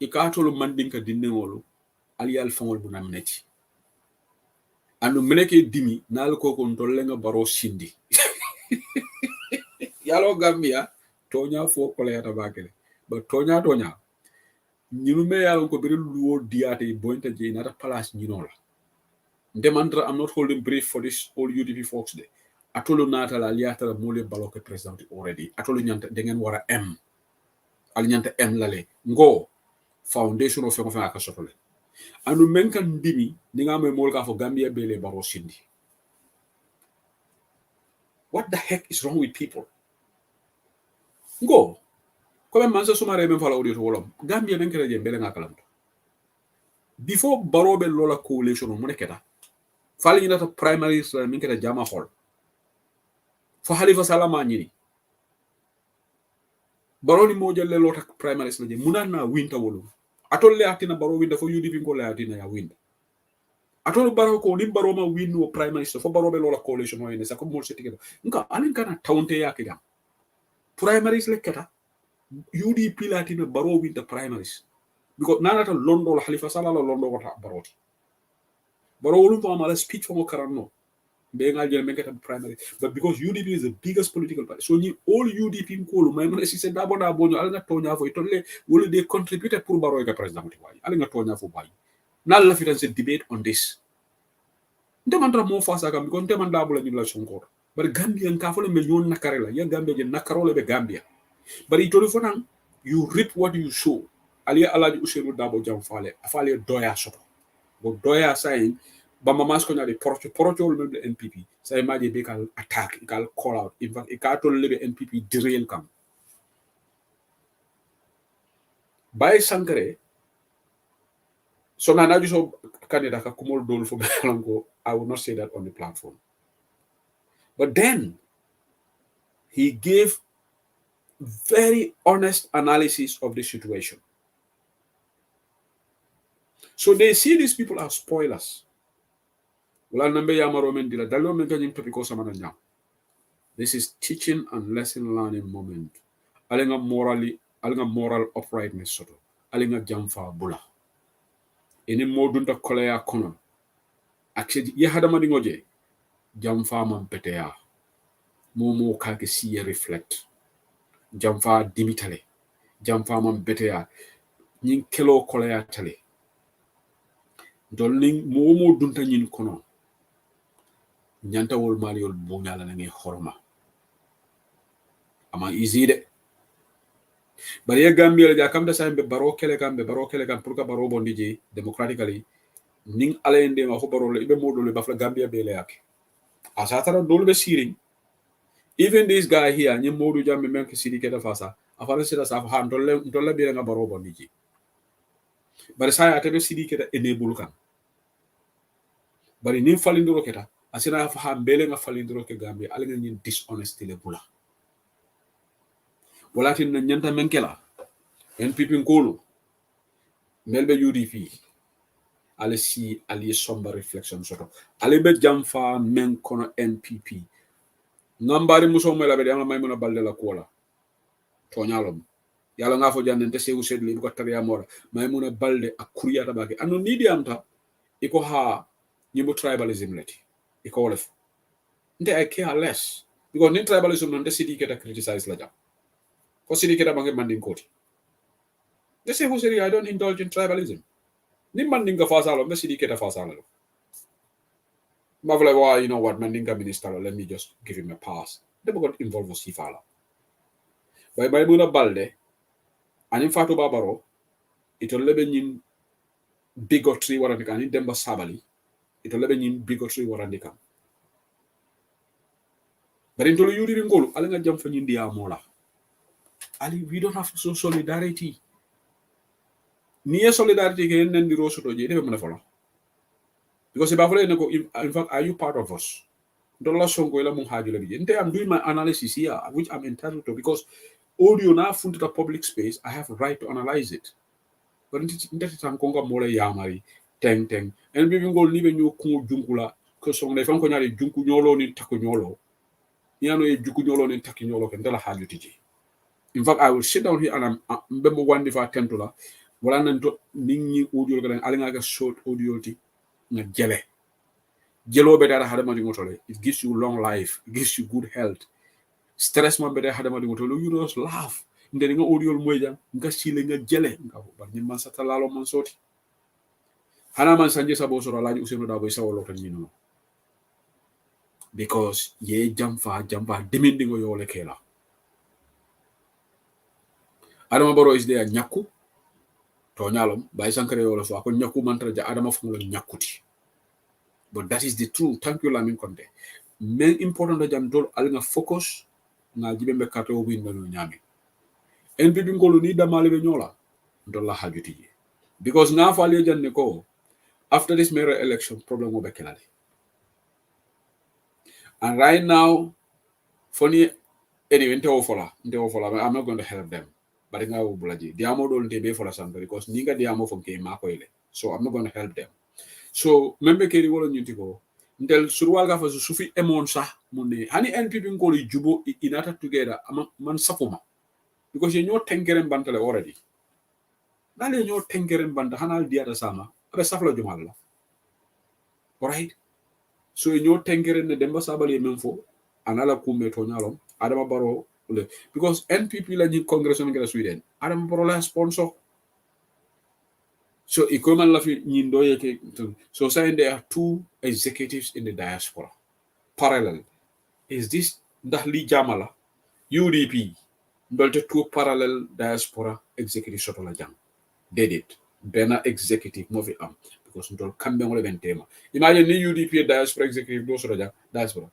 ikatolo mandinka dinnengolu aliyal fangol bu namneti anu meneke dimi nal ko ko tolle nga baro sindi yalo Gambia tonya fo koleta bakele ba tonya ñinu me yalo ko beri luwo diate boynta je nata place ñinola Demandra, I'm not holding brief for this all UDP folks there. Atolo nata la liata la mole baloke president already. Atolo nyanta dengan wara M. Ali nyanta M lale. Ngo foundation of fengo fenga kasotole. Anu menka ndimi ninga me molka for Gambia bele baro sindi. What the heck is wrong with people? Ngo. Kome mansa sumare men fala audio to wolom. Gambia men kere je bele ngakalam. Before barobe lola coalition mo neketa. Fali ñinata primaries la min keta jama hol fo Halifa Salama ñini baroni mo jelle lota primaries la je munana winta wolu atol le atina baro winda fo UDP ko le atina ya winda atol baro ko nim baro ma winno primaries fo baro be lola coalition o ene sa ko mo setike nka anin kana tawnte yake jam primaries le keta UDP la atina baro winda primaries because nanata londo la Halifa Salama londo ko baroti baro wolu ko amala speech fo mo karanno primary, but because UDP is the biggest political party, so all UDP in Kolu, my money is Dabo Bonyo, Alga Tonya for it, will they contribute pour Baroga president? Alga Tonya for why. Now, let us debate on this. Demandra more fast, I can become demandable in Lashon. But Gambia and Kafole million Nakarela, young Gambia, Nakarole be Gambia. But it told you you reap what you sow. Alia Aladi Usheru Dabo Jam Fale, Afale Doya Soto. But Doya saying, Bama masko na de porcho le NPP sa imaje be kal attack kal call out in fact e ka to le NPP derail kam bay sankare so na naju so candidat ka kumol dol fo belango. I will not say that on the platform, but then he gave very honest analysis of the situation. So they see these people as spoilers. This is teaching and lesson learning moment. Alinga moral uprightness soto. Alinga jamfa bula. Ini modunta kolea kono. Akse ye hadama dingoje. Jamfa man petea. Momo kake siye reflect. Jamfa dimitale. Jamfa man betea. Nyin kelo kolea tale. Dolning momo dunta nyin kono. Nyanta wol mali yol bunyala nange horoma. Ama easy de. Bari ye Gambia ja kam da sambe baro kele kam pour ka baro bondi je democratically ning alende ma ko baro le ibe modo le bafla Gambia be le yak asatara dol be siring. Even this guy here nyi modu jambe men ko sidi keta fasa afala sida sa ha dolle be nga baro bondi je bari sa ya tebe sidi keta enable kan bari nim falindoro keta asina fa ha mbele nga falindoro ke Gambia ala nga nyi dishonesty le bula walatin na nyanta menkela NPP nkolo melbe UDP ale si ali somber reflection soto ale be jamfa men kono NPP ngambari muso mela be dama may mona balde la kola tonyalom yalla nga fo jannente sewu sedli ko tariya mora may mona balde akuriya tabake anu nidi amta iko ha nyimbo tribalism leti iko wolef nte I care less because nin tribalism nante sidi keta criticize la jam ko sidi keta bangi mandin koti. They say, I don't indulge in tribalism. Nimandinga fasalo, me sidi keta fasalo. Mavle wa, you know what, mandinga minister, let me just give him a pass. They got involved with Sifala. By muna balde, anim fatu babaro, ito lebe nyin bigotry warandika, anim demba sabali, ito lebe nyin bigotry warandika. But into the yuri ngolu, alinga jam fa nyin dia mola. Ali, we don't have so solidarity. Niye solidarity ke nen di roso to je defe mona folo Because if I in fact, are you part of us? I'm doing my analysis here, which I'm entitled to, because audio now into the public space, I have a right to analyze it. But in that time, Konga Mole Yamari, Teng, and we go live in your Ku Junkula, because on the Fankonyari Junkunyolo ni Takunyolo, Yano Jukunyolo ni Takinyolo, and Della Hajutiji. In fact, I will sit down here and I'm remember one if I tend to la, Walan Ningi audio and Alinga short audio jele. Jelo better hadamadi motole. It gives you long life, it gives you good health. Stress man better hadamadi motole. You just laugh. Ndeni nga audio moja, nga chile nga jele. Nga bar ni man sata lalo man soti. Hana man sanje sabo soro laji useno dabo isa wolotan nino. Because ye jamfa demanding yo le kela. Adama Baro is there nyaku. To nyalom, by sankare yo le so akon nyaku mantra ja Adama fumo nyakuti. But that is the truth. Thank you, Lamin Conte. Main important that jam dol alinga focus na jibembe kato win no nyami. NPP ngolo ni damale be nyola dolla hajuti. Because na fali janne ko after this mayoral election problem mo bekelade. And right now funny anyway I'm not going to help them. But nga wo bulaji. Diamo dol te be fola sambe because ninga diamo from ke mako ile. So I'm not going to help them. So membe keri wolo nyuti ko ndel surwal ga fa sufi emon sa munde hani NPP ngolo jubo inata together man safuma because you know tenkeren bantale already dale ñoo tenkeren banta hanal diata sama abe safla jumal la alright so ñoo tenkeren ne demba sabale memfo anala kumme to nyalom Adama Baro because NPP la ñi congress ngala Sweden Adama Baro la sponsor. So economy la fi ñindo yeke so saying there are two executives in the diaspora parallel. Is this ndax li jamala UDP ndolte two parallel diaspora executive soto la jam did it bena executive mo fi am because ndol kambe ngole ben tema imagine ni UDP diaspora executive do soto jam diaspora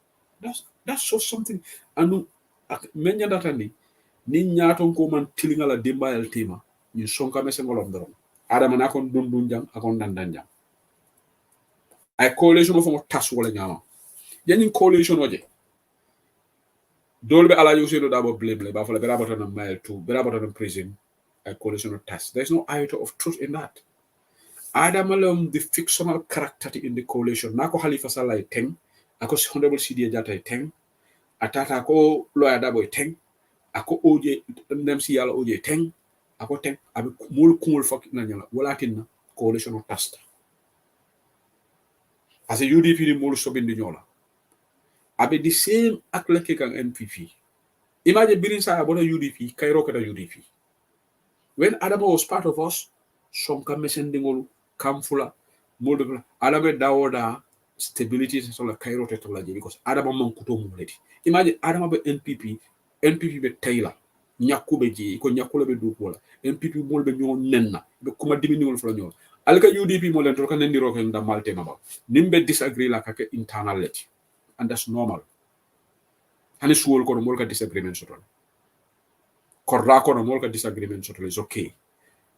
that's so something anu menya data ni ñaaton ko man tilingala dimbayal tema ñu sonka mese ngolom dorom Adama na kon dundun jang akon dandan jang ay coalition of tas wala nyama yani coalition oje dolbe ala yusino dabo blame ba fala bera botana mile 2 bera botana prison a coalition of tas. There's no iota of truth in that. Adama lom the fictional character in the coalition nako Halifa Sallah teng ako honorable Sidia Jata teng atata ko lawyer dabo teng ako oje ndem si yalla oje teng ako teng abi mul kumul fak na nyala wala tinna coalition of tasta as a UDP ni mul sobindi nyola abi the same akleke kan NPP. Imagine birin sa abona UDP kairo kada UDP when Adama was part of us sonka mesendingolu kamfula modula Adama dawoda stability so la kairo to la because Adama man kuto muleti. Imagine Adama be NPP be Taylor nyakube ji ko nyakula be du wala NPP mol be ñoo nenna be kuma dimini wol fla ñoo alka UDP mo len to kan ndiro ko nda malte maba nimbe disagree la kake internality and that's normal hani suwol ko mol ka disagreement soton korra ko mol ka disagreement soton is okay.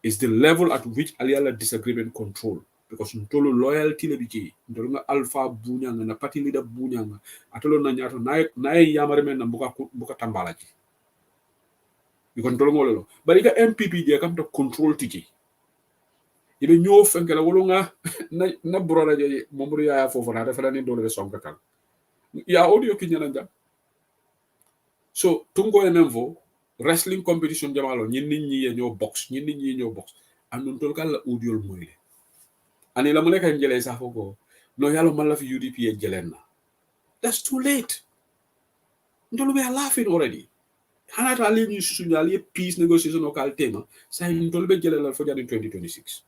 It's the level at which aliala disagreement control because ntolo loyalty le biji ntolo nga alpha bunyanga na party leader bunyanga atolo na nyato na yamare men na buka tambala ji you control ngolo bari ka MPP je kam to control tiji ibe ñoo fenkela wolo nga na brora je momru ya fofu na defala ni dole sonka kan ya audio kinyana jam so tungo enemvo wrestling competition jamalo ñin nit ñi ñoo box ñin nit ñi ñoo box andun tol kala audio moyle ani la mu nekk jëlee sax ko no yàlla man la fi UDP jëleen na that's too late ndolu we are laughing already hanata li ñu suñu dal yépp peace negotiation local tema say ndolu be jëlee la fo jaar in 2026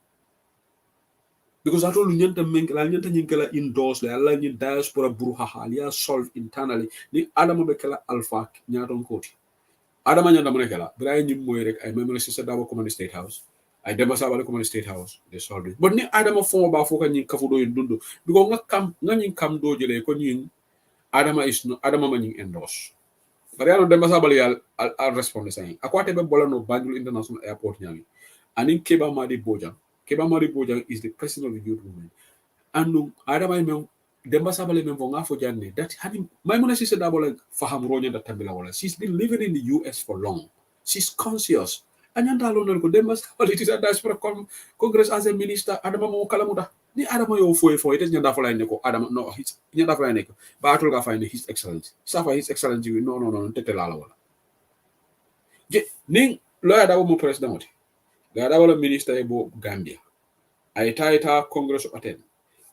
because atolu ñanta menk la ñanta ñin kala endorse la yàlla ñi diaspora buru hahal ya solve internally ni Adama be kala alpha ñaaton koti Adama ñanda mu nekk la bray ñi moy rek ay même sister Dabo Command State House I demba sabale Command State House they solved it but ni Adama fo ba fo ka ñi kafu do dundu because nga ñi kam do jëlé ko ñi Adama is no Adama ma ñi endorse bari yalla demba sabale yal al respond say akwate be bolano Banjul International Airport ñami anin Keba Madi Bojang is the president of the youth movement anu adama men demba sabale men vonga fo janne that hani maimuna sise dabola faham ronya da tambila wala she's been living in the US for long, she's conscious anyanta lon ko demba sabale it is a diaspora congress as a minister adama mo kala muda ni adama yo fo it nyanda fo lay ne ko adama no his nyanda fo lay ne ko ba atul ga fay ne his excellency safa his excellency no tete la wala je ning lawyer da mo president oti ga da wala minister e bo Gambia ay taita congress attend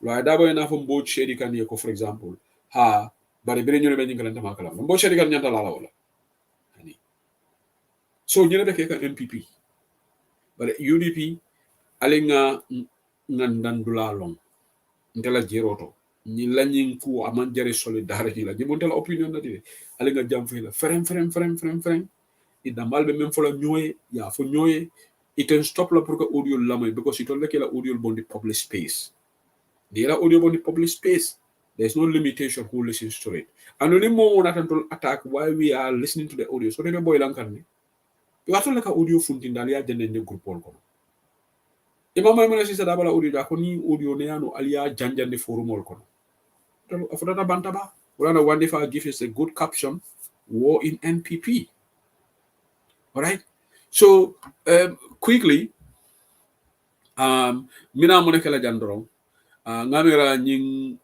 lawyer da boy na fo mbo shedi kan ye ko for example ha bari bere ñu ne ben ngalanta ma kala mbo shedi kan nyanta la wala hani so ñu ne be ka MPP bari UDP alinga ngandandula long ndela jeroto ni lañin ku aman jare solidarity la jibonte la opinion na di alinga jam fi la frem ida malbe même fo la ñoy ya fo ñoy iten stop la pour que audio lamay because it like la audio bondi public space there are audio bondi public space, there's no limitation who listens to it and only more not until attack why we are listening to the audio so they boy lan kan ni you have to like audio funti ndali ya jende ne groupe ko imam may sisa da bala audio da ko ni audio ne yano aliya janjande forumol kono to afodata bantaba wala wande fa give us a good caption war in NPP. All right, so quickly mina mo nekala jandoro ngamira nying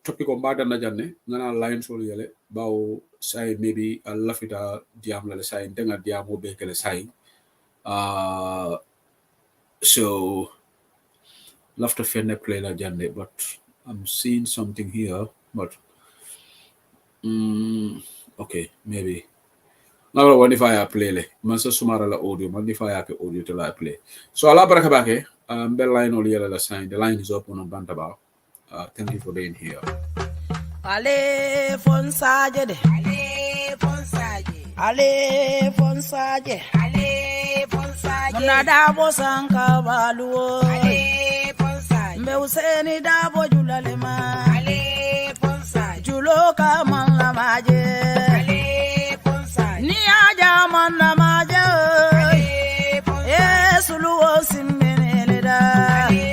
topic ko mbada na janne ngana line sol yele bawo say maybe a lafita diam la say denga diam mo be kele say so love to fenne play la jande but I'm seeing something here but okay maybe now what if I play le mansa sumara la audio man if I audio to la play so ala baraka bake bell line or yellow sign the line is open on bantaba thank you for being here Ale fonsaje de ale fonsaje muna dabo sanka baluo ale fonsaje mbe useni dabo julale ma ale fonsaje julo ka man la maje ale fonsaje ni aja man la maje ale fonsaje suluo simbene da ale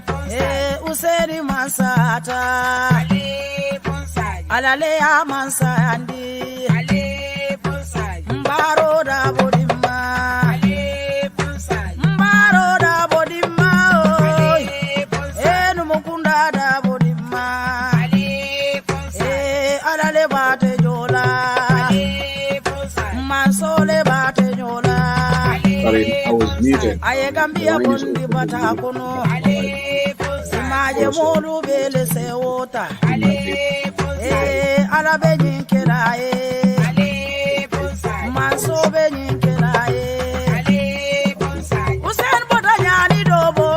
fonsaje useni masata ale fonsaje alale amansa andi ale fonsaje mbaro da bodima ale fonsaje mbaro da bodima ale fonsaje enu mukunda da bodima ale fonsaje alale bate jola ale fonsaje mansole bate jola sorry I was muted aye gambia bondi bata kono ale fonsaje maje modu bele se wota ale fonsaje ala be jinkelaye ale fonsaje manso be jinkelaye ale fonsaje usen bota nyani dobo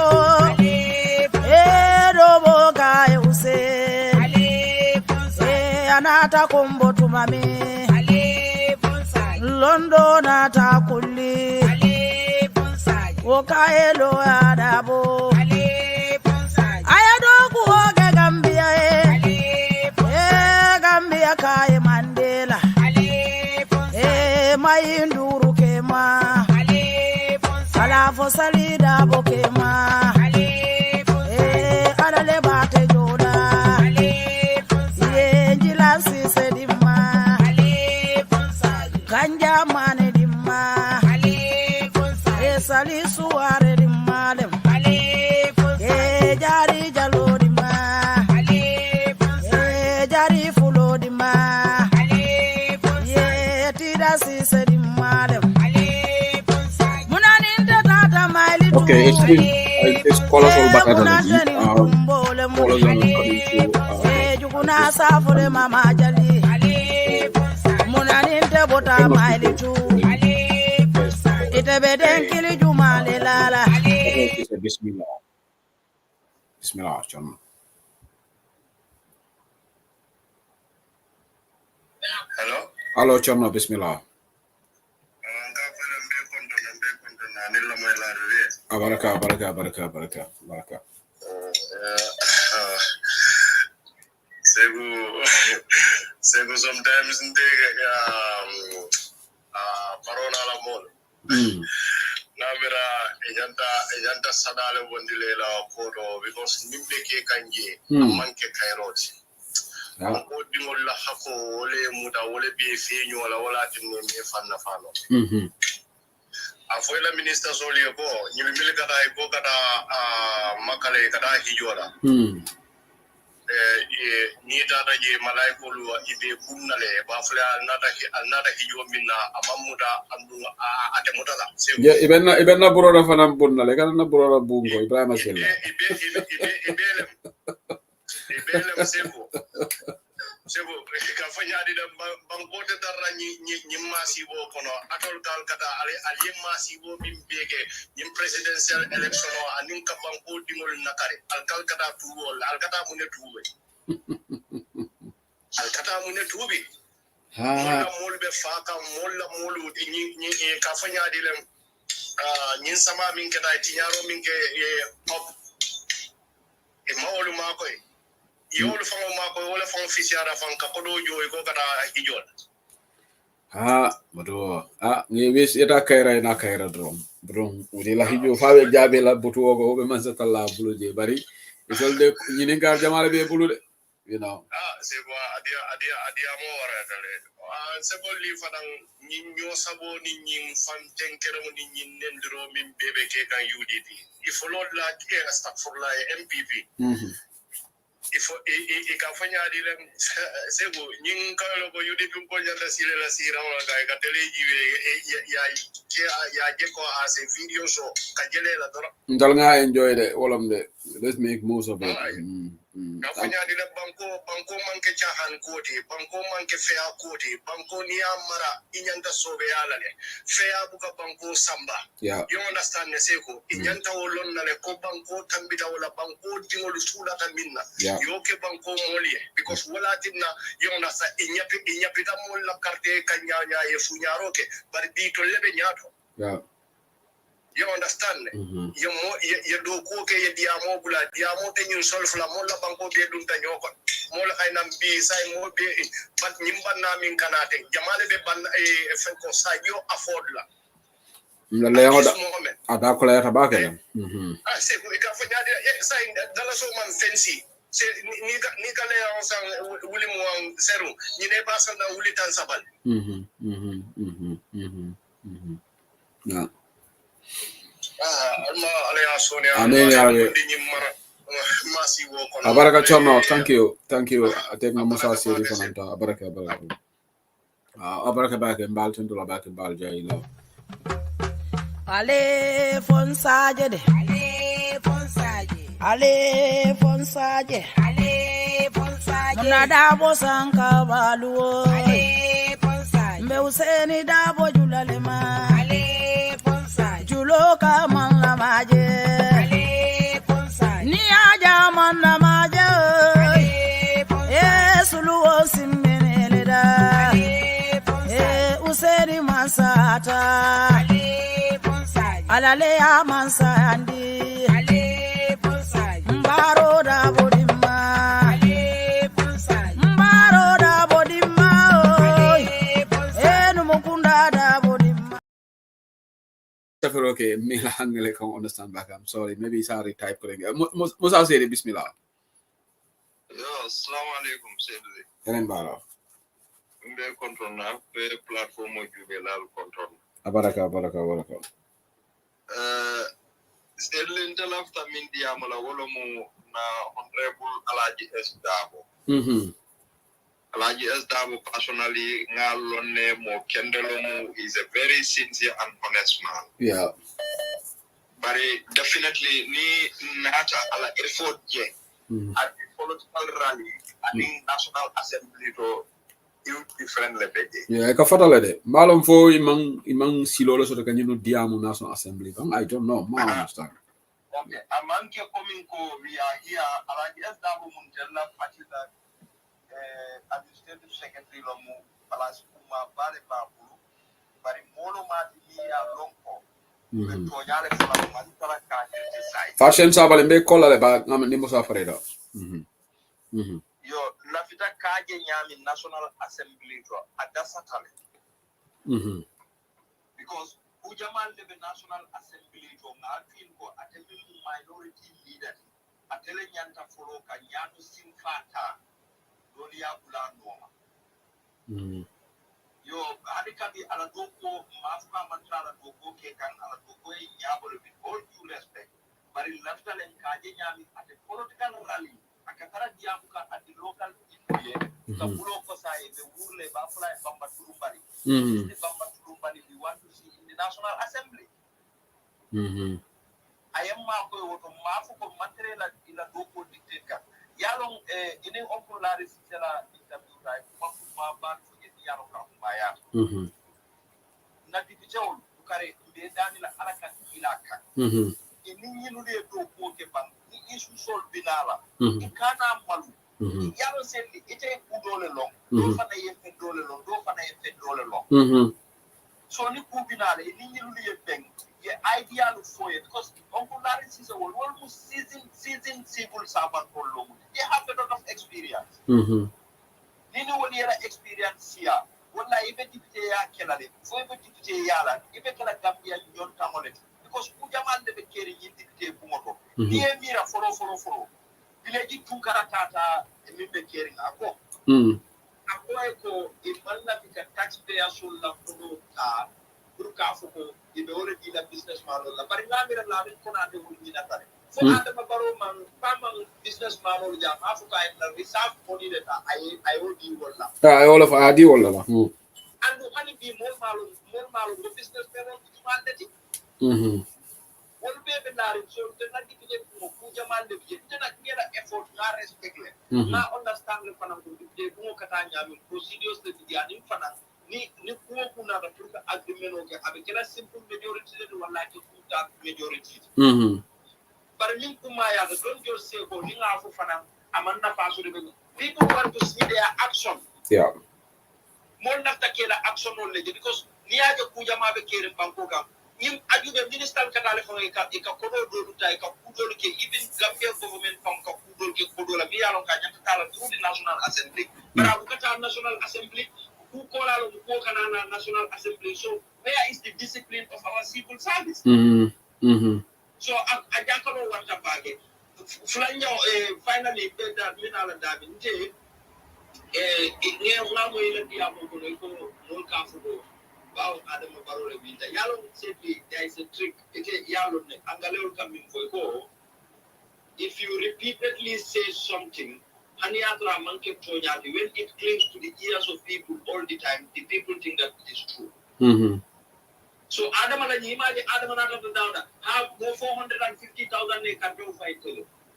ale fonsaje dobo gae usen ale fonsaje anata kombo tumami ale fonsaje londo nata kulli ale fonsaje okaelo adabo ale fonsaje ayado ku oge gambia gambia kai mandela ale fonsaje mayinduru kema ale fonsaje ala fo salida bokema ale fonsaje adale bate joda ale fonsaje jila sise dimma ale fonsaje ganja mane dimma ale fonsaje sali suare dimma dem ale fonsaje jari jalo dimma ale fonsaje jari fulo dimma ale fonsaje tida sise dimma dem ale fonsaje munani tata maili okay it's callers all back at callers are coming to jukuna safure mama jali ale fonsaje munani te bota maili tu ale fonsaje itebe denkili jumale lala bismillah chama hello chama bismillah baraka Segu sometimes they parola la mol Namira ejanta sadale wondile la kodo because nimbe ke kanje amanke kairoti. Ko dingol la hako wole muda wole be feño wala tinno me fanna fano. Afoila minister soli ko nyimi mil kada ko kada makale kada hijola. Ni data je malaikolu ibe kunnale ba fula nada hijo minna amamuda andu ate mutala ya ibenna burora fanam bunnale kana na burora bungo Ibrahima Sella ibele sebo ka fanya da banko de darra ni masibo kono atol kal kata ali masibo bimbege ni presidential election o anin ka banko dingol nakare al kal kata tuwol al kata mune tuwe al kata mune tubi mola molbe faka mola molu ni ka fanya dilem nyin sama min kata tinyaro min ke e mawlu makoy yolu fango mako wala fango fisiara fan ka kodo joy ko kata hijol modo ngi wis eta kayra na kayra dron wudi la hijo fawe jabe la butu go be man satalla bulude bari isolde nyini gar jamala be bulude you know c'est quoi adia mo wara dale c'est bon li fadan ño sabo ni ñin fan tenkere ni ñin nendro min bebe ke kan UDP il faut la ke astagfirullah MPP il faut et ka fanya dire c'est bon ñin ka lo ko UDP ko janda sire la sira wala ka tele jiwe ya je ko as a video show ka jele la dora ndal nga enjoy de wolam de let's make most of it ka fanya dire banko manke chahan koti banko manke fea koti banko ni amara inyanta sobe yala le fea buka banko samba you understand me seko inyanta wolon na le ko banko tambita wala banko dingol sula tambina yoke banko molie because wala tinna you understand inyapita mol la carte kanyanya e funyaroke bari di to lebe nyato you understand you do ko ke diamo bula diamo te ñun sol fla mo la banko be dum ta ñoko mo la kay nam bi say mo be bat ñimban na min kanate jamale be ban e fe ko sa yo afford la la yango ada ko la yata bakela c'est ko ka fa ñade say dala so man fancy c'est ni ka le on sang wuli mo zero ni ne pasal na wuli tan sabal Abaraka chono, thank you. I take my musa siri fananta. Abaraka. Abaraka back in Balton to back in Baljaila. Ale fonsaje de. Ale fonsaje. Muna dabo sanka baluo. Ale fonsaje. Mbe useni dabo julalema. Juloka man la maje ni aja man la maje suluo simmenele da useri masata alale ya mansandi mbaro da bodima mbaro da bodima numukunda da bodima. Okay, me la hangele can't understand back. I'm sorry. Maybe it's hard to type correct. Musa say bismillah. Assalamu alaikum Sayyidi. Karen Bara. Mbe control na pe platform mo jube la control. Abaraka. Sayyidi ntalafta min diamala wala mo na honorable Alaji S Dabo. Alaji S Dabo personally ngalone mo kendelo mo is a very sincere and honest man. Yeah. But definitely ni nata ala effort je at the political rally at the National Assembly to different level. Yeah, ka fatale de. Malum fo imang silolo so ka nyino diamu National Assembly. I don't know. Ma understand. Okay, amanke coming ko we are here Alaji S Dabo Muntella Patida administrative secretary lomu palas kuma bale babu bari molo mati ya lonko to nyale fala mali kala ka sai fashion sabale mbe kola le ba ngam ni musa fareda yo lafita kaje nyami National Assembly to adasa tale because Ujaman de National Assembly to Nalpin ko attending minority leader. Atele nyanta follow kanyano simfata dolia bulanoma. Yo hadikabi ala doko mafuka mantra ala doko ke kan ala doko nyabolo with all due respect. Bari lifestyle en kaje nyami at a political rally akatara diamuka at the local the bulo ko sai the urle bafla bamba turumbari. The bamba turumbari we want to see in the National Assembly. I am Marco to Mafuko material in a doko dictator. Yalong in Oculari Silla interview right, Mafuma back to get Yalo Kamaya. Nativijon, Ukare, the Danila Alakan Ilaka. In Ninude to Pokeban, the issue sold Binala. In Kana Malu. Yalo said it ain't $2 long. Do for the $10 long, do for the $10 long. So Nikubinale, in Ninude Bank. The idea for it because Uncle Larry is almost seasoned civil servant for long. They have a lot of experience. They know what their experience here. What I even did Kelly, so even did Yala, even Gambia, John Tamolet, because Ujaman de carry in the Pumoto. Near Mira, follow. Village two Karatata, and Mimbe carrying a go. A boy in Malafika taxpayer should love to know. Burkafuko, the already a businessman, but Ramira Lavin Konade would be that. So Adam Baroman, Paman businessman or Jam Africa and the reserve money that I owe you all now. All of our deal. And the money be more malo, the businessman on one baby Larry, so the Naki Pujaman, the Vietnam effort, not respect. Now understand the Panama, the Mokatanya procedures that the infant. Ni kuna the agreement okay abekela simple majority than one like to that majority but ni kumaya don't just say go ni afu fana amanda paso de people want to see their action more after kela action only because ni aje kuja mabe kere bankoga nim ajube minister katale fo ka kodo do ta ka kudo ke even Gambia government from ka kudo ke kodo la biya lon ka nyaka kala through the National Assembly bara ukata National Assembly who call out the National Assembly. So where is the discipline of our civil service? So I don't know what about it. Finally, that Minala Davin, there is a trick. If you repeatedly say something, when it clings to the ears of people all the time, the people think that it is true. So Adam and Adam have go 450,000 they can do fight.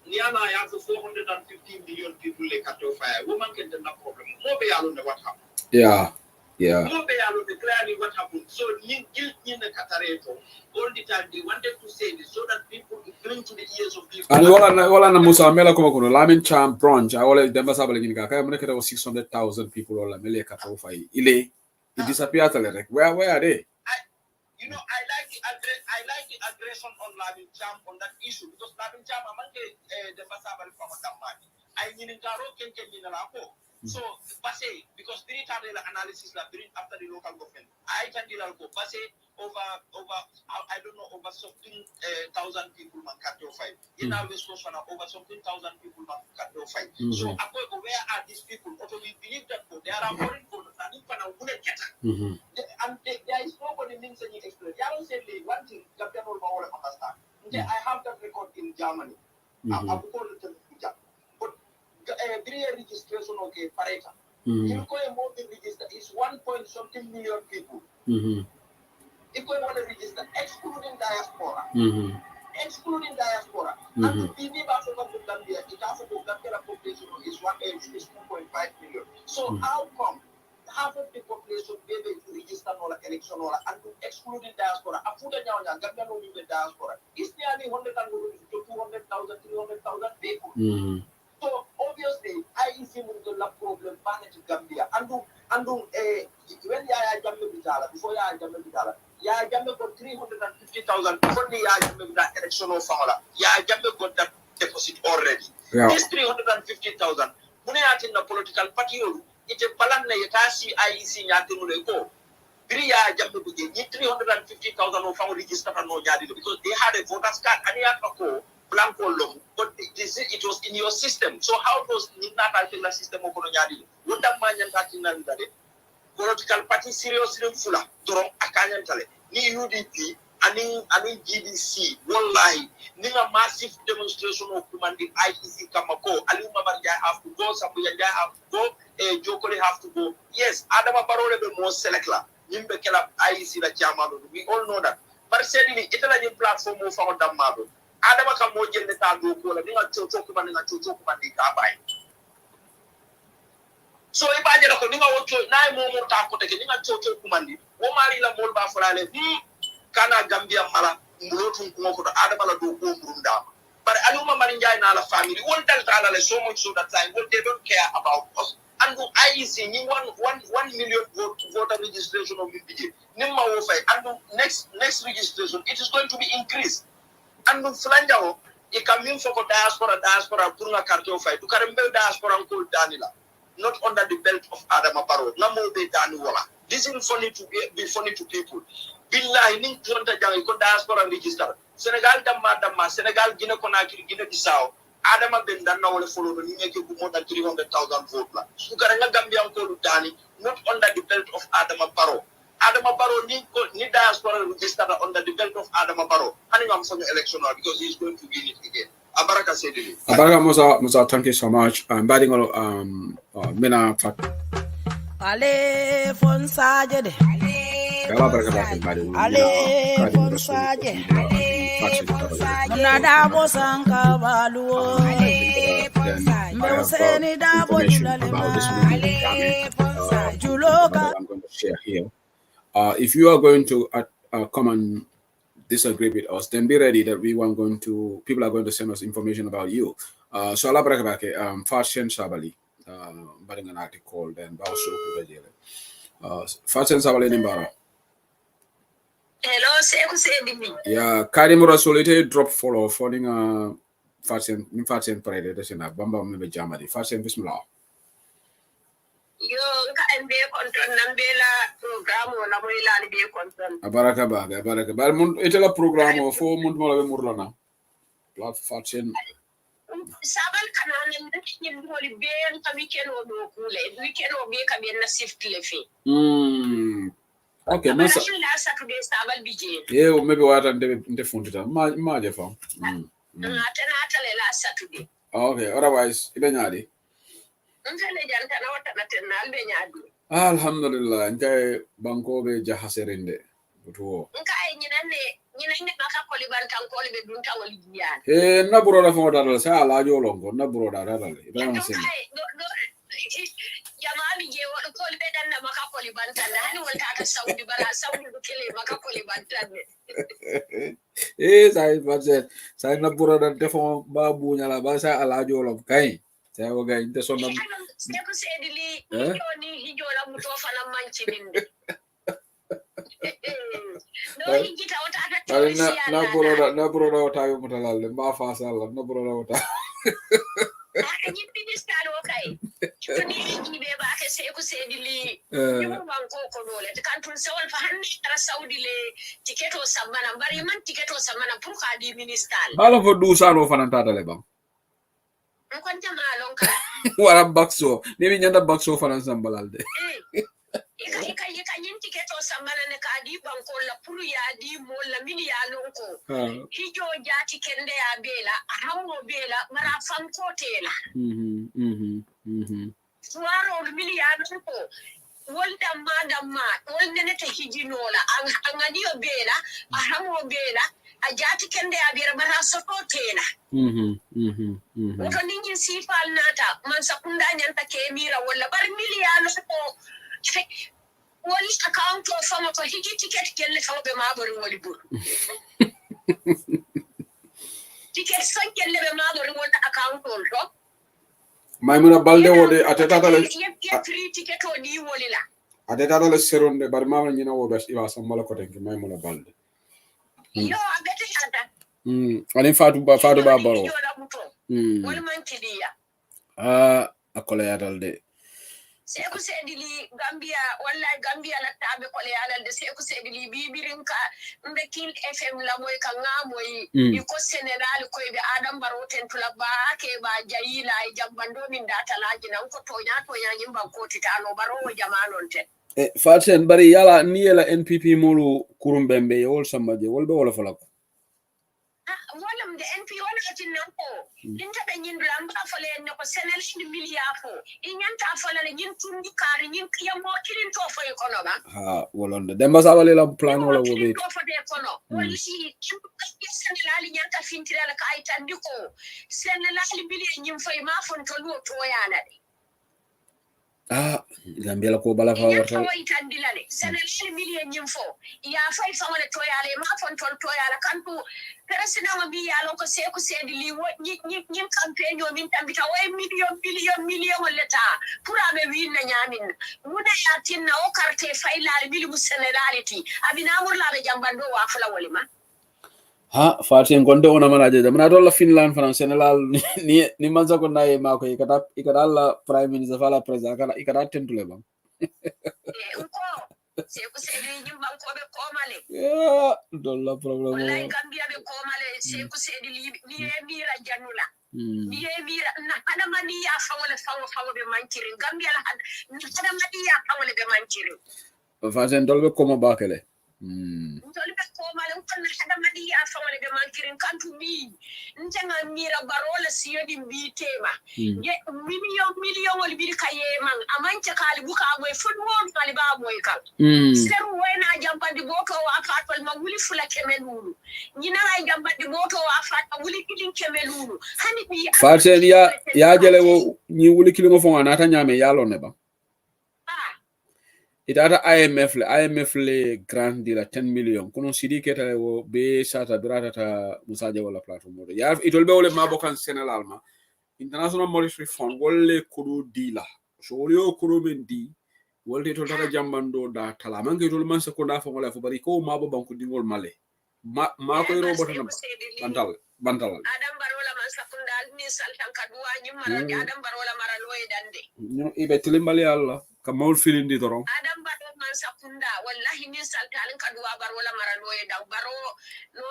Niana I have 450 million people they can do fire. Woman can do no problem. No be alone what happened. No be alone clearly what happened. So in the Catareto, all the time they wanted to say this so that people cling to the ears of people. And wala na Musa Mela como kuno lamin cham brunch. I wala demba sabale gini ka. Kaya muna kita 600,000 people wala mele kato fai. Ile it disappear tale. Where are they? I like the aggression on Lavin Cham on that issue because Lavin Cham among the Basabal from Damani. I mean Karo can in Alapo. So Basse because the analysis after the local government. I can deal Basse over I don't know over something 1,000 people man cut your fight. In our West Coast over something 1,000 people man cut your fight. So where are these people? Also we believe that they are foreign for and there is nobody means any experience. Yaro said one thing Captain Olma understand. I have that record in Germany. But registration okay pareta. You go and move the register is 1 point something million people. If we want to register excluding diaspora. Excluding diaspora. And the PV Africa Gambia, it Africa Gambia population is 2.5 million. So how come half of the population be able to register no election and excluding diaspora? A food and Gambia no even diaspora. It's nearly 100,000 to 200,000, 300,000 people. So obviously, I see the problem manage Gambia. And when I Gambia Bitala, before I Gambia Bitala, Gambia got 350,000 before the Gambia that election of Famala. Gambia got that deposit already. This 350,000, when I in the political party, it's a balan na yatasi IEC nyati muleko. Biriya Jambe Buji, 350,000 of our register no Yadilo because they had a voter's card and you have to go Blanco Long, but it was in your system. So how does Nina the system of Yadilo? What the man and political party seriously full of Drom Akanyantale, ni UDP, and GDC, one line, Nina massive demonstration of commanding IEC Kamako, Aluma Banja have to go, Sabuya have to go, Jokoli have to go. Yes, Adama Barole be more selectla, Nimbekela IEC la Jamado. We all know that. But certainly, it's a platform of our Damado. Adama Kamoja the Tago, Ninga Chocho Commanding a Chocho Commanding Kabai. So if I get a Ninga Ocho, 9 more Taco, Ninga Chocho Commanding, Womarila Molba Frale, Kana Gambia Mala, Murotum Kumoko, Adamala do Burunda. But Aluma Marinja and our family won't tell so much so that time what they don't care about us. And IEC, 1 million voter registration of MPG. Nimma Wofai, and next registration, it is going to be increased. And Flanjao, it can mean for diaspora, Purunga Kartofai, to Karembe diaspora called Danila, not under the belt of Adama Barrow, Namo de Daniwala. This is funny to be funny to people. Billahi ning tonta jang ko diaspora register Senegal damma Senegal Guinea Conakry Guinea Bissau Adama ben dan na wala follow ni ngeke bu more than 300,000 vote la su gara nga Gambia ko lu dani not under the belt of Adama Barrow ni diaspora register under the belt of Adama Barrow and I'm for the election because he's going to win it again. Abaraka said it. Abaraka Musa, thank you so much. I'm batting Mina Ale Fonsaje Ale Fonsaje Nada Bosanka Baluo Meuseni Dabo Juloka. I'm going to share here. If you are going to come and disagree with us, then be ready that people are going to send us information about you. So Allah Barakabake, Fashion Sabali, batting an article, then Bausho, Fashion Sabali Nimbara. Hello, Seku. Yeah, Karimura Solite drop follow following Fashion Parade, that's enough. Bamba Mebe Jamadi, Fashion Bismillah. Yo, nka mbe control nambela program wala mo ilani be control. Abaraka. Bal mun etela program fo mun mo la murlana. Plat Fashion. Sabal kanane ndaki ndoli be en weekend o do kule. Weekend o be ka be na shift le fi. Okay, masa. Saturday sabal bije. Yeah, maybe what nte fundita. Ma jefa. Atana la Saturday. Okay, otherwise ibenyadi. Alhamdulillah, nkai banko be jahaserinde. Butuo. Nkai nyinane makakoli bantankoli be dunta wali biyan. Na broda fo dara sa ala jolongo na broda dara le. Ibrahim sen. Jamali je wado koli be dan makakoli bantanda hani wonta ata Saudi bara Saudi do kele makakoli bantande. Sai na broda defo babu nyala ba sa ala jolom kai. Saya waga inte sonna. Seku sedili hijo la mutofa na manchinde. No hijita wata ata na broda wata yo mutalalle ma fa sala na broda wata. Ni minister okay. Tuni hijibe ba ke seku sedili. Ni banko ko dole kan tun sawal fa hanni tara Saudi le tiketo samana bari man tiketo samana pour ka di minister. Balo ko du sano fananta dale bang. Wara bakso ni nyanda bakso faransa balalde ika nyinti keto samana ne kadi banko la puru ya di mo la mini ya lonko hijo jati kende ya bela hammo bela mara fanko tela suwaro mini ya lonko wolda madamma wolde ne te hijinola angani o bela hammo bela ajati kende ya bela mara soto tela Woto ninyi sifal nata man sakunda nyanta kemira wala bar miliyano ko wali account of fama ko hiji ticket kelle fawbe mabori wali bur ticket san kelle be mabori wala account on to Maimuna Balde wode ateta le free ticket o di wali la ateta le seronde bar mama nyina wo bes iwa samala ko tenki Maimuna Balde yo agate ada ani fatu ba baro wala mankidiya akole yadal de Seku sedili Gambia wallahi Gambia la tabe ko le ala de Seku sedili bibirin ka mbekil FM la moy ka ngamoy iko Senegal ko be Adam Barrow tentula ba ke ba jayila e jambando min data laji nan ko to nya nyimba ko titalo Barrow jamanon te Fatsen bari yala ni yela NPP mulu kurumbembe yol samaje wolbe wala falako wala mde NP wala atinnan ko linta be nyindula mba fale ne ko Senel ni miliafo inyanta fale le nyin tundi kari nyin kiyamo kilin to fay kono ba ha wolonde demba sabale la plan wala wobe to fade kono wali Senel ali nyanta fintira la kay tandiko Senel ali bili nyim fay ma fon to lo to yana Gambia la ko bala fa warta ko itandilale Senel ali bili nyim fo ya fay fa wala to yale ma fon to yala kantu president wa bi yalo ko Seku sedili nyin campaign yo min tambita way million wala ta pour abe wi na nyamin muda yatin na o carte faylal bil musenality abina murla be jambando wa fula walima Fatien gonde ona manaje mana dolla Finland France Senegal ni manza ko nayi mako ikata la prime minister fala president kala ikata tentule bam uko Seku sedili nyumba ko be komale dolla problem wallahi Gambia be komale Seku sedili ni mira janula ni mira na hada mani ya fawale be mankirin Gambia la hada mani ya fawale be mankirin Fatien dolbe koma bakele Ndolbe komale ukana hada mani ya fawale be mankirin kantu bi ntenga mira Barola siyodi bitema ye million wal bil kayeman amancha kali buka moy football kali ba moy kal seru wena jambandi boto wa fatwal ma wuli fula kemelulu nyina ay jambandi boto wa fatwa wuli kilin kemelulu hani bi Fatien ya jele wo ni wuli kilin fo anata nyame yalo ne ba itata IMF le grand deal 10 million kono sidi keta wo be sata birata ta musaje wala platform ya itolbe wole mabokan Senegal ma International Monetary Fund wolle kudu dila so wolio kudu men di wolde to tata jambando da tala manke to man sekonda fo wala fo bari ko mabo banku dingol male ma ko ro botana bantal Adam Barola man sakunda ni saltan kadwa nyumara Adam Barola mara loye dande no ibe tilimbali Allah kamol filindi doron Adam Barola man sakunda wallahi ni saltan kadwa Barola mara loye da baro no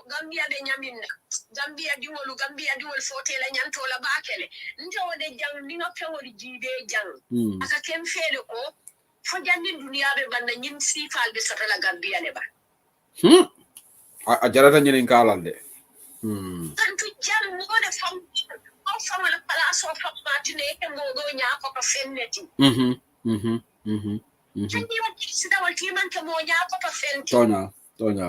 Gambia be nyaminna Gambia diwol fote la nyanto la bakele njo de jang ni no pewori jibe jang aka kem fele ko fo jandi dunia be banda nyin sifal be sata la Gambia ne ba a jarata nyin kalande kantu jam mo de fam la palaso fa matine e mo do nya ko fenneti Tandi wa sida wal timan ke mo nya ko fenneti tonya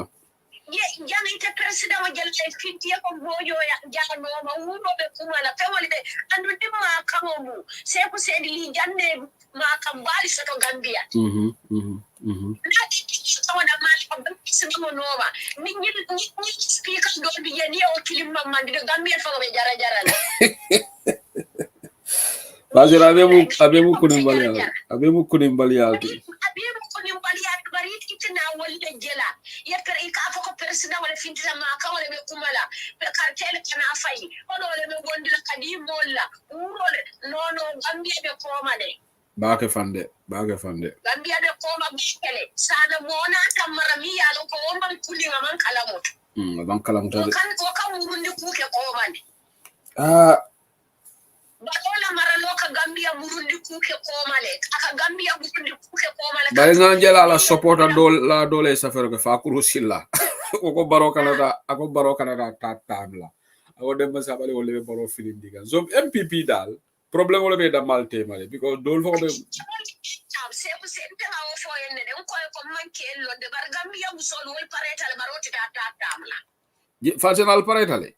ye jani te president wa jelle finti ko bojo ya jano ma wuno be kuma la pewali be andu dimma kamomu Seku sedili janne ma kam bali soto Gambia Someone a man from Nova. Ni speakers don't be any old Kilimba Mandi, the Gambia for the Jara. Lazir abemu kunimbali alti. Abemu kunimbali alti bari itina wali jela. Yekar ika foko president wala fintina maka wala be kumala. Be cartel kana fai. Ono wala be gondila kadi molla. Urole no Gambia be komade. Baake fande Gambia de koma bikele sana mona kamara mi yalo ko man kulinga man kalamut ban kalamut kan murundi kuke komande Barola mara loka Gambia murundi kuke komale aka Gambia murundi kuke komale bari ngangela la support la dole safero ke fakuru silla ko baro kanada tatamla awo dem sabale wole baro filindiga zom MPP dal problem wala be da malte male because dol fo be Seku sente ha o fo yenne de ko manke lo de bar Gambia musol wol paretale baroti tatamla Fational paretale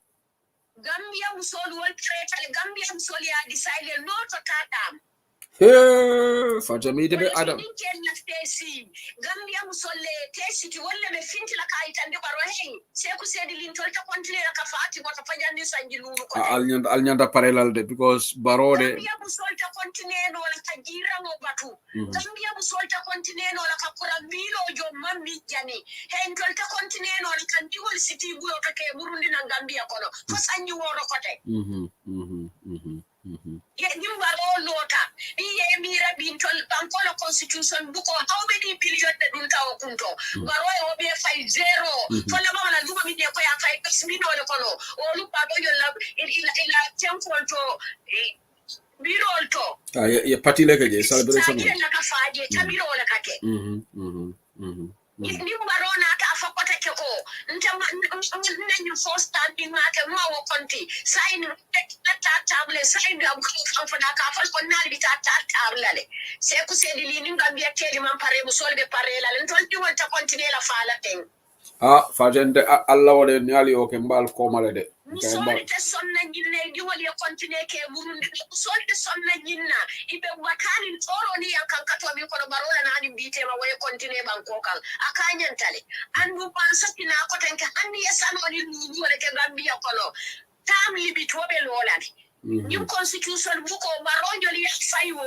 Gambia musol wol paretale Gambia musol ya decide no to tatam Fajami de Adam Gambia musole tesi ti wolle be finti la kaita ndi baro hey Seku sedili ntolta continue la kafati ko fajandi sanjilulu ko alnyanda parallel de because barode Gambia musolta continue no la kajira mo batu Gambia musolta continue no la kakura milo jo mammi jani hey ntolta continue no la kandiwol city buyo to ke Burundi na Gambia kono ko sanyi woro kote ye Nimbaro lota. Iye mira bintol bankolo constitution buko how many billion de dunta okunto. Baro obe fai zero. Fola mama na luma mide ko ya fai kasmino le kono. O lupa do yo lab ila temple to birol to. Ya party leke je celebration. Sa na ka faje tabiro le kake. Nimbaro na ka afakota ke ko. Nta first standing mate mawo konti. Sign table sign am kan fana ka fal ko nal bita table le. Se ku se di lini ngambia keli man pare bu solbe pare la len tol di wonta continue la fala ten. Fajende Allah wode nyali o ke mbal ko male de. Musolde sonna nyinne di wali continue ke burundi musolde sonna nyinna ibe wakani toro ni yankan katwa mi ko barola na adi bite ma way continue banko kan akanyan tale andu pansati na ko tanke anni yasano ni wala ke gambia kono tam limit wobe lolani new constitution buko baronjo li fayo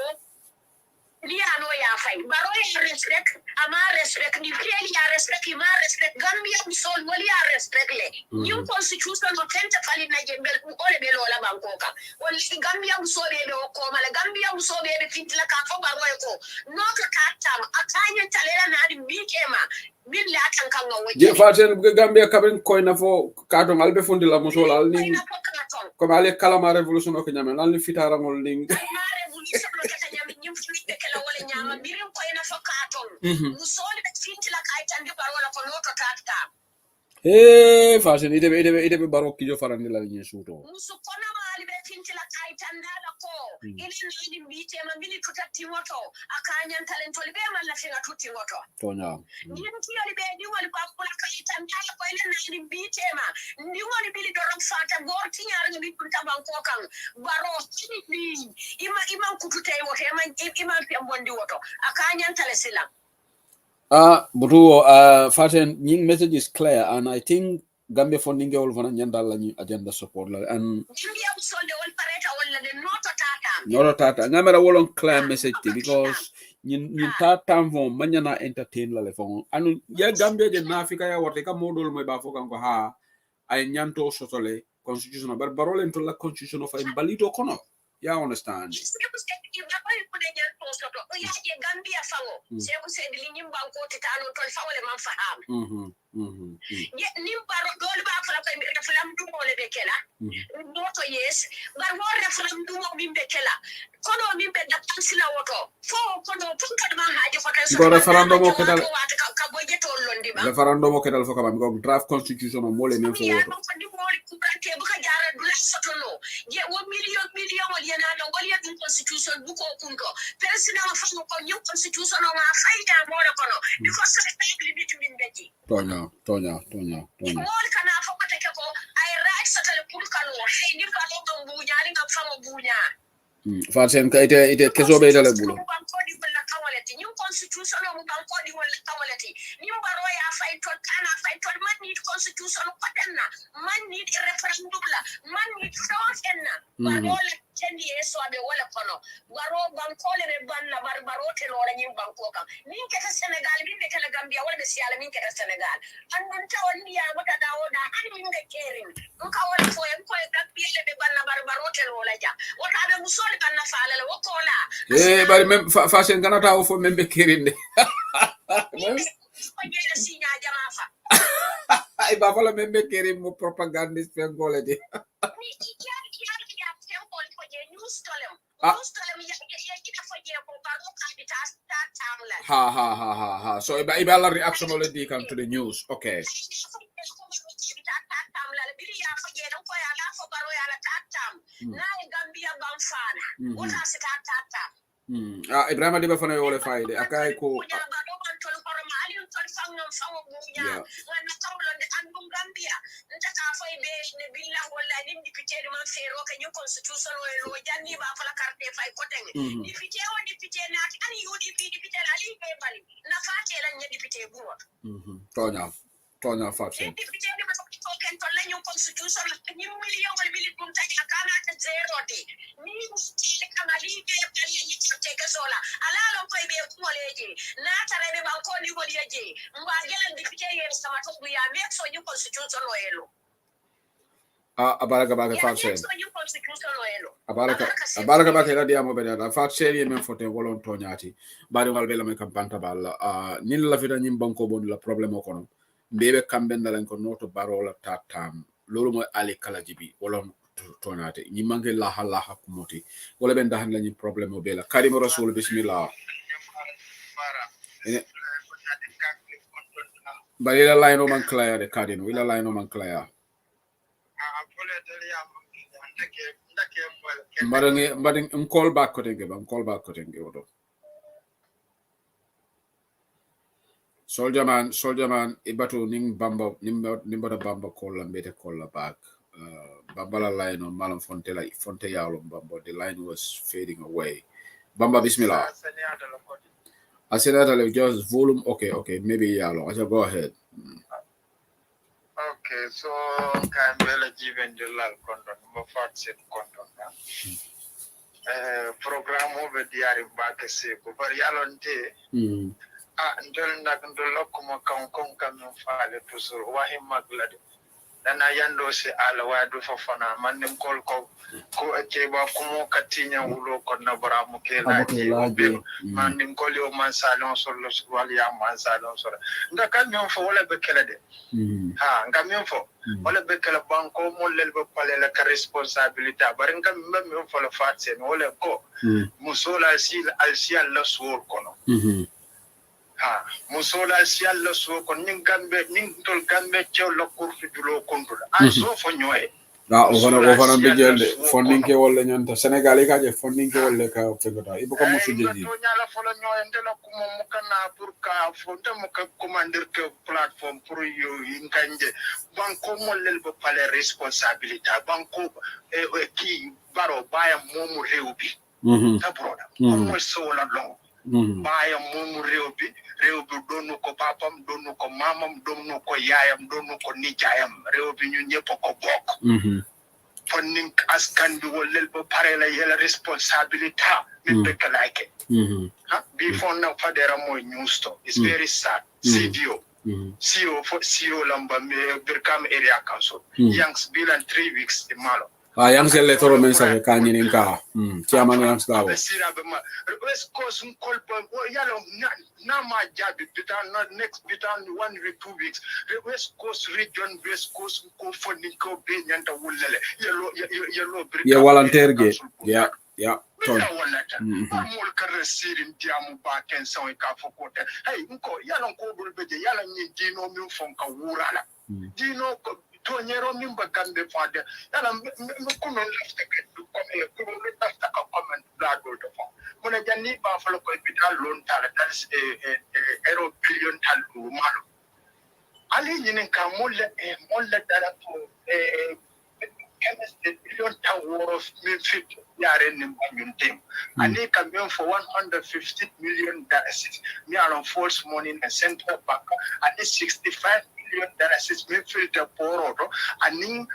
li ano ya fay baro ya respect ama respect ni really ya respect ma respect gambia musol wali ya respect le new constitution no tenta fali na jembel ole be lola banko ka wali gambia musol be ko mala gambia musol be fitla ka fo baro ko no ka katam akanya talela na di bikema billa kan kan waje je faten gambia kabin koy na fo katon albe fondi la musol al ni ko ale kalama revolution o ko nyame al ni fitara ngol ning nyama birim ko ina fakaton musoli be fintila kay tan di barola ko loto tatta fasen ide be barokki jo farandi la ni suto musu kona mali be fintila kay tan dala ko ili ni mbite ma bili tutati moto akanyan talentoli be man la finga tutti moto tonya ni yali be di wali ba kula kay tan dala ko ili ni mbite ma ni wali bili dorom fata gorti nyar ni tunta banko kan baro ni ima kutute wote ima bondi woto akanyan talesila butu faten nying message is clear and I think Gambia funding all fana nyandal la agenda support la and Gambia solde wol pareta wala de noto tata ngamera wolon clear message because nyin tata vo manyana entertain la le fon anu ya Gambia je na Afrika ya wote ka modol moy ba fokan ko ha ay nyanto sotole constitution bar barole to la constitution of imbalito kono ya understand Gambia fango sebo se di nyimba ko titano tol fawle man faham nimbaro dol ba fala ko mi refalam du mo le bekela noto yes bar mo refalam du mo mi bekela kono mi be da tansila woto fo kono tunka ma haje ko tan so referendum o ketal ka boje to londi ba referendum o ketal fo kam ko draft constitution mo le men fo woto buka jara dula sotono je wo million wal yana no wal ya constitution buko kunko president fa ko new constitution ma faida mo le kono because limit min beji tonya wol kana fa ko take ko ay right satale pour kanu hay ni fa ko bunya ni ngam fa mo bunya faten ka ite keso be dale bulo new constitution mo banko di wala tawalati ni mbaro ya fay to kana fay to man ni constitution ko denna man ni referendum la man ni tawsenna baro la tendi eso abe wala kono baro banko le be banna baro te lo la ni banko kam ni ke Senegal bi be kala Gambia wala be siala min ke Senegal andun tawandi ya mata dawo da an min ga kerin ko ka wala fo en ko Gambia le be banna baro te lo la ja wata be musoli banna faala la wokola bari même fasen ganata o fo membe kerinde ay ba fala membe kerim mo propagandist pe ngole de ha so iba la reaction ole di kan to the news okay Ibrahima Diba fana yole fayde akay ko tonya fatse constitution ni million wal bilit bum tagi akana ta zero de ni musti kana li be bali ni teke sola ala lo koy be ko leje na tare be ban ko ni wol yeje mba gelen dipite yen sama to ya mek so ni constitution lo elo Abaraka baka faction. So you constitution oelo. Abaraka baka la diamo beda faction ye men fote wolon tonyati. Bari wal bela me kampanta balla. Nin la fita nyim banko bon la problème kono. Mbebe kamben dalan ko noto barola tatam. Lolu mo ali kala jibi wolon tonate. Nyi manke la halaha kumoti. Wala ben dahan la nyim problème bela. Karim Rasul bismillah. Bari la line o man clear de Karim. Wila line o man clear. Mbading call back kotenge odo. Soldier man ibatu ning bamba nimbada bamba call la mbete call la back. Bamba la line on malam fonte yalo bamba. The line was fading away. Bamba bismillah. Asenata just volume okay maybe yalo. I shall go ahead. Okay, so I'm well given the lal content, my first set content. Program over the Ari Bakase, but Yalonte, until Nakandolo Kuma come file to Sur Wahim Maglad. Then I yando se alawadu for fana, manim call ko acheba kumo katinya ulo kona baramuke laji, manim call yo mansalon solo squalia mansalon solo. Nga kamion for wala bekelade. Ngamion for wala bekela banko mo lelbo pale la responsibility. Baringa memion for the fats and wala ko. Musola sil alsia la suor kono. Musola sial la so kon ning tol gambe cew la kurfi dulo kontul so fo ñoy ofana bijelde funding ke wala ñanta Sénégal ka je funding ke wala ka fegota ibo ko musu jeji to ñala fo la ñoy ndela ko mo kana pour ka fo dem ko commander que plateforme pour yo nganje banko mo lel ba pale responsabilité banko ki baro baya momu rewbi ta broda mo so la long baya momu rewbi donu ko papam donu ko mamam donu ko yaayam donu ko nijaayam rewbi ñu ñepp ko bok fonning askan bi wolel ba pare la yela responsabilité min be kalaake before now fadera moy news to it's very sad CEO lamba me Birkam area council yangs bilan 3 weeks de malo yang selle toro men sa ka nyinin ka chairman yang stawo west coast kolpo yalo na ma jabi bitan next bitan 1 week 2 weeks west coast region west coast ko funding ko be nyanta wulale yelo ya volunteer ge ya ton mol kar sirim diamu ba ken saw ka fokote hey nko yalo ko dul beje yalo ni dino min fonka wurala dino ko to nyero min ba gambe fade yala ko non lafta ke du ko e ko lafta ka comment la do to fo mona janni ba fa ko bital lon tala tas euro billion tal du malo ali nyinen ka molle dara to billion ta worth min fit yare ni banyun tem ani ka men for 150 million dollars me are false money in central bank ani 65 million dollars is me filter poroto ani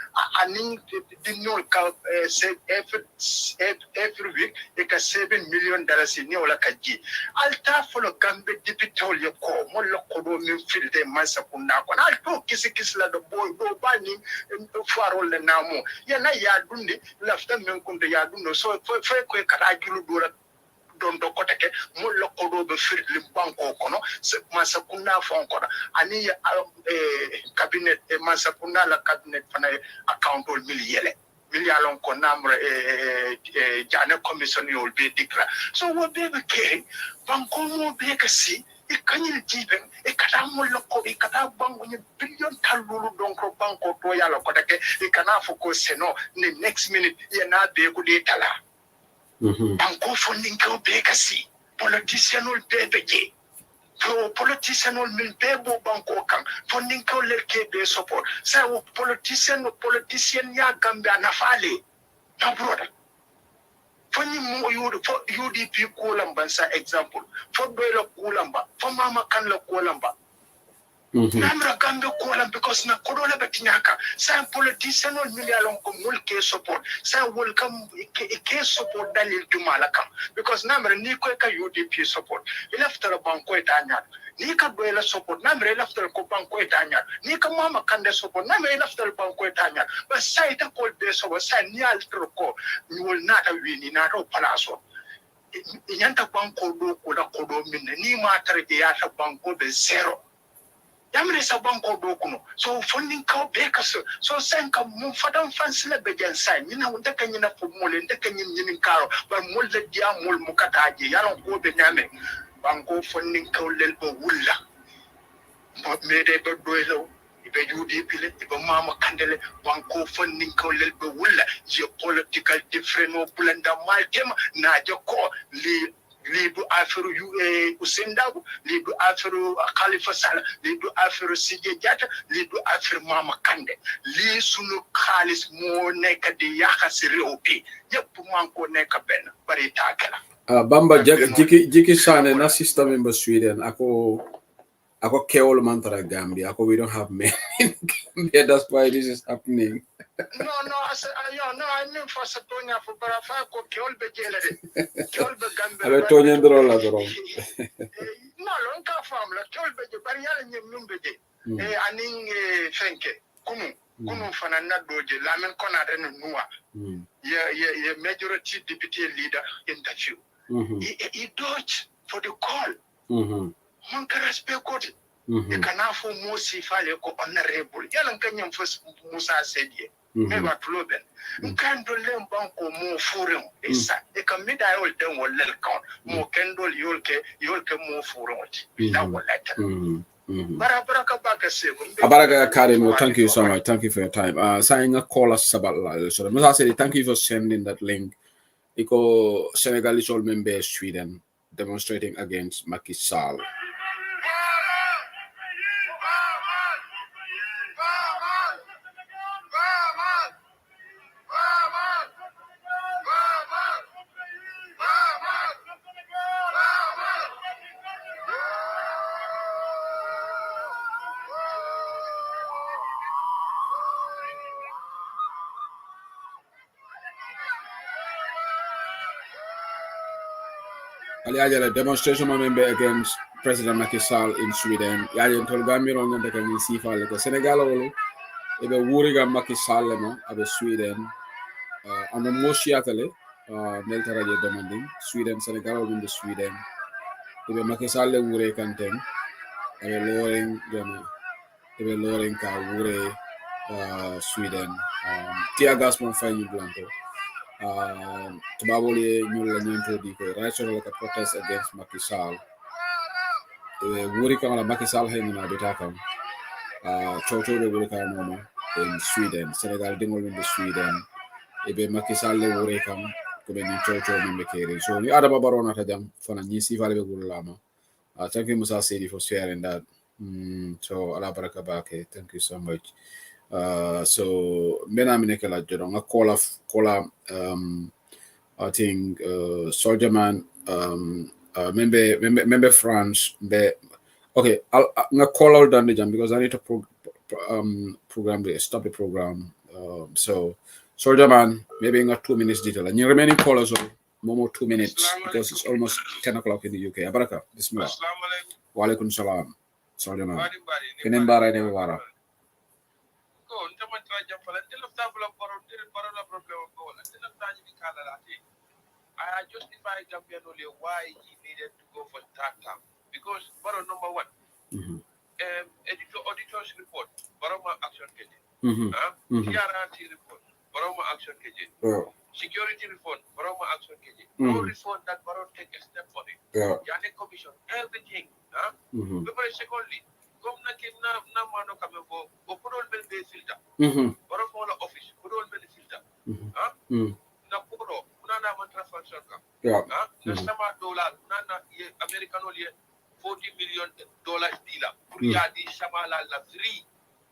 the no ka say every week e ka 7 million dollars ni wala ka ji alta folo gambe dipital yo ko mo lo ko do me filter masa kunna ko al to kisi la do boy do bani farol le namo yana ya dundi lafta men kunde ya dundo so fe ko kata gilu dora don do koteke mo lokko do be firli banko kono masa kunna fon kono ani cabinet masa kunna la cabinet fana account ol million ko namre jana commission yol be dikra so wo be ke banko mo be kasi e kanyil jiben e kata mo lokko e kata bango ni billion talulu don ko banko to yala koteke e kana foko seno ne next minute yana be ko de tala banko funding ko be kasi politician ol bebe pro politician ol min bebo banko kan funding ko lerke be support sa wo politician ya gambe na fale na brother foni mo yudo fo UDP ko lamba sa example fo doyla ko lamba fo mama kan la ko lamba Namra Gambia kola because na kodola betinyaka. Sa politician ol million ko mulke support. Sa welcome ke support dalil tumalaka. Because namra ni ko ka UDP support. Ilaftar banko etanya. Ni ka doela support. Namra ilaftar ko banko etanya. Ni ka mama kande support. Namra ilaftar banko etanya. But sa ita ko be so sa ni altro ko ni will not win na ro palaso. Inyanta banko do ko da kodo minne ni ma targe ya ta banko be zero. Yamre sa banko do kuno so funding ka be ka so sen ka mun fadan fansile be gen sai ni na wonta kan na fu mole nda kan yin karo ba mol da dia mol mukata je yaron ko be nyame banko funding ka lel bo wulla mo me de be doelo ibe UDP le ibe mama kandele banko funding ka lel bo wulla je political different no blenda maltema na je ko lidu afiru Usendabu, lidu afiru Khalifa Sala, lidu afiru Sije Jata, lidu afiru Mama Kande. Li sunu khalis mo neka di yaka siri opi. Yep manko neka ben bari takela. Bamba jiki sane na system in Sweden. Ako keol mantara Gambia. Ako we don't have men in Gambia. That's why this is happening. No, I mean for Satonia for Barafa ko keol be jelade. Keol be Gambia. Abe Tonya ndrola dro. No, long ka fam la keol be je bari yalla nyem numbe je. Aning fenke kunu fana na doje lamen kona ren nuwa. Ye majority deputy leader interview. He dodged for the call. Man ka respect ko. E kana fo Mosi fale ko honorable. Yalla kanyam fo Musa Sedie. Meba tuloben. Nkando lemban ko mo furum. Esa e kamida yol den wolel kan. Mo kendol yolke mo furum. Da wolata. Abaraga Karimo, thank you so much. Thank you for your time. Saying a call us about so Musa said thank you for sending that link. Iko Senegalese all member Sweden demonstrating against Macky Sall. A demonstration member against President Macky Sall in Sweden. Yajen tol Gambia on the can see for like Senegal olo. Ebe wuriga Macky Sall no abe Sweden. And the most atale Nelta Radio demanding Sweden Senegal in the Sweden. Ebe Macky Sall wure kanten. Ebe lowering ka wure Sweden. Tia gas mon fay blanco. Tubaboli nyulla nyinto di ko rational ka protest against Macky Sall wuri kama la Macky Sall hay na beta kam chocho be wuri ka mama in Sweden Senegal dingol in Sweden ebe Macky Sall wuri kam ko be ni chocho ni mekere so ni adama barona ta jam fana ni si fale be gullama thank you Musa Sedi for sharing that so ala baraka bake thank you so much. So mena minekela jodong a call I think Soldier Man member France okay I'll call out done the jam because I need to stop the program so Soldier Man maybe in 2 minutes detail and your remaining callers more 2 minutes because it's almost 10 o'clock in the UK. Abaraka bismillah. Wa alaikum salam. Soldier Man kenembara ne wara I justify Gambian only why he needed to go for that term. Because Baro number one, auditor's report, Baroma action KJ. TRRT report, Baroma action KJ. Security report, Baroma action KJ. No report that Baro take a step for it. Yane commission, everything. But secondly, Governor na mano kame go put all bel be filter. Baro for office, put all bel filter. Na puro nana mantra fanshaka na sama dollar nana American only $40 million dealer ya di sama la free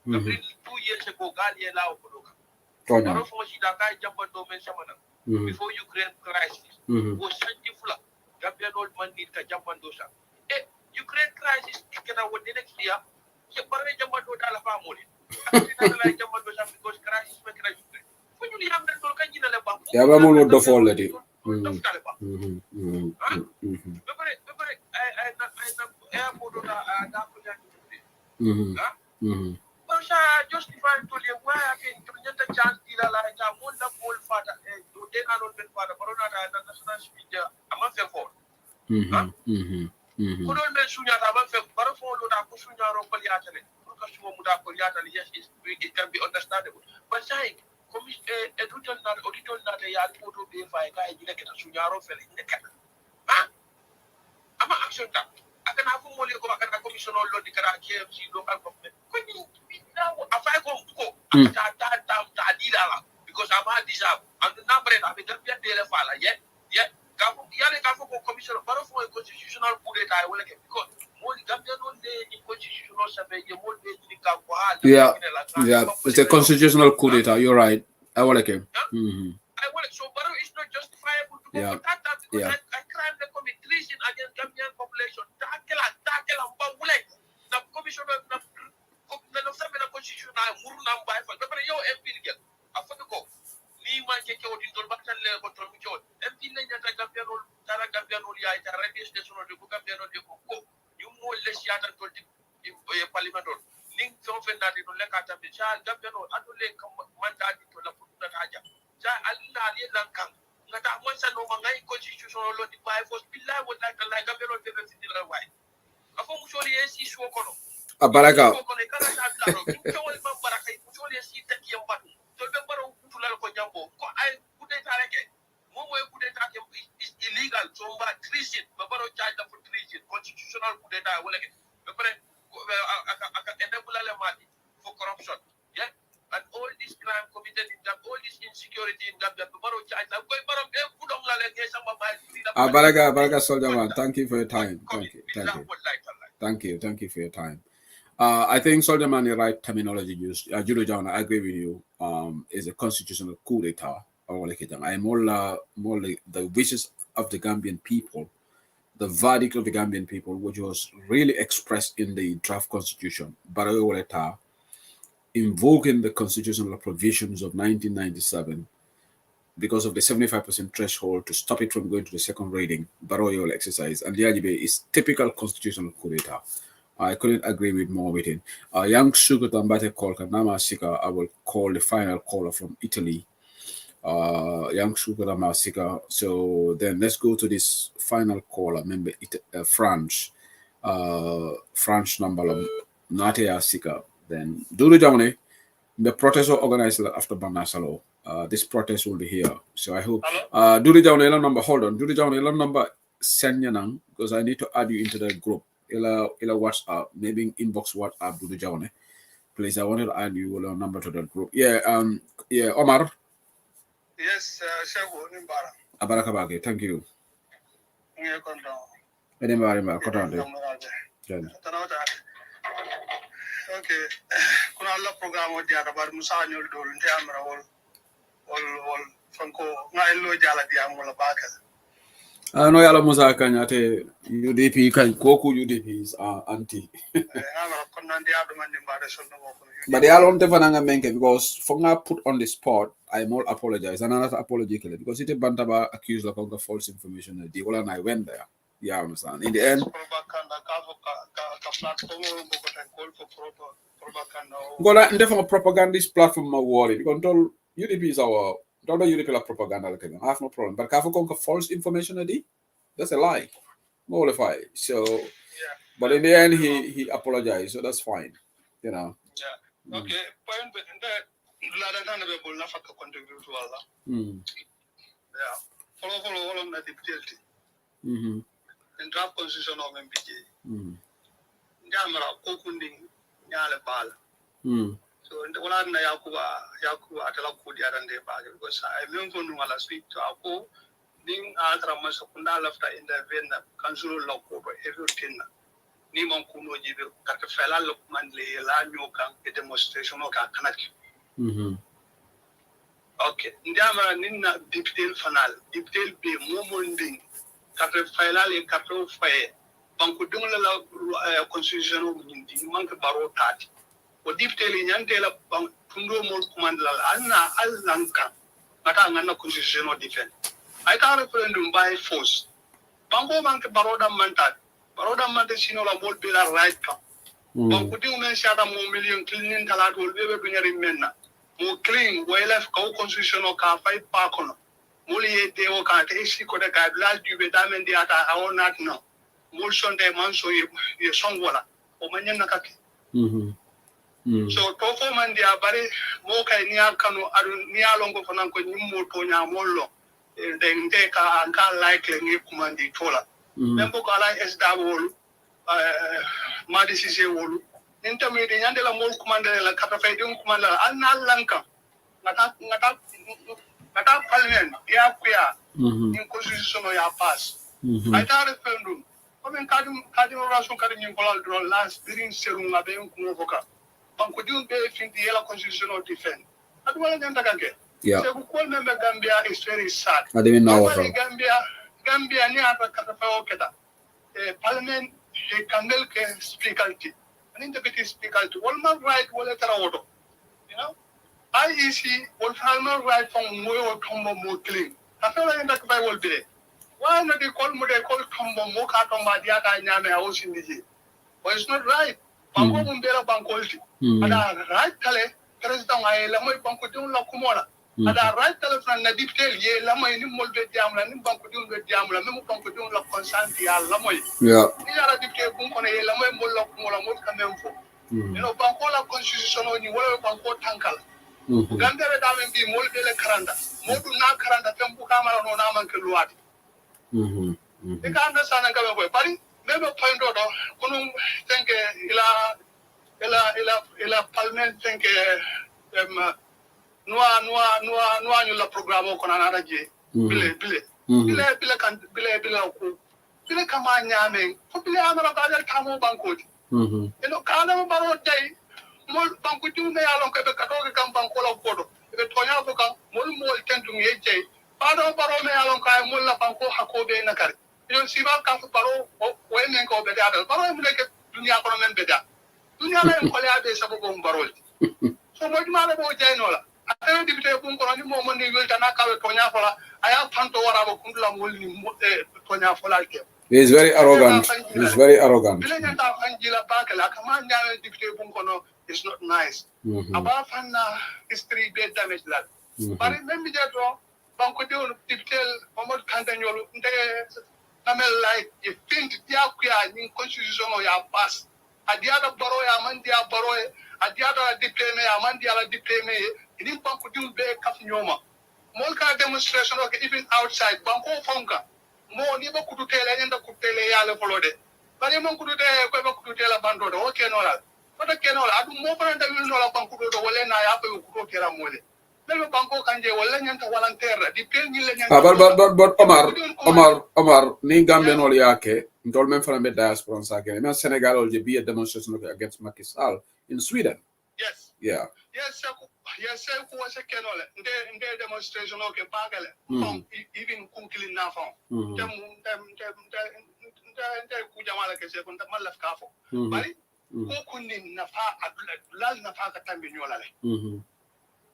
2 years ago gali la opodoka baro fo shi da kai jamba do men sama na before Ukraine crisis was sanjifula Gambian old man need ka jamba do sa Ukraine crisis ikena what the next year bare jamba do dala fa mole akina la jamba do sam because crisis me crisis fu ñu li am na tol kan jina le ba ya ba mo do fo la di ba bare ay na airport do da ko ya Bosha justify to the why I can get a chance to la ta mo na bol fata do de na no ben fata barona da national speaker ama fe for ko don men sunya ta ma fe baro fo lo da ko sunya ro ko ya tele ko ka sumo mu da ko ya tele yes it can be understandable but say auditor na de ya ko to be fa ka e jile ke sunya ro fe ne ka ama action ta akana fu mo le ko akana commission lo di kara KFC local government ko ni afai ko ta dila because I'm a deserve and the number that we get the fala yeah kafu yale kafu ko commission baro for constitutional coup d'etat wala ke because mo gambia non de constitutional sabe ye mo de ni ka ko it's a constitutional coup d'etat, you're right. I wala ke I want so baro is not justifiable to go that because I crime the commit treason against Gambian population tackle ba wala the commission na sabe na constitutional muru na mbay fa ba yo MP gel afata ko ni ma ke ko din dol bakal le ko tro mi ko MP la nyata Gambian ol ya ta radio station de ko Gambian de ko ñu mo le siata to di parlement on ning so fe na di no le ka ta be cha Gambian ol adu le mandat to la pour ta haja cha alla li lankan ngata mo sa no ma ngai constitutional lo di bay fo billahi wallahi kala Gambian ol de ci la way afo mu so li esi so ko no Baraka. Is illegal, so treason, but charge for treason, constitutional coup d'etat, for corruption. Yeah, and all this crime committed in that, all this insecurity in that, Baraka Soldier Man, thank you for your time. Thank you for your time. I think Soldier Man, the right terminology used. Judo John, I agree with you. Is a constitutional coup d'etat. I'm more like the wishes of the Gambian people, the verdict of the Gambian people, which was really expressed in the draft constitution, invoking the constitutional provisions of 1997 because of the 75% threshold to stop it from going to the second reading, Baroyo exercise, and the RGB is typical constitutional coup d'etat. I couldn't agree with more with it. Young Sugar Tambate call Kanama Sika, I will call the final caller from Italy. Young Sugar Masika. So then let's go to this final caller, member France. France number Natea Sika. Then Duru Jamane, the protest organized after Banasalo. This protest will be here. So I hope Duru Jamane number, hold on. Duru Jamane number send yanang because I need to add you into the group. Ila WhatsApp, maybe inbox WhatsApp Duru Jamane. Please, I wanted to add you a number to that group. Yeah, Omar. Yes, Shago Nimbara. Abarakabake, thank you. Okay. Kuna alla programo dia rabar musa nyol dol nte amra wol fanko ngailo jala dia mola baka. No yala musa kanyate UDP kan koku UDP is anti. Amra konna dia do mandi mbare sonno ko. But they are on the fananga menke because Fonga put on the spot, I more apologize. And another apology because it Bantaba accused of false information. The whole and I went there. Yeah, I understand. In the end, propagandist platform worry because UDP is our UDP propaganda. I have no problem. But Kafu false information, that's a lie. Mollify. So, but in the end, he apologized, so that's fine. You know. Yeah. Okay. Point that Ladan be bol na fakka contribute wala. Yeah. Follow all na difficulty. In draft constitution of MPJ. Jamara ko kundi nyale bal. So wala na yakuba atala ko di arande ba because I mean for no wala speak to ako ding atra masakunda lafta in the event council law ko everything. Ni mon kuno jibe kata fela lokman le la nyoka e demonstration o ka kanaki okay ndama ninna detail fanal detail be momonding kata fela le kata faye banko dum la constitution o nyindi manke baro tati o dipteli nyante la tundo mo command la anna allanka ngata ngana constitution o defend ay ka referendum by force banko manke baro dam manta sino la mol be la right ka banko dum men shada mo million cleaning talat wol be be nyari menna mo clean wayla ka constitution o ka fay pa kono moli yete o ka te isi ko de ka blal dube damen di ata awonat no mol sonde manso ye songola o manyen nakake so to fo man dia bare mo kay ni akano adu ni alongo fanan ko nyimmo to nya mollo de nte ka anka like le ni kumandi tola membo ko ala sda wolu madi sise wolu nta mi de nyande la mol kumande la kata fay dum kumanda anna lanka ngata parliament ya kuya in constitution ya pass ay ta referendum ko men kadim relation kadim ni kolal do last during serum ngabe ko voka banko diun be finti yela constitutional defend adu wala nyanta kanke se ko kol membe Gambia is very sad ademi na wato Gambia ni ata kata fa oketa parliament e kangel ke speakerti anin deputy speakerti wal man right wala tara woto you know IEC will farmer right from Moyo Tombo Mokling. I feel like that by will be. Why not they call Tombo Moka Tomba Diaka Yame house in the year? But it's not right. Banko Mumbera Bankolti. And I right tele, President Lamoy Banko Dun La Kumona. And I right tele from the detail ye Lama in Molbe Jamla, Banko Dun the Jamla, Memo Banko Dun La Consanti Lamoy. Yeah. These are the detail Bunkone Lamoy Mola Kumola Mokamemfo. You know, Bankola Constitution on you, whatever Banko Tankal. Gambia da men bi mol bele karanda modu na karanda tembu kamara no na man ke luati e ka anda sana ka be bari mebe point do kunu tenke ila parliament tenke noa ñu la programme ko na raje bile kan ko bile kama nyame ko bile amara ka dal tamo bankoti eno kana baro day mol banko diwne yalon ko be katoke kam banko la kodo be tonya ko kam mol tentu ngeje baro me yalon kay mol la banko hakobe nakari yon siba ka baro o en ko be dal baro mu nek dunya ko men be da dunya la en ko ya be sabo ko barol so mo ma bo jeyno la ate dibite ko ko ni mo mon ni welta na ka tonya fola aya tanto wara bo kundula mol ni tonya fola ke. He is very arrogant. He is very arrogant. It's not nice. About history be damage that. But remember that banko de diptel Omar Kandanyolo namel like you think dia kuya in constitution ya pass. Adiada baro ya mandia baro adiada diplome ya mandia la diplome in banko de be kaf nyoma. Molka demonstration even outside banko fonka. Mo ni ba kututela nyanda kutele yale folode bari mon kutute ko ba kututela bando do okay no la bada keno la adu mo banda wil no la banku do wala na ya ba kututela mole melo banko kanje wala nyanta volontaire di pel ni le nyanta but Omar ni Gambia no yake ndol men fala be diaspora sa ke na Senegal ol je be a demonstration against Macky Sall in Sweden. Yes. Yeah. Yes, ko wasa kenole nde demonstration o ke bagale even kunkili na fon tem ku jamala ke se kon malaf ka fo bari ko kunni na fa lal na fa ka tambi nyola le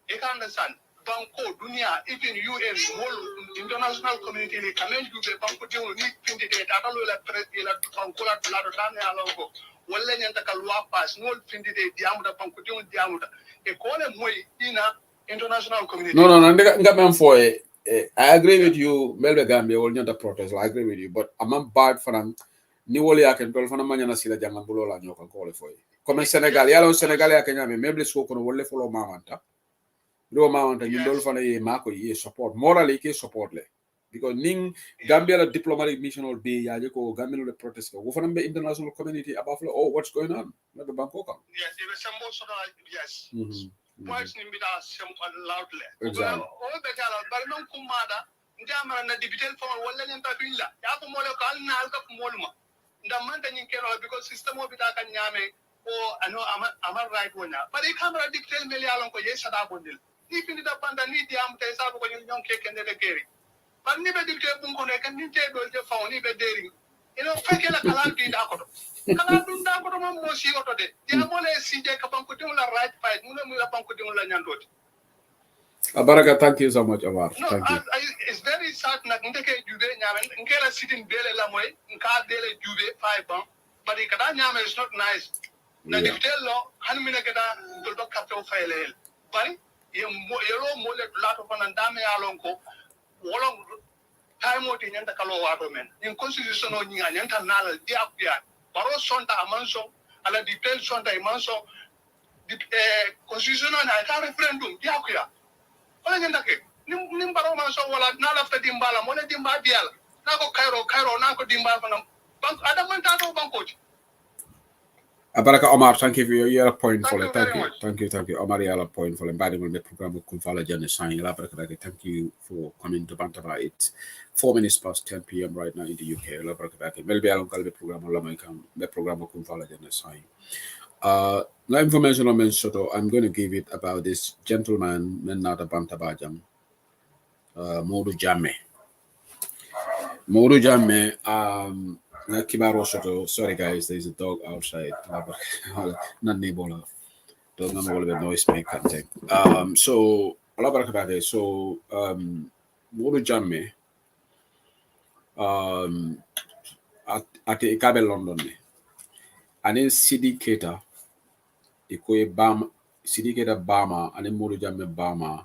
e ka understand banko dunia even UN whole international community le kamen dube banko de ni pindi de ta lo la president la banko la do dane alongo wala nyanta ka loi pass no pindi de diamuda banko de diamuda e ko le moy ina international community no nga mem for I agree with you Melbe Gambia wol nyanta protest I agree with you but amam bad fanan ni wol yaken tol fana manyana sila jangan bulo la nyoko ko le foy comme Senegal yalo Senegal yaken nyame meble so ko wolle folo mamanta do mamanta ñu dol fana ye mako ye support morally ke support le because ning Gambia la diplomatic mission or be ya ko Gambia le protest ko fana be international community about what's going on na do banko kam yes it was some sort of yes points ni bida some loudly exactly o be kala bar non kumada ndamara na digital form wala nyanta billa ya ko mole ko alna alka ko moluma ndamanta nyin kero because system o bida kan nyame o ano amar right wona bari camera digital meli alon ko yesa da bondil ni findi da banda ni diam tay sa ko nyon ke kende de keri par ni be digital bun ko ne kan ni te do je faw ni be deri you know fekela kala di da ko kala dun da ko mo si oto de ya mo le si je ka banko de la right fight mu la banko de la nyandoti Baraka, thank you so much, Omar. No, thank you. It's very sad na ndeke jube nyamen ngela sitting bele la moy nka dele jube 5 ans but ikada nyame is not nice na diftello han mina kada to do kapto fayle bari yelo mo le lato fana ndame alon ko wolon time oti nyanta kalo wato men in constitution o nyanga nyanta nala dia dia baro sonta amanso ala detail sonta amanso di constitution na ka referendum dia kuya wala nyanta ke nim baro man so wala na la fati mbala mo le dimba dial na ko kairo na ko dimba fana bank adam man ta to banko Baraka Omar, thank you for your point for it. Thank you. Omar, your point for the the program of Kunfala Janisai. Thank you for coming to Bantaba. It's 4 minutes past 10 p.m. right now in the UK. Maybe I'll call the program the program of Kunfala Janisai. No information on Mensoto. I'm going to give it about this gentleman, Menata Bantabajam, Modu Jame. Modu Jame, Kibaro Soto, sorry guys, there's a dog outside. Not neighbor. Dog I'm a little bit noise maker thing. So Modu Jamme at the Ikabe London. And then CD Cater Ikoe Bama CD Cater Bama and then Modu Jamme Bama.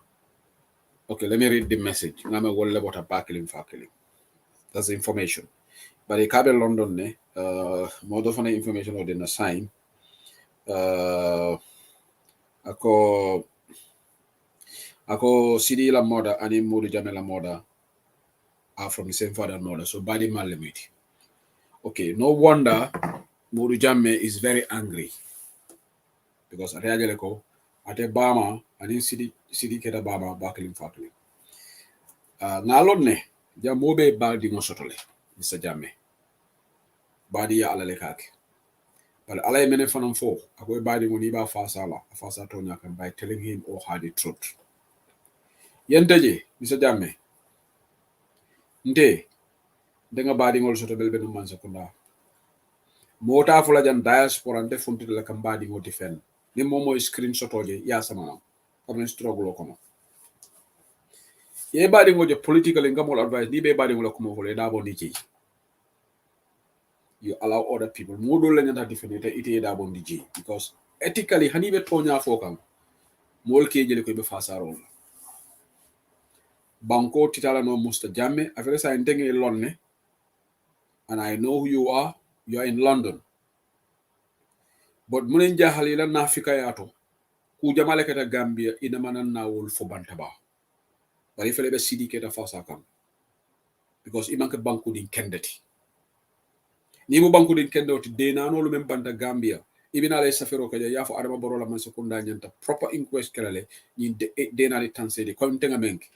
Okay, let me read the message. I'm a wall about a backling faculty. That's the information. But the Cabe London more of the information or the sign ako CD la mother and Modu Jamme la mother are from the same father and mother, so body malamity. Okay, no wonder Modu Jamme is very angry because at a Bama and in CD Keta Bama backling faculty. Nalone Jamobe Baldi Mosotole, Mr. Jamme. Badi ya alale kake. But alay mene fanam fo, akwe badi muniba fasa tonya kan by telling him or her the truth. Yenteje, Mr. Jamme. Nte, denga badi ngol soto belbe no mansa kunda. Mota fula jan diaspora nte funti de la kan badi ngoti fen. Ni momo screenshot oje ya sama. Kama struggle kono. Ye badi ngoje politically ngamol advice ni be badi ngola kumo fole dabo ni ci. You allow other people. Modo lenya different ite da bon DJ because ethically hanibe tonya fokam mol ke jele ko be fasaro banko titala no Mr. Jamme afere sa ndenge lonne and I know who you are in London but munen jahali la nafika yato ku jamale kata Gambia ina manan nawol fo bantaba bari fele be sidi keta fasa kam because imanke banko din kendeti ni mo banko din kendo ti de nanolo mem banta Gambia ibina lay safero ka ya fo adama borola man sekunda nyanta proper inquest kelale ni de na li tansede ko tenga menki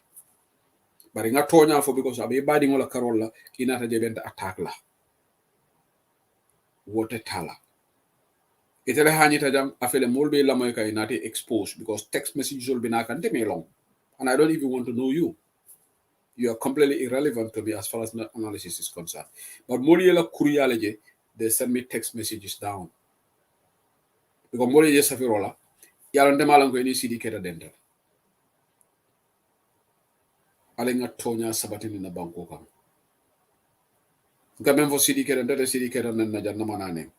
bari nga tonya fo because abe badi ngola karola kinata je benta attack la wote tala itele hanita jam afele molbe la moy kay nati expose because text message jol bina kan me long and I don't even want to know you. You are completely irrelevant to me as far as analysis is concerned. But Moliela Kurialeje, they send me text messages down. Because Moliela Safirola, Yaran Demalango any CD Keta Dental. Alenga Tonya Sabatin in the Banko. Gamen for CD Keta Dental, CD Keta and Najanamanane.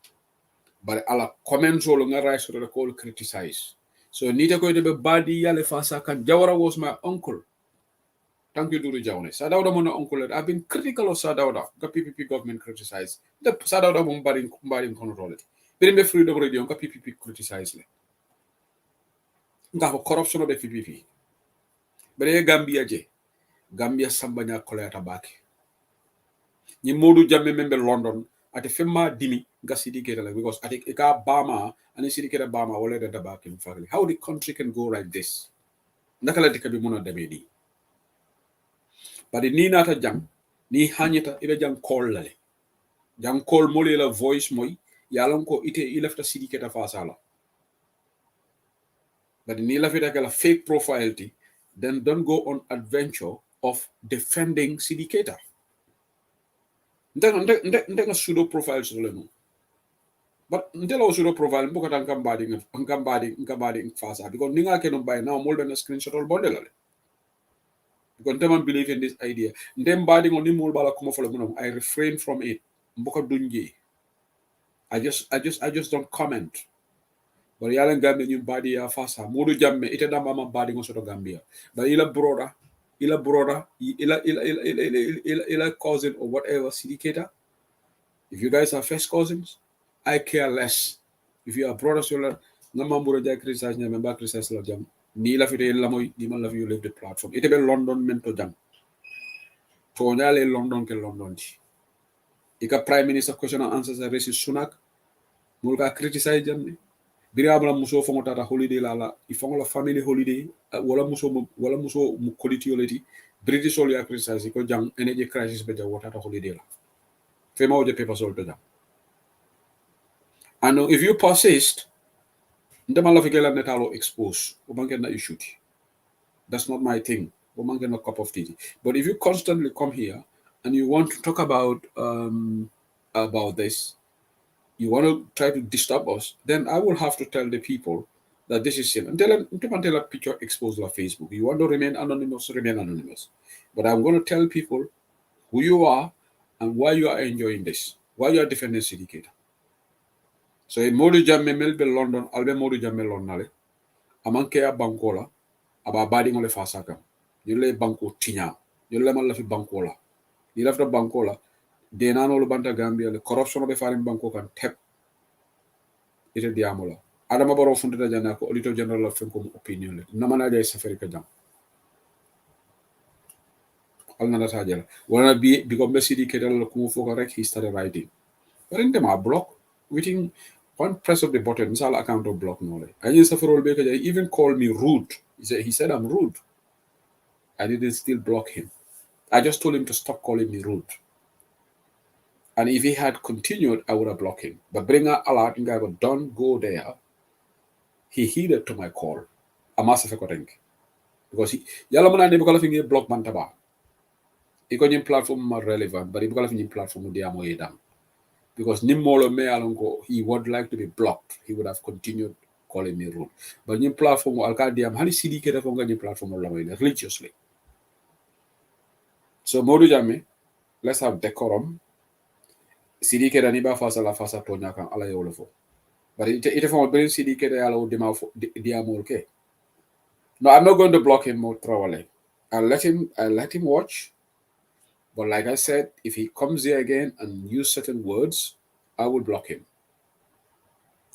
But ala comments all on a rise to the call criticize. So Nita going to be badi Yalefasa kan Jawara was my uncle. Thank you, Duru Jaune. Sadauda Mona uncle. I've been critical of Sadauda. The PPP government criticized. The Sadauda Mumbaring control it. But freedom radio, the PPP criticized. The corruption of the PPP. But Gambia J. Gambia Sambanya Coleta back. Ni Modu Jamme member London at a Fema Dimi Gasidi Ketala because I think Eka Bama and the city Bama all at the back in family. How the country can go like this? Nakala de Kabimuna Demedi. But ni nata jang ni hanyeta ibe jang call lale jang call mole la voice moy yalon ko ite ilafta sidi keta fasala but ni lafita kala fake profile ti then don't go on adventure of defending Sidiketa Ndeng pseudo profile so leno. But ntelo pseudo profile mbuka nkambadi fasa because ninga kenon by now more than a screenshot or bundle. Because don't believe in this idea. Ndem badi ngoni mul bala kuma follow munam. I refrain from it. Mbuka dunje. I just don't comment. But yala Gambia ñu badi ya fasa modu jamme ite da mama badi ngo soto Gambia. But ila brother, ila cousin or whatever syndicator. If you guys are first cousins, I care less. If you are brothers, you're Namambura Jack criticize Namamba criticize la jam. Ni la fite la moy ni man la you leave the platform. Ite be London mento jam. Tonyale London ke London ji. Ika Prime Minister question and answers a racist Sunak. Mulka criticize jam. Biriabla muso fongo tata holiday la ifongo la family holiday wala muso mu quality oleti British all ya criticize ko jang energy crisis be jaw tata holiday la. Fema o de paper sol to jam. And if you persist, expose. That's not my thing. A cup of tea. But if you constantly come here and you want to talk about this, you want to try to disturb us, then I will have to tell the people that this is sin. Until a picture exposed on Facebook. You want to remain anonymous, remain anonymous. But I'm going to tell people who you are and why you are enjoying this, why you are defending syndicator. So Modu Jamme Melbe London, Albe Modu Jamme London, Amankea Bankola, Aba Bading ole Fasaka. You lay Banko Tina, you lay Malafi Bankola. You left the Bankola, Denano Banta Gambia, the corruption of the foreign Banko can tap it at the Amola. Adamabaro Fundita Janako, Little General of Fenkum opinion. Namana de Safarika Jam. Alnana Tajal. Wanna be become the city Kedal Kumufokarek, he started writing. But in them are blocked, waiting. One press of the button, misal account of block knowledge. I just for all baker even called me rude. He said I'm rude. I didn't still block him. I just told him to stop calling me rude. And if he had continued, I would have blocked him. But bring a alert and I go, don't go there. He heeded to my call. A massive think. Because he Yalamana never of block Mantaba. He got in platform more relevant, but he got in platform with the Amoyedam. Because Nimolo Mealongo, he would like to be blocked. He would have continued calling me rude. But in platform, Alcadiam, how CD get a platform religiously. So Modu Jame, let's have decorum. CD get aniba fasa tonyaka ala yolofo. But it from bring CD get alo diamolke. No, I'm not going to block him more thoroughly. I'll let him watch. But like I said, if he comes here again and use certain words, I will block him.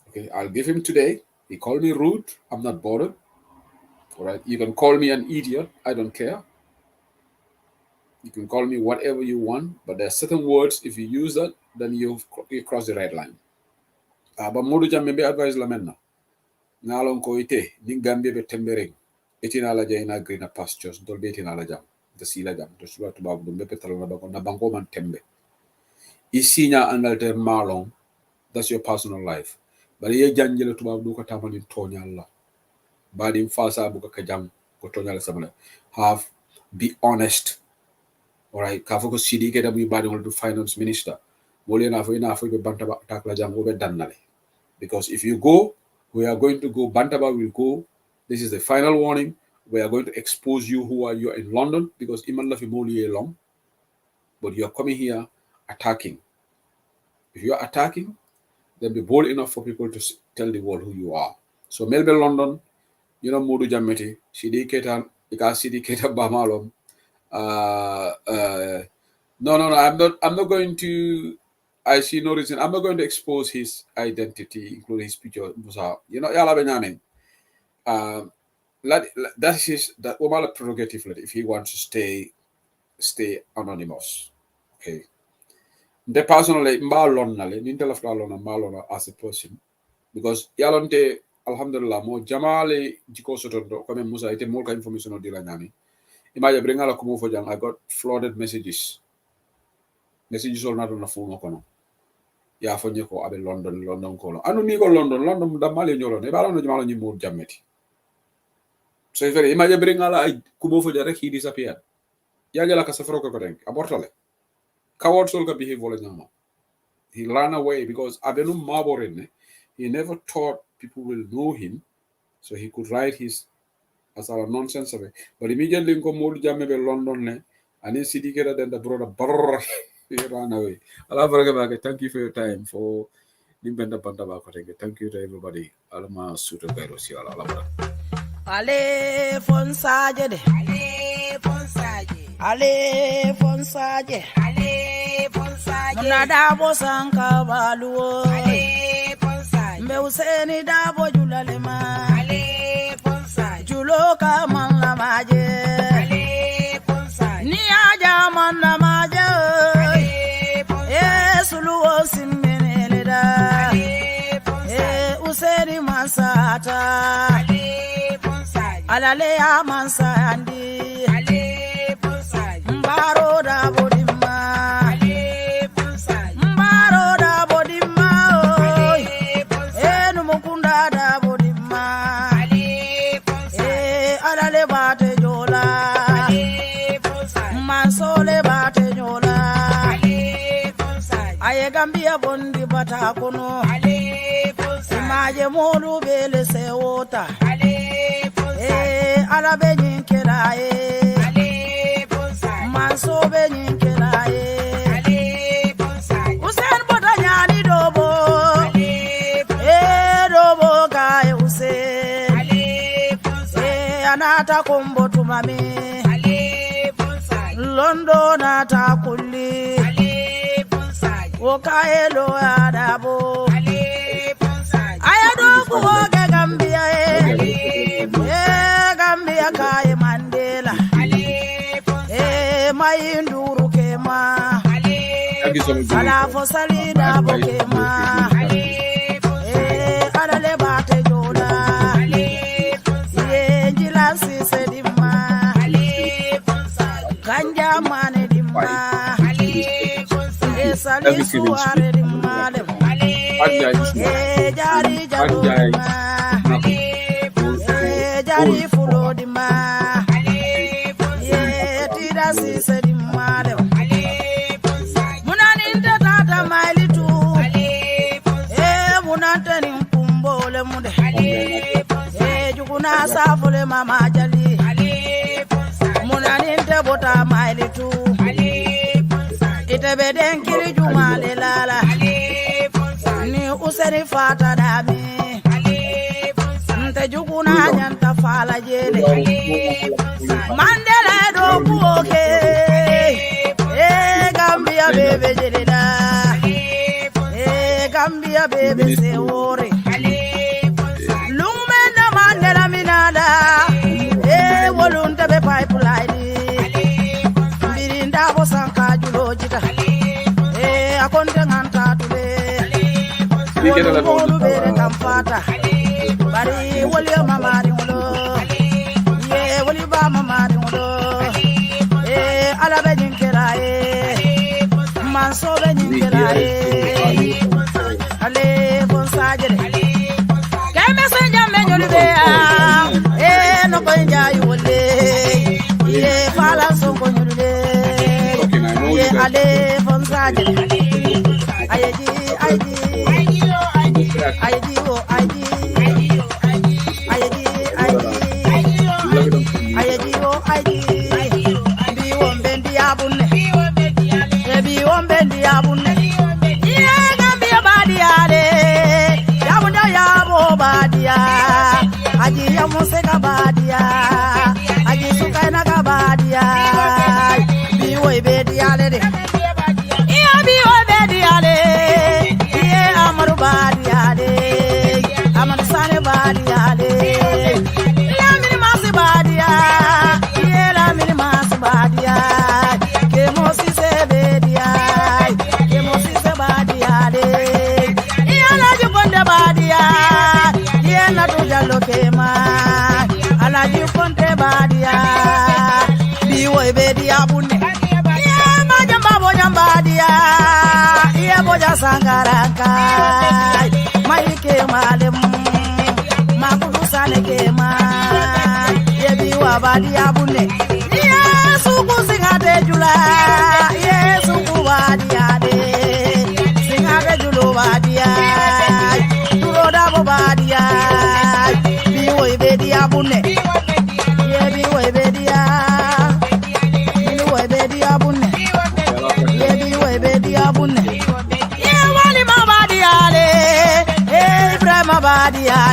Okay, I'll give him today. He called me rude. I'm not bothered. All right, you can call me an idiot. I don't care. You can call me whatever you want. But there are certain words, if you use that, then you cross the red line. But Modu Jam maybe advise la menna. Nalon ko ite, Ningambia be tembering. Etina la jaina greener pastures, dolbetina la jam. The sila jam to sula to babu dumbe petala na bango man tembe. Isinya andalter malong, that's your personal life. But ye janjele to babu ka tamani tonya Allah. Badim fasa buka kajam ko tonya la samala. Be honest. All right, kafoko CD get we badi to finance minister. Wole na fo be bantaba tak la jam go be dannale. Because if you go, we are going to go, Bantaba will go. This is the final warning. We are going to expose you who are you in London because Iman Lafi Moli long. But you are coming here attacking. If you are attacking, then be bold enough for people to tell the world who you are. So Melbourne, London, you know Modu Jameti, Shidi Ketan, Ikasidi Ketan Bamalom. No, I'm not going to. I see no reason. I'm not going to expose his identity, including his picture. You know, Yala Benjamin. That is that Omala prerogative. If he wants to stay anonymous, okay. The personally, Malona as a person, because Yalonte, Alhamdulillah, mo Jamali Jiko Sotondo, come Musa, ite more information on Dilanani. Imagine bring ala kumu for jang. I got flooded messages. Messages all not on the phone. Okono. Ya fonye ko abe London kono. Anu ni go London da mali nyolo. Ne bala no jamalo ni mo jammeti. So if imagine bring ala kumu for jang, he disappeared. Ya gela ka safaro ko denk. Abortale. Coward solka behave wala nyama. He ran away because Abenu Maborene, he never thought people will know him, so he could write his as our nonsense away. But immediately in Komolu Jamebe London, and then Sidikera then the brother brrr, he ran away. Thank you for your time for Nimbenda Pandabaka. Thank you to everybody. Alama Suto Gairosi Alabra. Ale Fonsaje, Ale Fonsaje, Ale Fonsaje, Ale Fonsaje, Nada Bosanka Baluo, Ale Fonsaje, Meuseni Dabo Julalema, Ale Fonsaje, Juloka Manlamaje, Ale Fonsaje, Niaja Manlamaje, Ale Fonsaje, Suluo Simmeneda, Ale Fonsaje, Useni Masata, Alale amansandi ale bonsai mbaro da bodima ale bonsai mbaro da bodima ale bonsai enu mukunda da bodima ale bonsai alale bate jola ale bonsai mansole bate jola ale bonsai aye gambia bondi bata kono ale bonsai maje molu bele sewota ala be nyinkela ale bonsai manso be nyinkela ale bonsai usen bota nyani dobo ale dobo kai usen ale bonsai anata kombo tumami ale bonsai londo nata kulli ale bonsai okaelo adabo ale bonsai ayado kuoge gambia Gambia kai Mandela mayinduru kema salafo salida bokema alale bate jola jilasi sedima kanja mane dimma sali suare dimma jari jaro Jari fulo di ma, ye tira si se di ma le. Munani nte tata maili tu, munante ni mkumbo le mude. Jukuna safule mama jali, munani nte bota maili tu. Ite beden kiri juma le lala, ni useri fata dami. Jukuna nyanta fala jele Mandela do buoke Gambia bebe jelela Gambia bebe se ore Lumenda Mandela minada wolunta be pipeline Birinda bosanka julo jita akonte nganta tule Wolu bere kampata Bari woli mamari mulo ye woli ba mamari mulo ala be nyinkela manso be nyinkela ale bonsaje keme senja me nyoli be no ko nja yole ye fala so ko nyole ye ale bonsaje ayeji o Aji ya museka badia, aji suka na kabadia, biwo ibedi alede, iya biwo ibedi ale, iye amaru badia ale, amaru sane badia ale, la mini masi badia, iye la mini masi badia, ke mosi se bedia, ke mosi se badia ale, iya la jukonde badia. Na to jalo kema ala di konte badia biwo bedia bunne ye majamba bojambadia ye boja sangaranka maike malem makudu sale kema ye biwa badia bunne ye suku singate jula ye suku mabadi ale